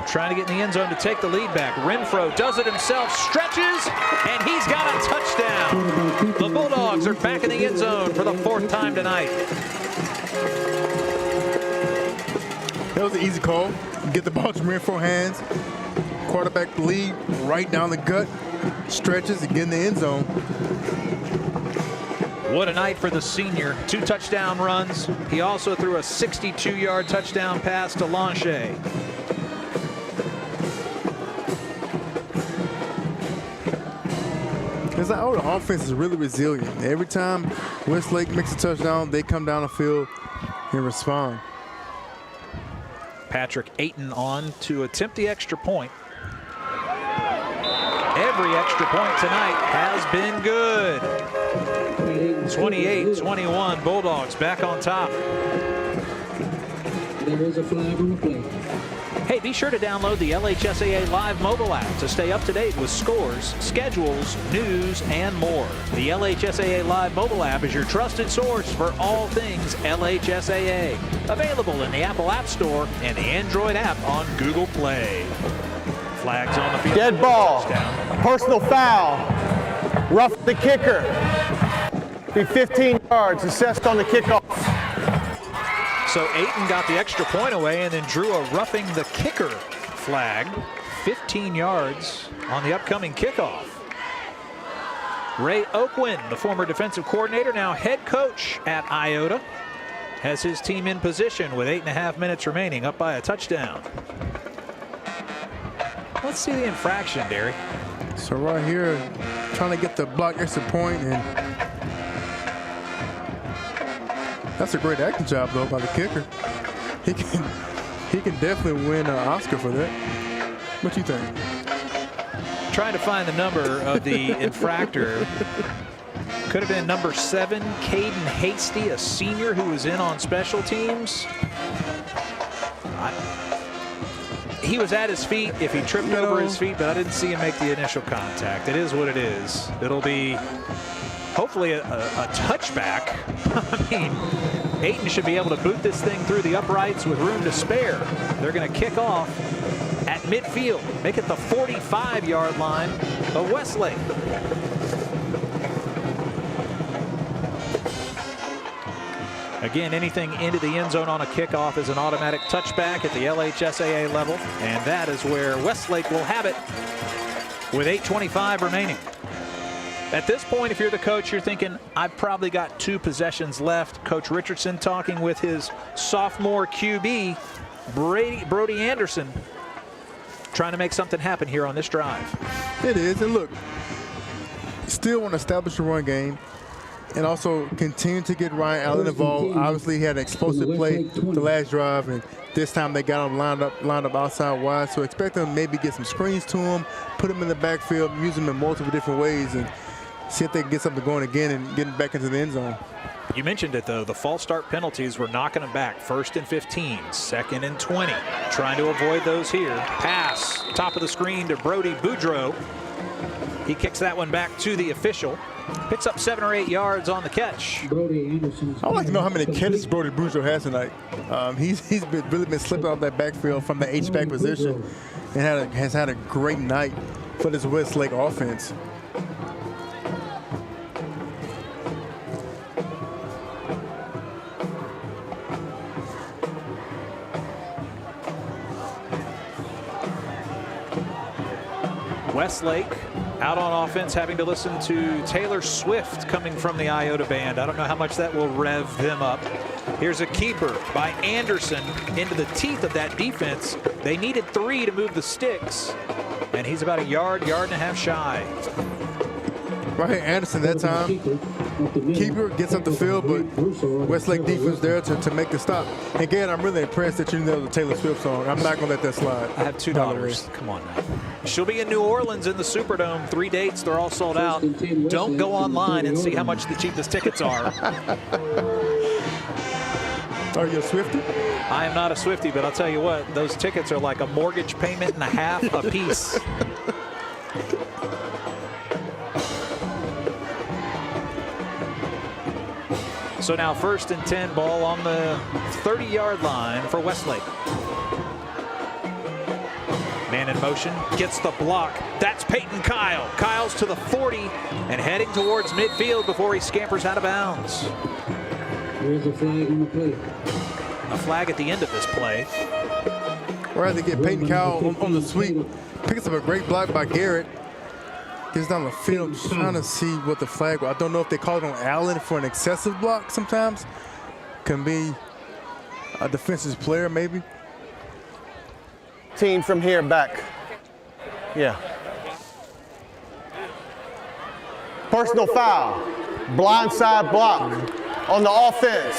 trying to get in the end zone to take the lead back. Renfro does it himself, stretches, and he's got a touchdown. The Bulldogs are back in the end zone for the 4th time tonight. That was an easy call. Get the ball to Renfro hands. Quarterback lead right down the gut. Stretches and get in the end zone. What a night for the senior. 2 touchdown runs. He also threw a 62-yard touchdown pass to Launche. It's like, the offense is really resilient. Every time Westlake makes a touchdown, they come down the field and respond. Patrick Ayton on to attempt the extra point. Every extra point tonight has been good. 28-21, Bulldogs back on top. There is a flag on the play. Hey, be sure to download the LHSAA Live mobile app to stay up to date with scores, schedules, news, and more. The LHSAA Live mobile app is your trusted source for all things LHSAA. Available in the Apple App Store and the Android app on Google Play. Flags on the field. Dead ball. Personal foul. Rough the kicker. Be 15 yards. Assessed on the kickoff. So Ayton got the extra point away and then drew a roughing the kicker flag. 15 yards on the upcoming kickoff. Ray Oakwin, the former defensive coordinator, now head coach at Iota, has his team in position with 8.5 minutes remaining, up by a touchdown. Let's see the infraction, Derry. So right here, trying to get the block extra point, and that's a great acting job though by the kicker. He can definitely win an Oscar for that. What you think? Trying to find the number of the infractor. Could have been number 7, Caden Hasty, a senior who was in on special teams. He was at his feet if he tripped over his feet, but I didn't see him make the initial contact. It is what it is. It'll be hopefully a touchback. I mean, Ayton should be able to boot this thing through the uprights with room to spare. They're going to kick off at midfield, make it the 45-yard line of Westlake. Again, anything into the end zone on a kickoff is an automatic touchback at the LHSAA level, and that is where Westlake will have it with 8:25 remaining. At this point, if you're the coach, you're thinking, I've probably got 2 possessions left. Coach Richardson talking with his sophomore QB, Brody Anderson, trying to make something happen here on this drive. It is, and look, still want to establish a run game and also continue to get Ryan Allen involved. Obviously, he had an explosive play the last drive, and this time they got him lined up outside wide. So expect them to maybe get some screens to him, put him in the backfield, use him in multiple different ways, and see if they can get something going again and get him back into the end zone. You mentioned it, though. The false start penalties were knocking them back. 1st and 15, 2nd and 20. Trying to avoid those here. Pass, top of the screen to Brody Boudreaux. He kicks that one back to the official. Picks up 7 or 8 yards on the catch. I would like to know how many catches Brody Boudreaux has tonight. He's really been slipping off that backfield from the H-back position and has had a great night for this Westlake offense. Westlake out on offense, having to listen to Taylor Swift coming from the Iota band. I don't know how much that will rev them up. Here's a keeper by Anderson into the teeth of that defense. They needed 3 to move the sticks, and he's about a yard and a half shy. Right here, Anderson that time. Keeper gets up the field, but Westlake defense there to make the stop. Again, I'm really impressed that you know the Taylor Swift song. I'm not going to let that slide. I have 2 daughters. Come on now. She'll be in New Orleans in the Superdome. 3 dates. They're all sold out. Don't go online and see how much the cheapest tickets are. Are you a Swiftie? I am not a Swiftie, but I'll tell you what, those tickets are like a mortgage payment and a half a piece. So now 1st and 10, ball on the 30-yard line for Westlake. Man in motion, gets the block. That's Peyton Kyle. Kyle's to the 40 and heading towards midfield before he scampers out of bounds. There's a flag on the play. A flag at the end of this play. Right, they get Peyton Kyle on the sweep. Picks up a great block by Garrett. Gets down the field, just trying to see what the flag was. I don't know if they called on Allen for an excessive block sometimes. Can be a defensive player, maybe. Team from here back. Yeah. Personal foul. Blindside block on the offense.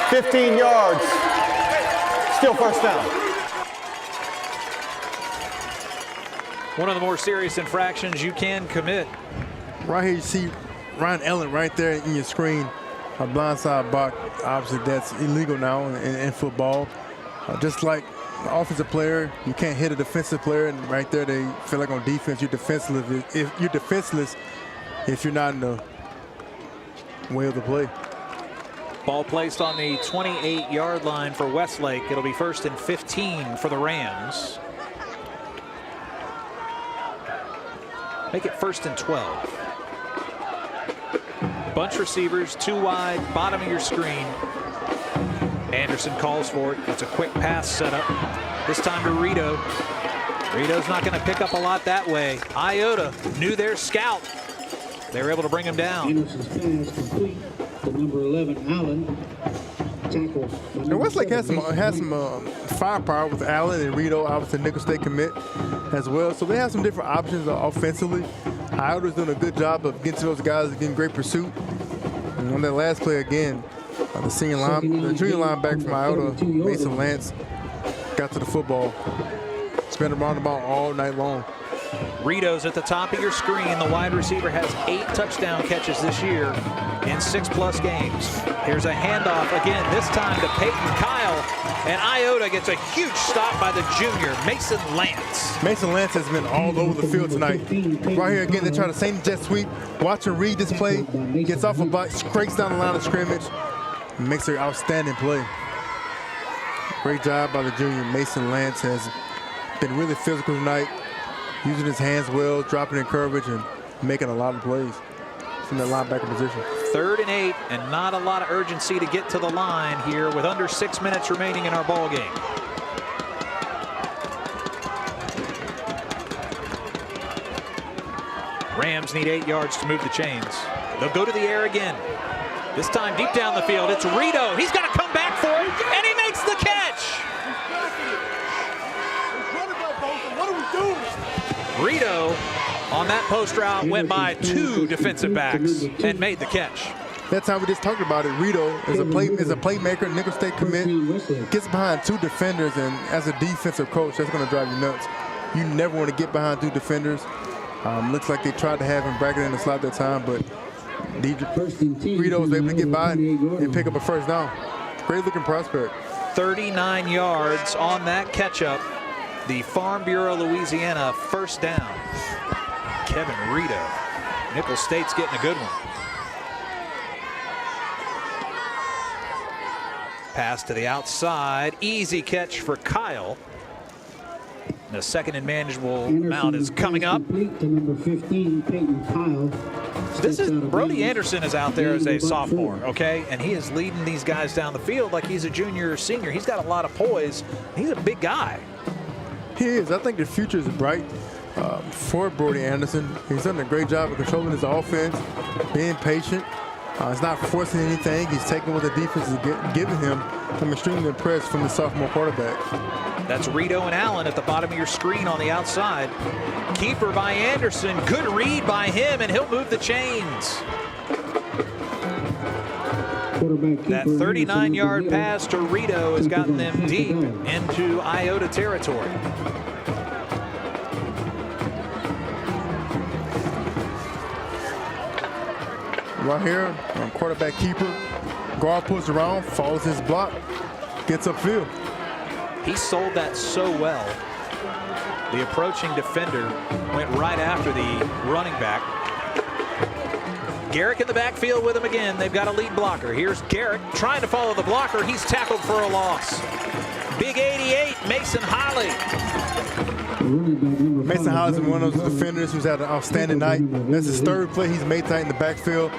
15 yards. Still 1st down. One of the more serious infractions you can commit. Right here you see Ryan Allen right there in your screen. A blindside block. Obviously that's illegal now in football. Just like an offensive player, you can't hit a defensive player, and right there they feel like on defense you're defenseless. If you're defenseless, if you're not in the way of the play. Ball placed on the 28-yard line for Westlake. It'll be 1st and 15 for the Rams. Make it 1st and 12. Bunch receivers, 2 wide, bottom of your screen. Anderson calls for it. It's a quick pass setup. This time to Rito. Rito's not going to pick up a lot that way. Iota knew their scout. They were able to bring him down. Anderson's pass complete to number 11, Allen. Tackle. And Westlake has some firepower with Allen and Rito, obviously Nickel State commit as well. So they have some different options offensively. Iota's doing a good job of getting to those guys, getting great pursuit. And on that last play again, the junior linebacker from Iota, Mason Lance, got to the football. It's been around the ball all night long. Rito's at the top of your screen. The wide receiver has 8 touchdown catches this year in 6+ games. Here's a handoff again, this time to Peyton Kyle. And Iota gets a huge stop by the junior, Mason Lance. Mason Lance has been all over the field tonight. Right here again, they try the same jet sweep. Watch him read this play. Gets off a block, scrapes down the line of scrimmage. Makes an outstanding play. Great job by the junior. Mason Lance has been really physical tonight, using his hands well, dropping in coverage, and making a lot of plays from that linebacker position. 3rd and 8, and not a lot of urgency to get to the line here with under 6 minutes remaining in our ball game. Rams need 8 yards to move the chains. They'll go to the air again. This time deep down the field, it's Rito. He's going to come back for it, and he makes the catch. What are we doing? Rito on that post route went by 2 defensive backs and made the catch. That time we just talked about it. Rito is a playmaker, Nickel State commit, gets behind 2 defenders, and as a defensive coach, that's going to drive you nuts. You never want to get behind 2 defenders. Looks like they tried to have him bracket in the slot that time, but Rito was able to get by and pick up a first down. Great looking prospect. 39 yards on that catch up. The Farm Bureau Louisiana first down. Kevin Rito. Nickel State's getting a good one. Pass to the outside. Easy catch for Kyle. The 2nd and manageable amount is coming up. To number 15, Peyton Kyle. This is Brody Anderson is out there as a sophomore, okay? And he is leading these guys down the field like he's a junior or senior. He's got a lot of poise. He's a big guy. He is. I think the future is bright for Brody Anderson. He's done a great job of controlling his offense, being patient. He's not forcing anything. He's taking what the defense is giving him. I'm extremely impressed from the sophomore quarterback. That's Rito and Allen at the bottom of your screen on the outside. Keeper by Anderson. Good read by him, and he'll move the chains. That 39-yard pass to Rito has gotten them deep into Iota territory. Right here, quarterback keeper. Guard pulls around, follows his block, gets upfield. He sold that so well. The approaching defender went right after the running back. Garrick in the backfield with him again. They've got a lead blocker. Here's Garrick trying to follow the blocker. He's tackled for a loss. Big 88, Mason Holly. Mason Holly's been one of those defenders who's had an outstanding night. That's his 3rd play he's made tonight in the backfield.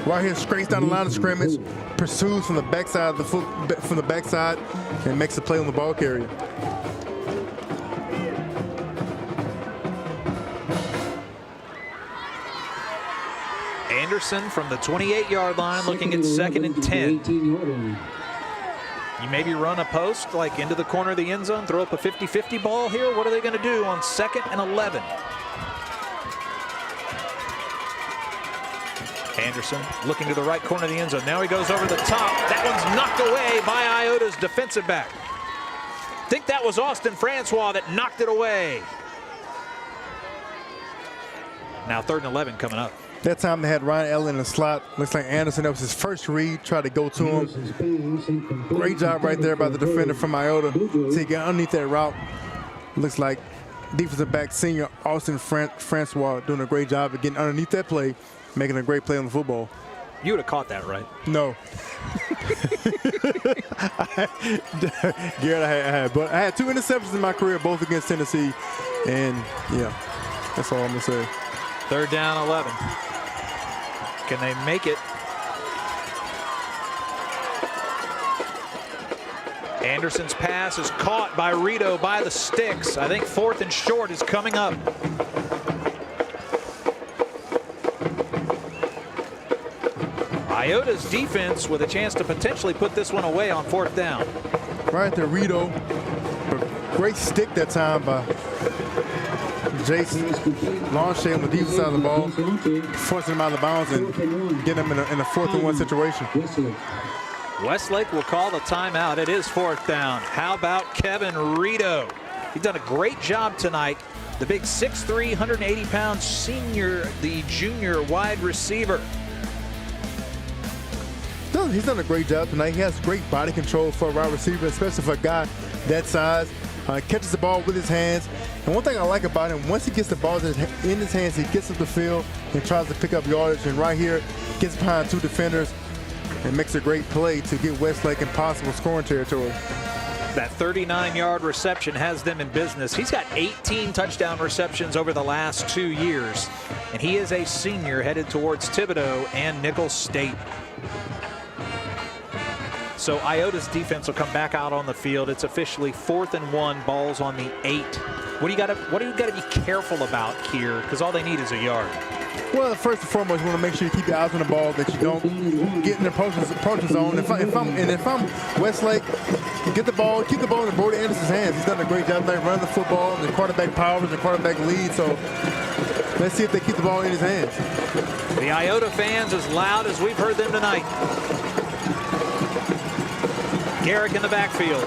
Right here, scrapes down the line of scrimmage, pursues from the backside of the backside, and makes a play on the ball carrier. Anderson from the 28-yard line, looking at 2nd and 10. You maybe run a post like into the corner of the end zone, throw up a 50-50 ball here. What are they going to do on 2nd and 11? Anderson looking to the right corner of the end zone. Now he goes over the top. That one's knocked away by Iota's defensive back. I think that was Austin Francois that knocked it away. Now 3rd and 11 coming up. That time they had Ryan Allen in the slot. Looks like Anderson, that was his first read, tried to go to him. Great job right there by the defender from Iota to get underneath that route. Looks like defensive back senior Austin Francois doing a great job of getting underneath that play, making a great play on the football. You would have caught that, right? No. Garrett, I had 2 interceptions in my career, both against Tennessee. And, yeah, that's all I'm going to say. 3rd down, 11. Can they make it? Anderson's pass is caught by Rito by the sticks. I think 4th and short is coming up. Iota's defense with a chance to potentially put this one away on 4th down. Right there, Rito. Great stick that time by Jason. Longshade on the defense side of the ball, forcing him out of bounds and getting him in a 4th and 1 situation. Westlake will call the timeout. It is 4th down. How about Kevin Rito? He's done a great job tonight. The big 6'3", 180-pound senior, the junior wide receiver. He's done a great job tonight. He has great body control for a wide receiver, especially for a guy that size. Catches the ball with his hands. And one thing I like about him, once he gets the ball in his hands, he gets up the field and tries to pick up yardage. And right here, gets behind 2 defenders and makes a great play to get Westlake in possible scoring territory. That 39-yard reception has them in business. He's got 18 touchdown receptions over the last 2 years. And he is a senior headed towards Thibodeau and Nicholls State. So Iota's defense will come back out on the field. It's officially 4th and 1, balls on the 8. What do you got to be careful about here? Because all they need is a yard. Well, first and foremost, you want to make sure you keep your eyes on the ball, that you don't get in the approach zone. If I'm Westlake, get the ball, keep the ball in Brody Anderson's hands. He's done a great job tonight running the football. The quarterback powers, the quarterback lead. So let's see if they keep the ball in his hands. The Iota fans as loud as we've heard them tonight. Garrick in the backfield.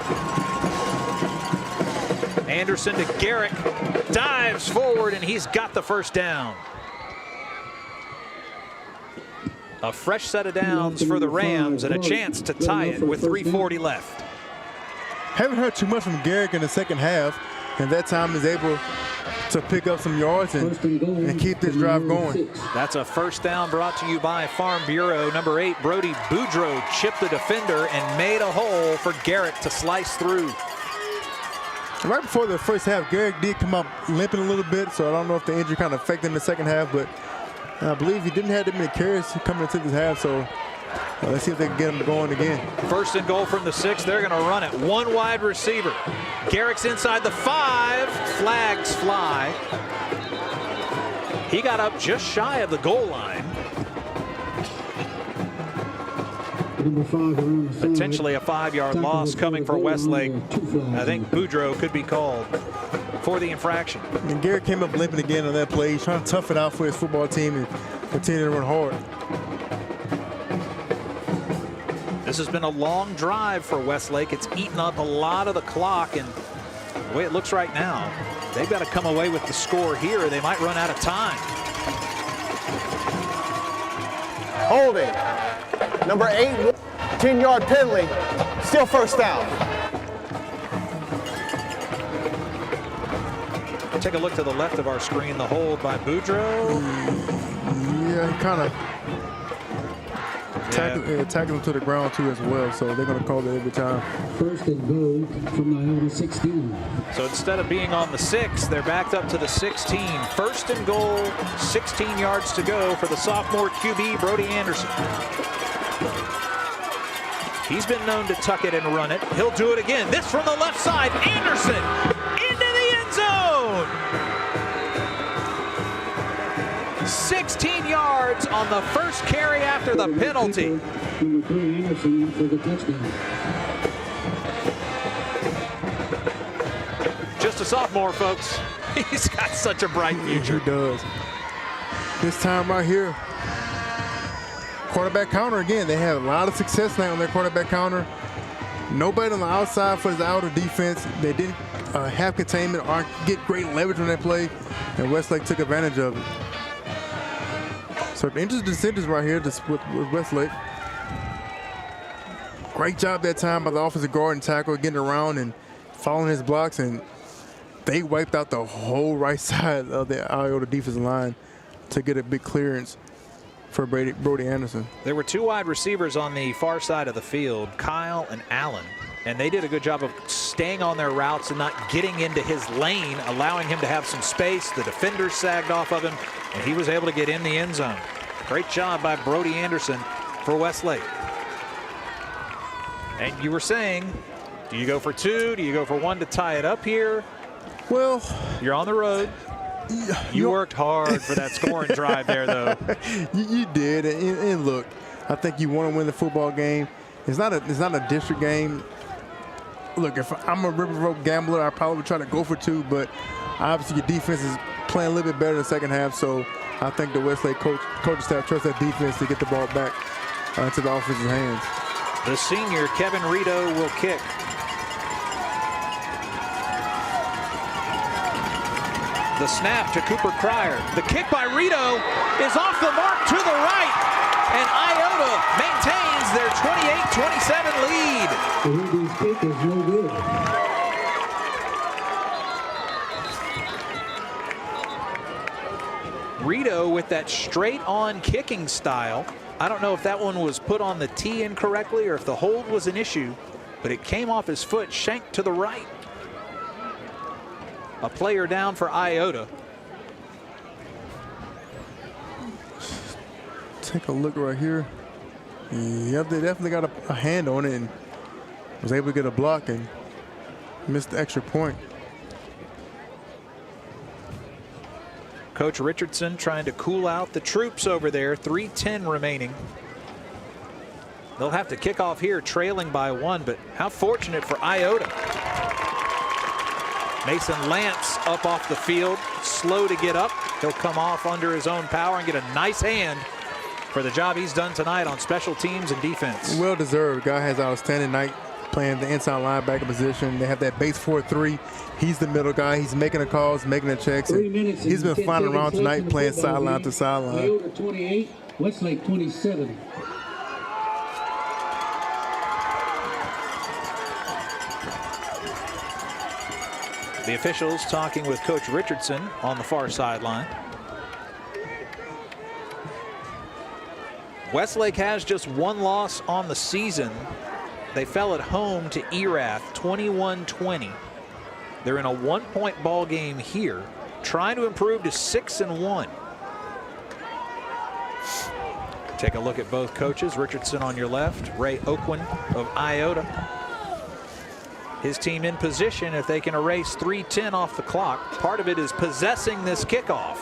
Anderson to Garrick, dives forward, and he's got the 1st down. A fresh set of downs for the Rams and a chance to tie it with 3:40 left. Haven't heard too much from Garrick in the second half, and that time is able to pick up some yards and keep this drive going. That's a 1st down brought to you by Farm Bureau. Number 8, Brody Boudreaux chipped the defender and made a hole for Garrick to slice through. Right before the first half, Garrick did come up limping a little bit, so I don't know if the injury kind of affected him in the second half, but I believe he didn't have that many carries coming into this half, so let's see if they can get him going again. 1st and goal from the 6. They're going to run it. 1 wide receiver. Garrick's inside the 5. Flags fly. He got up just shy of the goal line. Potentially a 5-yard loss coming for Westlake. I think Boudreaux could be called for the infraction. And Garrick came up limping again on that play. He's trying to tough it out for his football team and continue to run hard. This has been a long drive for Westlake. It's eaten up a lot of the clock, and the way it looks right now, they've got to come away with the score here, or they might run out of time. Holding. Number 8, 10-yard penalty. Still 1st down. Take a look to the left of our screen. The hold by Boudreaux. Yeah, he kind of tackled him to the ground too as well, so they're going to call it every time. 1st and goal from the Iota 16. So instead of being on the 6, they're backed up to the 16. 1st and goal, 16 yards to go for the sophomore QB, Brody Anderson. He's been known to tuck it and run it. He'll do it again. This from the left side. Anderson into the end zone. 16 yards on the first carry after the penalty. Number 3, Anderson for the touchdown. Just a sophomore, folks. He's got such a bright future. He does. This time right here, quarterback counter again. They have a lot of success now on their quarterback counter. Nobody on the outside for the outer defense. They didn't have containment or get great leverage on that play, and Westlake took advantage of it. So the interesting decisions right here with Westlake. Great job that time by the offensive guard and tackle, getting around and following his blocks, and they wiped out the whole right side of the Iota defensive line to get a big clearance for Brody Anderson. There were 2 wide receivers on the far side of the field, Kyle and Allen, and they did a good job of staying on their routes and not getting into his lane, allowing him to have some space. The defenders sagged off of him, and he was able to get in the end zone. Great job by Brody Anderson for Westlake. And you were saying, do you go for 2? Do you go for 1 to tie it up here? Well, you're on the road. You worked hard for that scoring drive there, though. You did, and look, I think you want to win the football game. It's not a district game. Look, if I'm a riverboat gambler, I probably would try to go for 2, but obviously your defense is playing a little bit better in the second half, so I think the Westlake coaching staff trusts that defense to get the ball back into the offensive hands. The senior, Kevin Rito, will kick. The snap to Cooper Cryer. The kick by Rito is off the mark to the right, and Iota maintains their 28-27 lead. Ruby's kick is no good. Rito with that straight-on kicking style. I don't know if that one was put on the tee incorrectly or if the hold was an issue, but it came off his foot, shanked to the right. A player down for Iota. Take a look right here. Yep, they definitely got a hand on it and was able to get a block and missed the extra point. Coach Richardson trying to cool out the troops over there. 3:10 remaining. They'll have to kick off here trailing by 1, but how fortunate for Iota. Mason Lance up off the field, slow to get up. He'll come off under his own power and get a nice hand for the job he's done tonight on special teams and defense. Well deserved. Guy has an outstanding night playing the inside linebacker position. They have that base 4-3. He's the middle guy. He's making the calls, making the checks. And he's been flying around tonight playing sideline to sideline. Iota 28, Westlake 27. The officials talking with Coach Richardson on the far sideline. Westlake has just 1 loss on the season. They fell at home to Erath 21-20. They're in a 1-point ball game here, trying to improve to 6-1. Take a look at both coaches. Richardson on your left, Ray Oakwan of Iota. His team in position if they can erase 3:10 off the clock. Part of it is possessing this kickoff.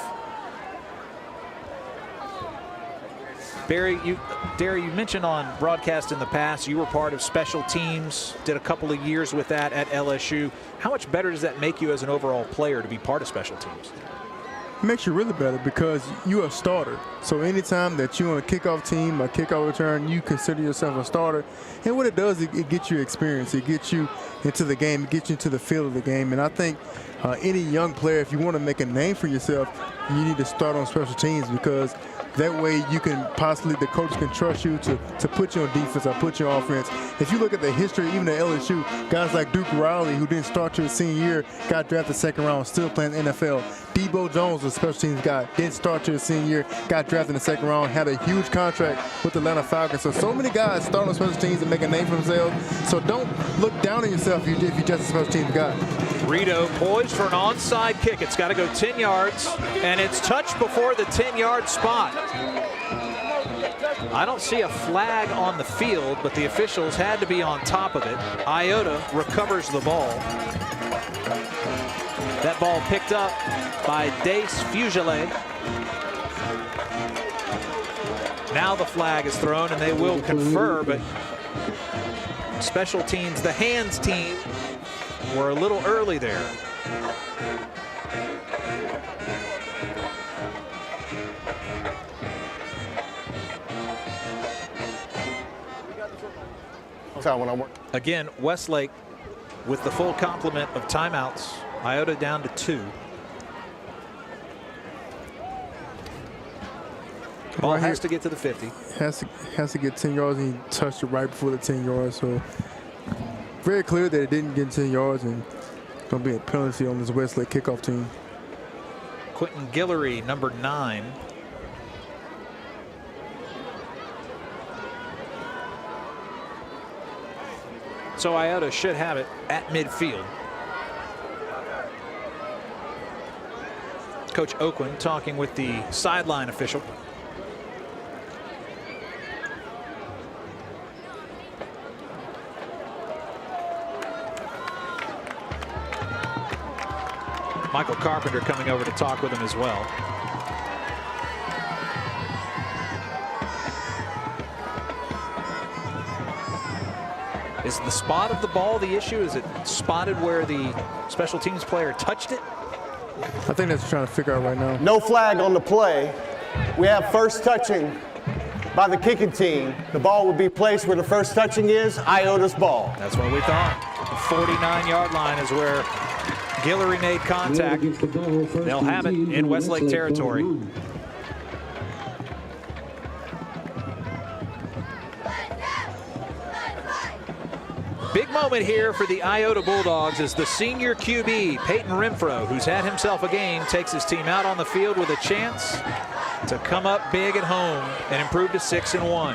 Barry, you mentioned on broadcast in the past you were part of special teams, did a couple of years with that at LSU. How much better does that make you as an overall player to be part of special teams? It makes you really better because you're a starter. So anytime that you're on a kickoff team, a kickoff return, you consider yourself a starter. And what it does, it gets you experience. It gets you into the game. It gets you into the feel of the game. And I think any young player, if you want to make a name for yourself, you need to start on special teams because that way you can possibly, the coach can trust you to put you on defense or put you on offense. If you look at the history, even at LSU, guys like Duke Riley, who didn't start your senior year, got drafted 2nd round, still playing NFL. Debo Jones, a special teams guy, didn't start your senior year, got drafted in the 2nd round, had a huge contract with the Atlanta Falcons. So many guys start on special teams and make a name for themselves. So don't look down on yourself if you're just a special teams guy. Rito poised for an onside kick. It's got to go 10 yards, and it's touched before the 10-yard spot. I don't see a flag on the field, but the officials had to be on top of it. Iota recovers the ball. That ball picked up by Dace Fugile. Now the flag is thrown, and they will confer, but special teams, the hands team, were a little early there. Again, Westlake with the full complement of timeouts. Iota down to 2. Ball has to get to the 50. Has to get 10 yards, and he touched it right before the 10 yards. So very clear that it didn't get 10 yards, and it's going to be a penalty on this Westlake kickoff team. Quentin Guillory, number 9. So Iota should have it at midfield. Coach Oakland talking with the sideline official. Michael Carpenter coming over to talk with him as well. Is the spot of the ball the issue? Is it spotted where the special teams player touched it? I think that's what we're trying to figure out right now. No flag on the play. We have first touching by the kicking team. The ball would be placed where the first touching is, Iota's ball. That's what we thought. The 49-yard line is where Guillory made contact. They'll have it in Westlake territory. Big moment here for the Iota Bulldogs as the senior QB, Peyton Renfro, who's had himself a game, takes his team out on the field with a chance to come up big at home and improve to 6-1.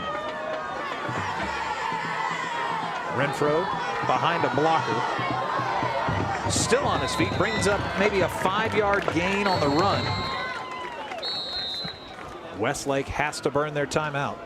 Renfro behind a blocker. Still on his feet, brings up maybe a 5-yard gain on the run. Westlake has to burn their timeout.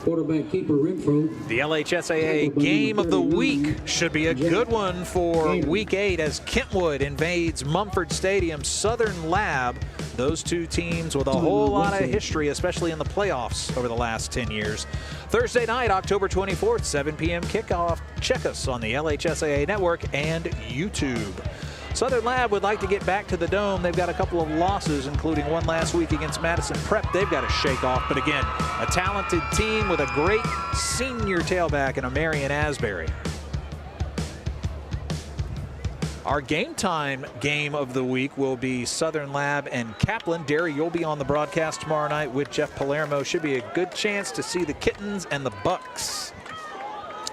Quarterback keeper Renfro. The LHSAA game of the week should be a good one for week 8 as Kentwood invades Mumford Stadium. Southern Lab, those two teams with a whole lot of history, especially in the playoffs over the last 10 years. Thursday night, October 24th, 7 p.m. kickoff. Check us on the LHSAA network and YouTube. Southern Lab would like to get back to the Dome. They've got a couple of losses, including one last week against Madison Prep. They've got to shake off. But again, a talented team with a great senior tailback in a Marion Asbury. Our game time game of the week will be Southern Lab and Kaplan. Derry, you'll be on the broadcast tomorrow night with Jeff Palermo. Should be a good chance to see the Kittens and the Bucks.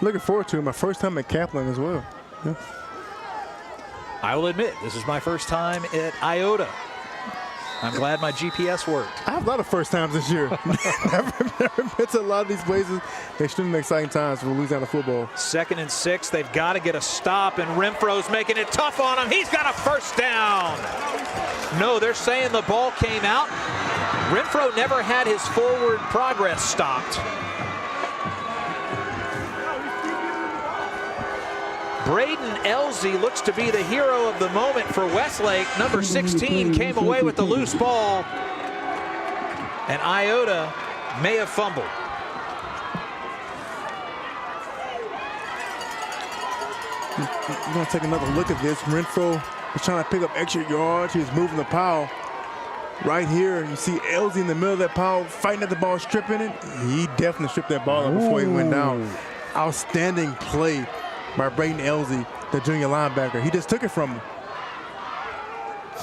Looking forward to it. My first time at Kaplan as well. Yeah. I will admit, this is my first time at Iota. I'm glad my GPS worked. I have a lot of first times this year. never been to a lot of these places. Extremely exciting times for Louisiana football. 2nd and 6. They've got to get a stop, and Renfro's making it tough on him. He's got a first down. No, they're saying the ball came out. Renfro never had his forward progress stopped. Braden Elsie looks to be the hero of the moment for Westlake. Number 16 came away with the loose ball, and Iota may have fumbled. We're going to take another look at this. Renfro was trying to pick up extra yards. He was moving the pile. Right here, you see Elsie in the middle of that pile, fighting at the ball, stripping it. He definitely stripped that ball up before he went down. Outstanding play by Braden Elsie, the junior linebacker. He just took it from him.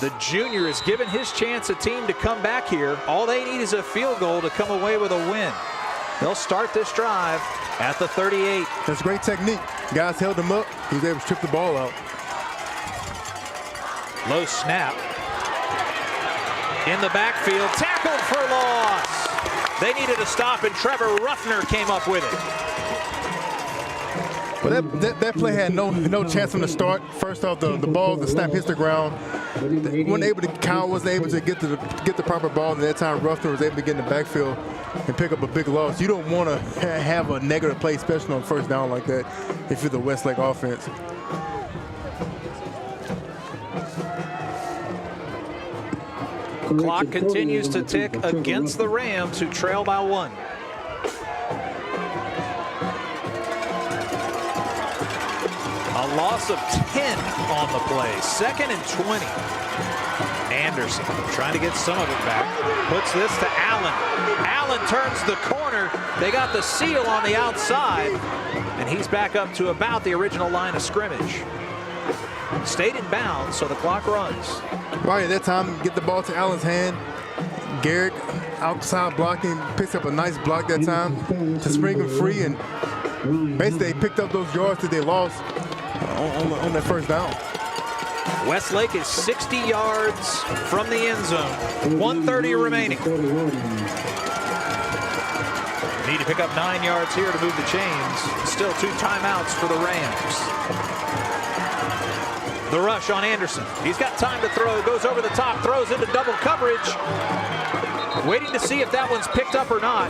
The junior has given his chance a team to come back here. All they need is a field goal to come away with a win. They'll start this drive at the 38. That's great technique. Guys held him up. He was able to strip the ball out. Low snap. In the backfield, tackled for loss. They needed a stop, and Trevor Ruffner came up with it. Well, that play had no chance from the start. First off, the ball, the snap hits the ground. Kyle wasn't able to get the proper ball, and that time Ruffner was able to get in the backfield and pick up a big loss. You don't want to have a negative play, especially on first down like that, if you're the Westlake offense. Clock continues to tick against the Rams, who trail by 1. A loss of 10 on the play. 2nd and 20. Anderson trying to get some of it back. Puts this to Allen. Allen turns the corner. They got the seal on the outside, and he's back up to about the original line of scrimmage. stayed in bounds, so the clock runs. Right at that time, get the ball to Allen's hand. Garrett outside blocking, picks up a nice block that time to spring him free, and basically they picked up those yards that they lost on that first down. Westlake is 60 yards from the end zone. 1:30 remaining. Need to pick up 9 yards here to move the chains. Still 2 timeouts for the Rams. The rush on Anderson. He's got time to throw. Goes over the top. Throws into double coverage. Waiting to see if that one's picked up or not.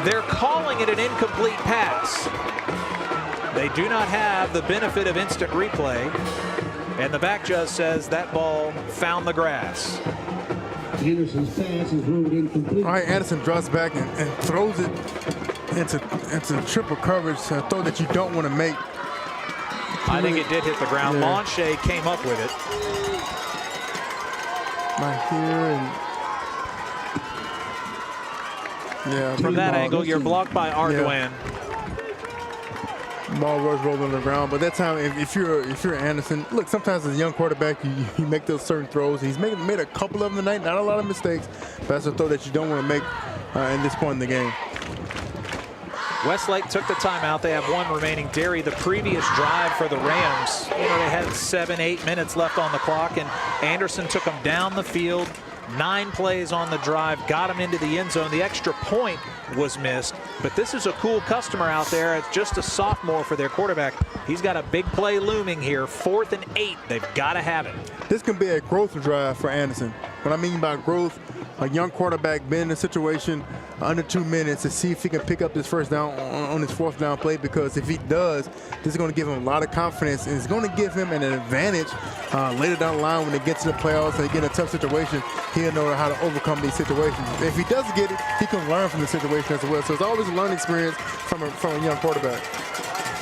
They're calling it an incomplete pass. They do not have the benefit of instant replay. And the back judge says that ball found the grass. Anderson's pass is ruled incomplete. All right, Anderson drops back and throws it into triple coverage, a throw that you don't want to make. I think it did hit the ground. Yeah. Monche came up with it. Right here and yeah. From that angle, you're blocked by Ardoin. Ball was rolling on the ground, but that time, if you're Anderson, look, sometimes as a young quarterback, you make those certain throws. He's made a couple of them tonight, not a lot of mistakes, but that's a throw that you don't want to make in this point in the game. Westlake took the timeout. They have 1 remaining. Derry, the previous drive for the Rams, they had 7-8 minutes left on the clock, and Anderson took them down the field. 9 plays on the drive, got him into the end zone. The extra point was missed, but this is a cool customer out there. It's just a sophomore for their quarterback. He's got a big play looming here. 4th and 8. They've got to have it. This can be a growth drive for Anderson. What I mean by growth, a young quarterback been in a situation under 2 minutes to see if he can pick up this first down on his 4th down play, because if he does, this is going to give him a lot of confidence, and it's going to give him an advantage later down the line when they get to the playoffs and they get in a tough situation. He'll know how to overcome these situations. If he does get it, he can learn from the situation as well. So it's always a learning experience from a young quarterback.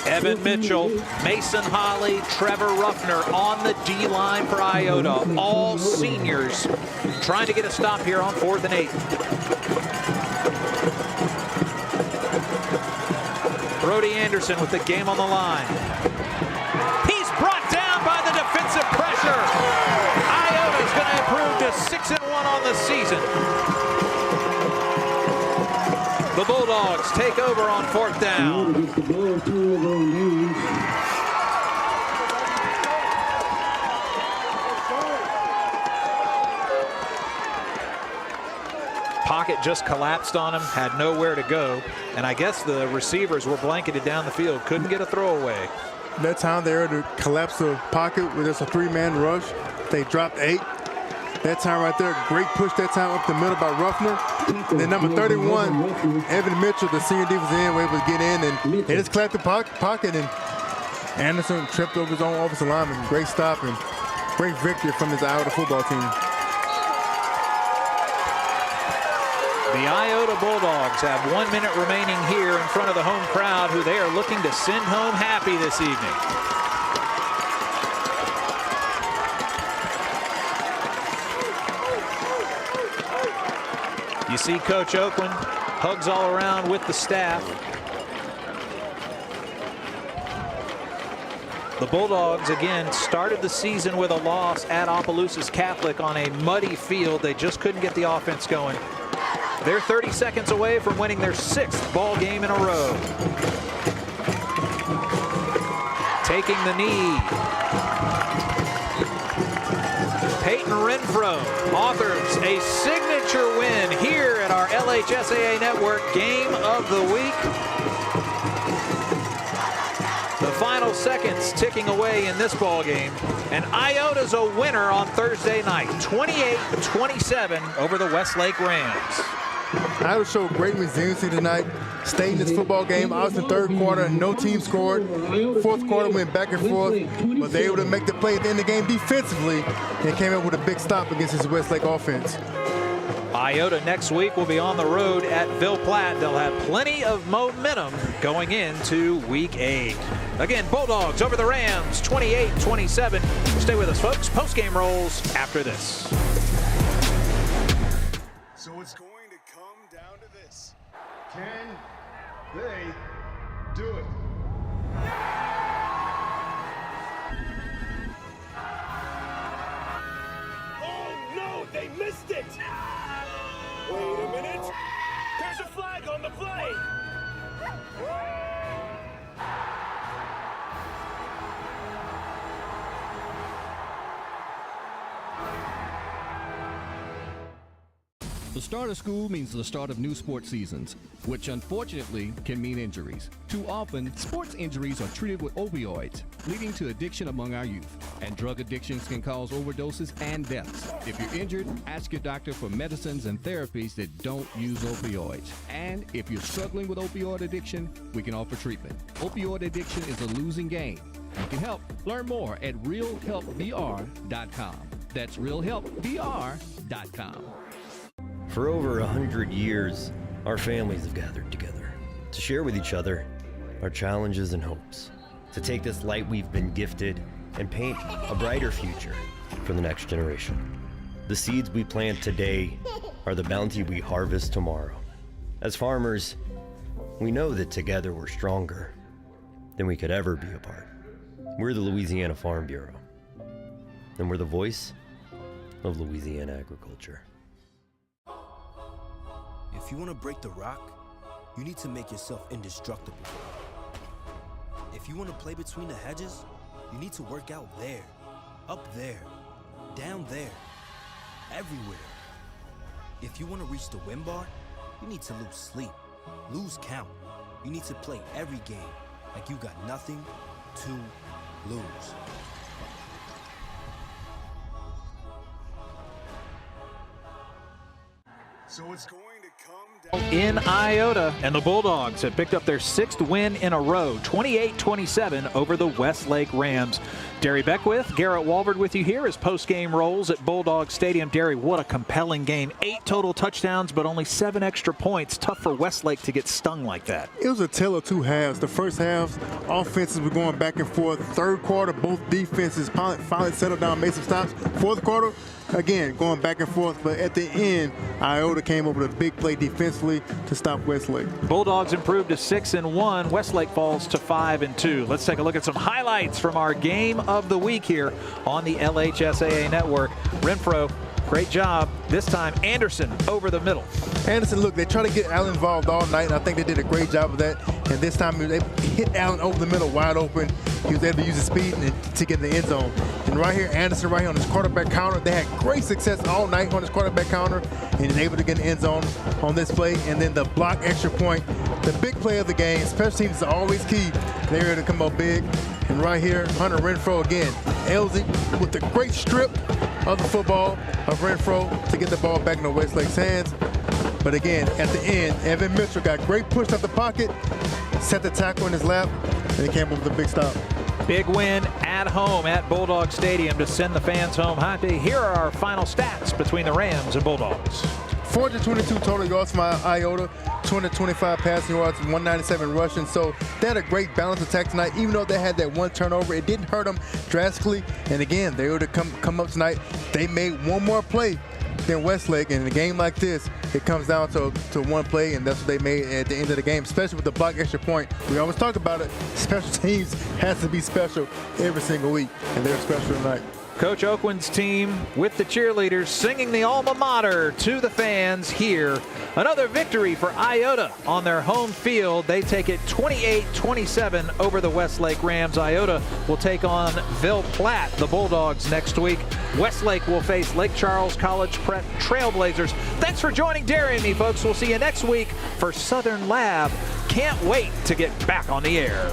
Evan Mitchell, Mason Holly, Trevor Ruffner on the D-line for Iota. All seniors trying to get a stop here on 4th and 8. Brody Anderson with the game on the line. He's brought down by the defensive pressure. Iota's going to improve to 6-1 on the season. The Bulldogs take over on 4th down. Pocket just collapsed on him, had nowhere to go, and I guess the receivers were blanketed down the field, couldn't get a throwaway. That time they were to collapse the pocket with just a 3-man rush. They dropped 8. That time right there, great push that time up the middle by Ruffner. And then number 31, Evan Mitchell, the senior defensive end, was able to get in, and they just clapped the pocket, and Anderson tripped over his own offensive lineman. Great stop and great victory from his Iota football team. The Iota Bulldogs have 1 minute remaining here in front of the home crowd, who they are looking to send home happy this evening. You see Coach Oakland, hugs all around with the staff. The Bulldogs, again, started the season with a loss at Opelousas Catholic on a muddy field. They just couldn't get the offense going. They're 30 seconds away from winning their 6th ball game in a row. Taking the knee. Peyton Renfro authors a signature win here at our LHSAA Network Game of the Week. The final seconds ticking away in this ball game, and Iota's a winner on Thursday night, 28-27 over the Westlake Rams. Iota showed great resiliency tonight. Stayed in this football game. Out in the 3rd quarter, no team scored. 4th quarter went back and forth, but they were able to make the play at the end of the game defensively and came up with a big stop against this Westlake offense. Iota next week will be on the road at Ville Platte. They'll have plenty of momentum going into Week 8. Again, Bulldogs over the Rams, 28-27. Stay with us, folks. Postgame rolls after this. So it's going to come down to this. Can they do it? Wait a minute. There's a flag on the play. The start of school means the start of new sports seasons, which unfortunately can mean injuries. Too often, sports injuries are treated with opioids, leading to addiction among our youth. And drug addictions can cause overdoses and deaths. If you're injured, ask your doctor for medicines and therapies that don't use opioids. And if you're struggling with opioid addiction, we can offer treatment. Opioid addiction is a losing game. You can help. Learn more at realhelpvr.com. That's realhelpvr.com. For over 100 years, our families have gathered together to share with each other our challenges and hopes, to take this light we've been gifted and paint a brighter future for the next generation. The seeds we plant today are the bounty we harvest tomorrow. As farmers, we know that together we're stronger than we could ever be apart. We're the Louisiana Farm Bureau, and we're the voice of Louisiana agriculture. If you want to break the rock, you need to make yourself indestructible. If you want to play between the hedges, you need to work out there, up there, down there, everywhere. If you want to reach the win bar, you need to lose sleep, lose count. You need to play every game like you got nothing to lose. So it's going to come in Iota, and the Bulldogs have picked up their 6th win in a row, 28-27 over the Westlake Rams. Derry Beckwith, Garrett Walbert with you here as postgame rolls at Bulldog Stadium. Derry, what a compelling game. 8 total touchdowns, but only 7 extra points. Tough for Westlake to get stung like that. It was a tale of two halves. The first half, offenses were going back and forth. Third quarter, both defenses finally settled down, made some stops. Fourth quarter, again, going back and forth, but at the end, Iota came up with a big play defensively to stop Westlake. Bulldogs improved to 6-1. Westlake falls to 5-2. Let's take a look at some highlights from our game of the week here on the LHSAA network. Renfro, great job. This time, Anderson over the middle. Anderson, look, they tried to get Allen involved all night, and I think they did a great job of that. And this time, they hit Allen over the middle, wide open. He was able to use his speed to get in the end zone. And right here, Anderson right here on his quarterback counter. They had great success all night on his quarterback counter, and he's able to get in the end zone on this play. And then the block extra point, the big play of the game. Special teams is always key. They're able to come up big. And right here, Hunter Renfro again. Elsie with the great strip of the football of Renfro to get the ball back into Westlake's hands. But again, at the end, Evan Mitchell got great push out the pocket, set the tackle in his lap, and he came up with a big stop. Big win at home at Bulldog Stadium to send the fans home happy. Here are our final stats between the Rams and Bulldogs. 422 total yards from Iota, 225 passing yards, 197 rushing. So they had a great balanced attack tonight. Even though they had that one turnover, it didn't hurt them drastically. And again, they were to come up tonight. They made one more play than Westlake. And in a game like this, it comes down to one play, and that's what they made at the end of the game, especially with the block extra point. We always talk about it. Special teams has to be special every single week, and they're special tonight. Coach Oakland's team with the cheerleaders singing the alma mater to the fans here. Another victory for Iota on their home field. They take it 28-27 over the Westlake Rams. Iota will take on Ville Platte, the Bulldogs, next week. Westlake will face Lake Charles College Prep Trailblazers. Thanks for joining Derry and me, folks. We'll see you next week for Southern Lab. Can't wait to get back on the air.